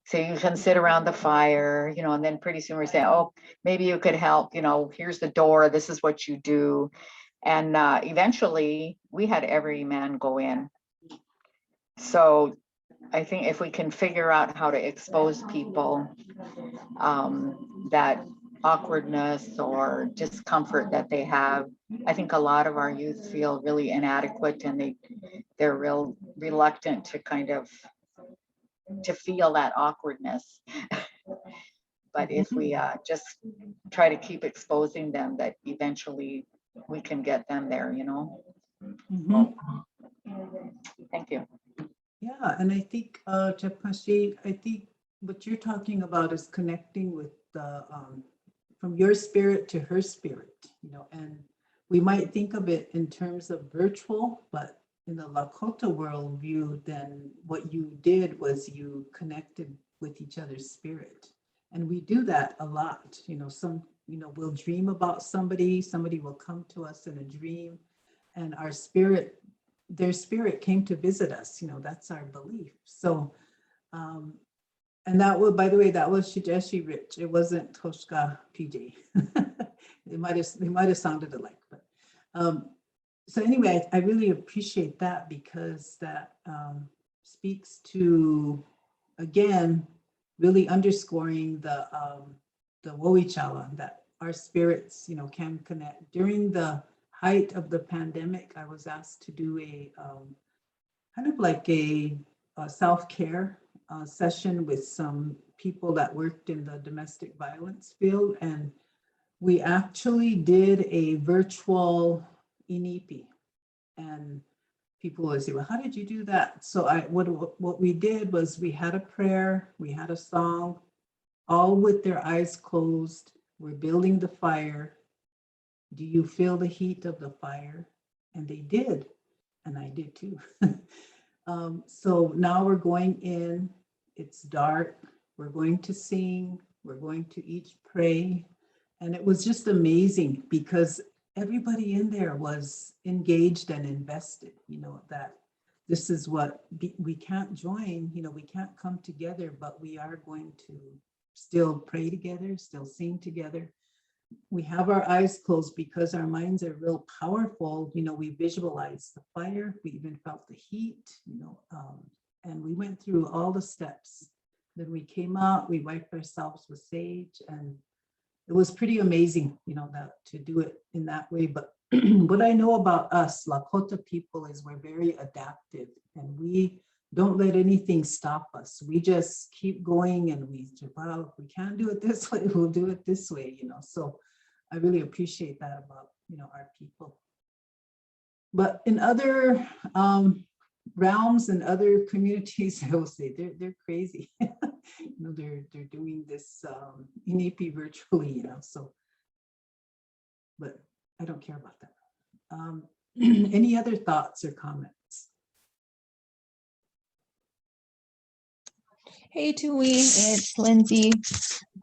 So you can sit around the fire, you know, and then pretty soon we're saying, oh, maybe you could help, you know, here's the door, this is what you do. And eventually we had every man go in. So I think if we can figure out how to expose people, that awkwardness or discomfort that they have, I think a lot of our youth feel really inadequate, and they're real reluctant to kind of to feel that awkwardness. But if we just try to keep exposing them, that eventually we can get them there, you know. Thank you. Yeah, and I think, Chapashi, I think what you're talking about is connecting with the, from your spirit to her spirit, you know, and we might think of it in terms of virtual, but in the Lakota worldview, then what you did was you connected with each other's spirit. And we do that a lot, you know, we'll dream about somebody will come to us in a dream, and our spirit, their spirit came to visit us, you know, that's our belief. So, and that was, by the way, that was Shijeshi Rich. It wasn't Toshka PJ. They might have sounded alike, but so anyway, I really appreciate that, because that speaks to, again, really underscoring the Wowichala, that our spirits, you know, can connect. During the height of the pandemic, I was asked to do a kind of like a self-care session with some people that worked in the domestic violence field, and we actually did a virtual Inipi, and people always say, well, how did you do that? So what we did was we had a prayer, we had a song, all with their eyes closed. We're building the fire. Do you feel the heat of the fire? And they did, and I did too. So now we're going in, it's dark, we're going to sing, we're going to each pray. And it was just amazing, because everybody in there was engaged and invested, you know, that this is what we can't join, you know, we can't come together, but we are going to still pray together, still sing together. We have our eyes closed because our minds are real powerful. You know, we visualized the fire, we even felt the heat, you know, and we went through all the steps. Then we came out, we wiped ourselves with sage, and it was pretty amazing, you know, that to do it in that way. But what I know about us Lakota people is we're very adaptive, and we don't let anything stop us. We just keep going, and we say, well, if we can't do it this way, we'll do it this way, you know. So I really appreciate that about, you know, our people. But in other realms and other communities, I will say they're crazy. You know, they're doing this Inipi virtually, you know. So, but I don't care about that. Any other thoughts or comments? Hey Tui, it's Lindsay.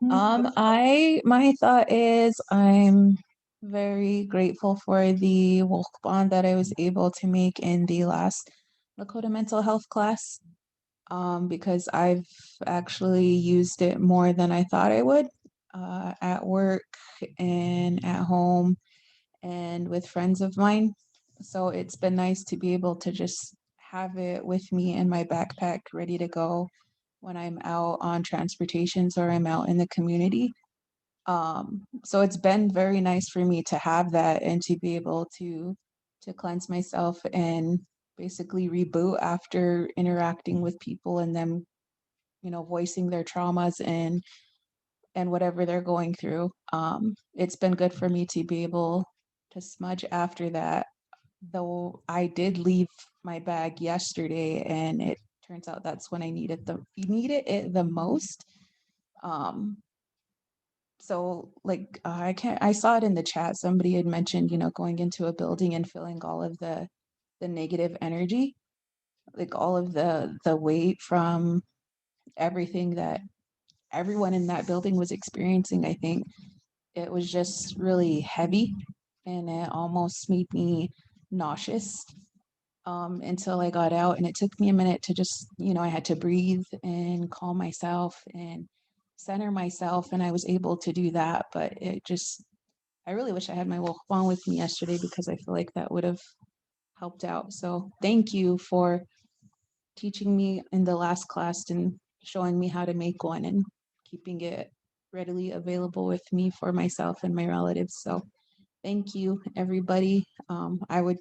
My thought is I'm very grateful for the work bond that I was able to make in the last Lakota mental health class, because I've actually used it more than I thought I would, at work and at home and with friends of mine. So it's been nice to be able to just have it with me in my backpack ready to go when I'm out on transportations or I'm out in the community. So it's been very nice for me to have that and to be able to cleanse myself and basically reboot after interacting with people and them, voicing their traumas and whatever they're going through. It's been good for me to be able to smudge after that, though I did leave my bag yesterday and it turns out that's when I needed it the most. So like I saw it in the chat. Somebody had mentioned, going into a building and feeling all of the negative energy, like all of the weight from everything that everyone in that building was experiencing. I think it was just really heavy and it almost made me nauseous until I got out. And it took me a minute to just, I had to breathe and calm myself and center myself. And I was able to do that. But I really wish I had my phone with me yesterday because I feel like that would have helped out. So thank you for teaching me in the last class and showing me how to make one and keeping it readily available with me for myself and my relatives. So thank you, everybody. I would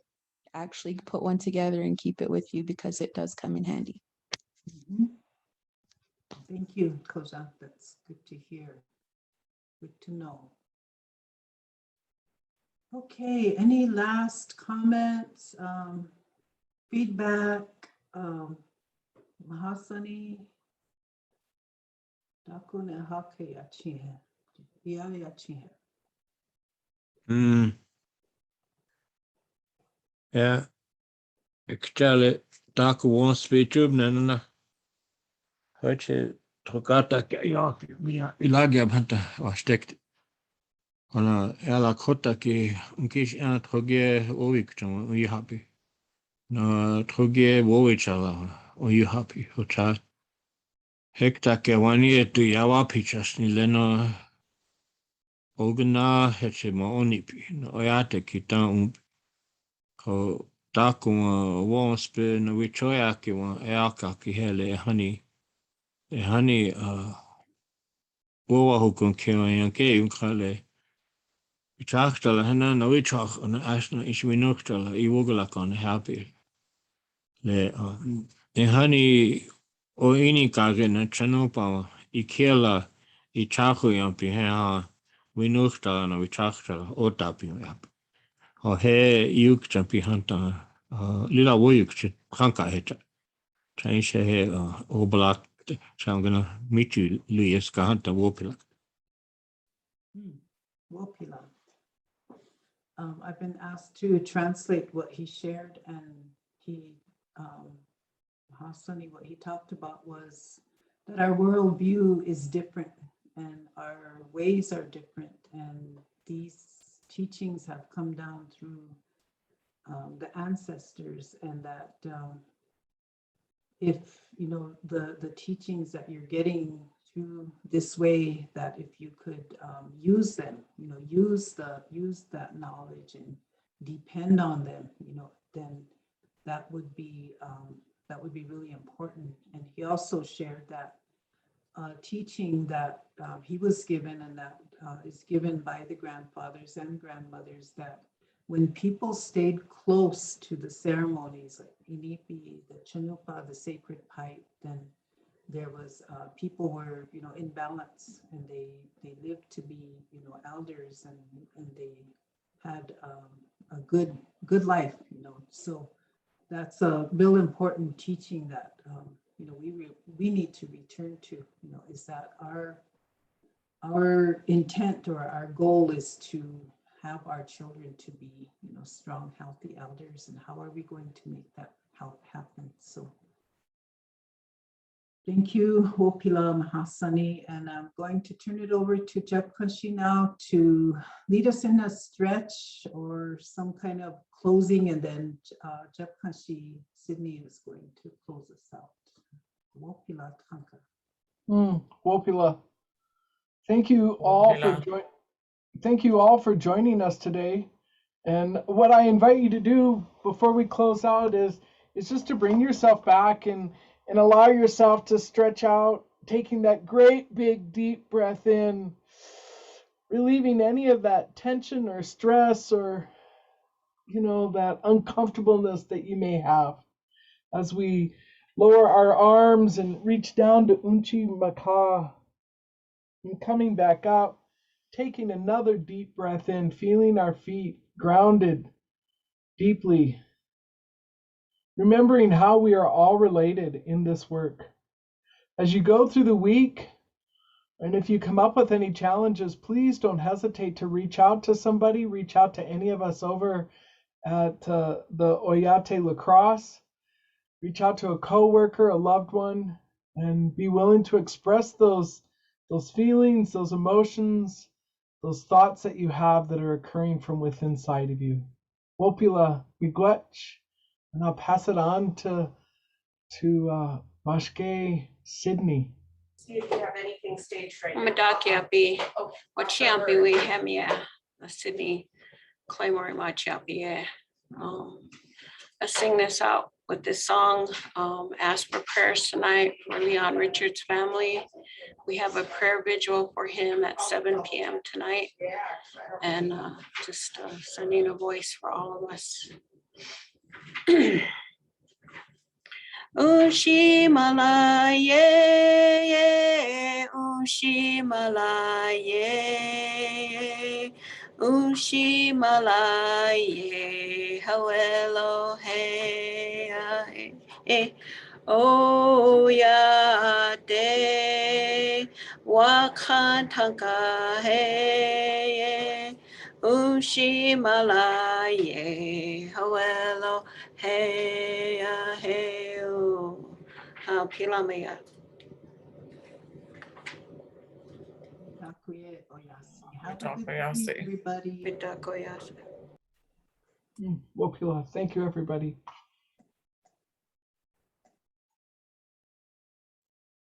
actually put one together and keep it with you because it does come in handy. Thank you, Koja. That's good to hear. Good to know. Okay, any last comments, feedback, Mahasani? Dakune hake yachihe. Ya yachihe. Ja, ik täällä taku vuonna viitymnenä. Heute trokata ja minä ilagia häntä vastekt. Ona ela kottaki unkis ena troge ovikton on happy. No troge vovichala on happy. Hota hektake wani etu java pichas ni leno ogna hetsema onipi. No ojate kitan ko takuma wonspe no wichoyaki wa eakaki hele hani hani Woa hukun kewa yanke unkale. Ichachtala hana no ichach on asna ishminuktala iwogalakon happy. Le hani o ini kagena chanopa ikela ichachu yampi ha winuktala no ichachtala o tapi yap. O he yuk champi hanta lila woyuk kanka heta. Chaisha he oblak. So I'm gonna meet you, Luis Kahanta Wopila. Wopila. I've been asked to translate what he shared, and Hasani, what he talked about was that our worldview is different and our ways are different, and these teachings have come down through the ancestors, and that if the teachings that you're getting through this way, that if you could use them, use that knowledge and depend on them, then that would be really important. And he also shared that teaching that he was given, and that is given by the grandfathers and grandmothers, that when people stayed close to the ceremonies, like Inipi, the Chanupa, the sacred pipe, then there was people were in balance, and they lived to be elders, and they had a good life. So that's a real important teaching that we need to return to. Is that our intent or our goal is to have our children to be strong, healthy elders, and how are we going to make that happen? So thank you, Wopila Mahasani, and I'm going to turn it over to Jeb Kunshi now to lead us in a stretch or some kind of closing, and then Jeb Kunshi, Sydney, is going to close us out. Wopila Tanka. Wopila. Thank you all for joining us today. And what I invite you to do before we close out is just to bring yourself back and allow yourself to stretch out, taking that great big deep breath in relieving any of that tension or stress or, that uncomfortableness that you may have as we lower our arms and reach down to Unchi Maka and coming back up, taking another deep breath in, feeling our feet grounded deeply, remembering how we are all related in this work. As you go through the week, and if you come up with any challenges, please don't hesitate to reach out to somebody, reach out to any of us over at the Oyate Lacrosse, reach out to a coworker, a loved one, and be willing to express those feelings, those emotions, those thoughts that you have that are occurring from within inside of you. Wopila Miigwech, and I'll pass it on to Mashke Sydney. See if you have anything staged right now. Madakiapi, Wachiampi, we Hemia, Sydney, Claymore, Machiapi. Let's sing this out with this song. Ask for prayers tonight for Leon Richards' family. We have a prayer vigil for him at 7 p.m. tonight. And just sending a voice for all of us. Ushimalaye, Ushimalaye, Ushimalaye, Hawelo he, O ya de, Wakantanka he, Ushimalaye, Hawelo he, Pilamea. Takuye oyasi. Have a good Takoyasi. week, everybody. Bitakoyas. Wopila, thank you, everybody.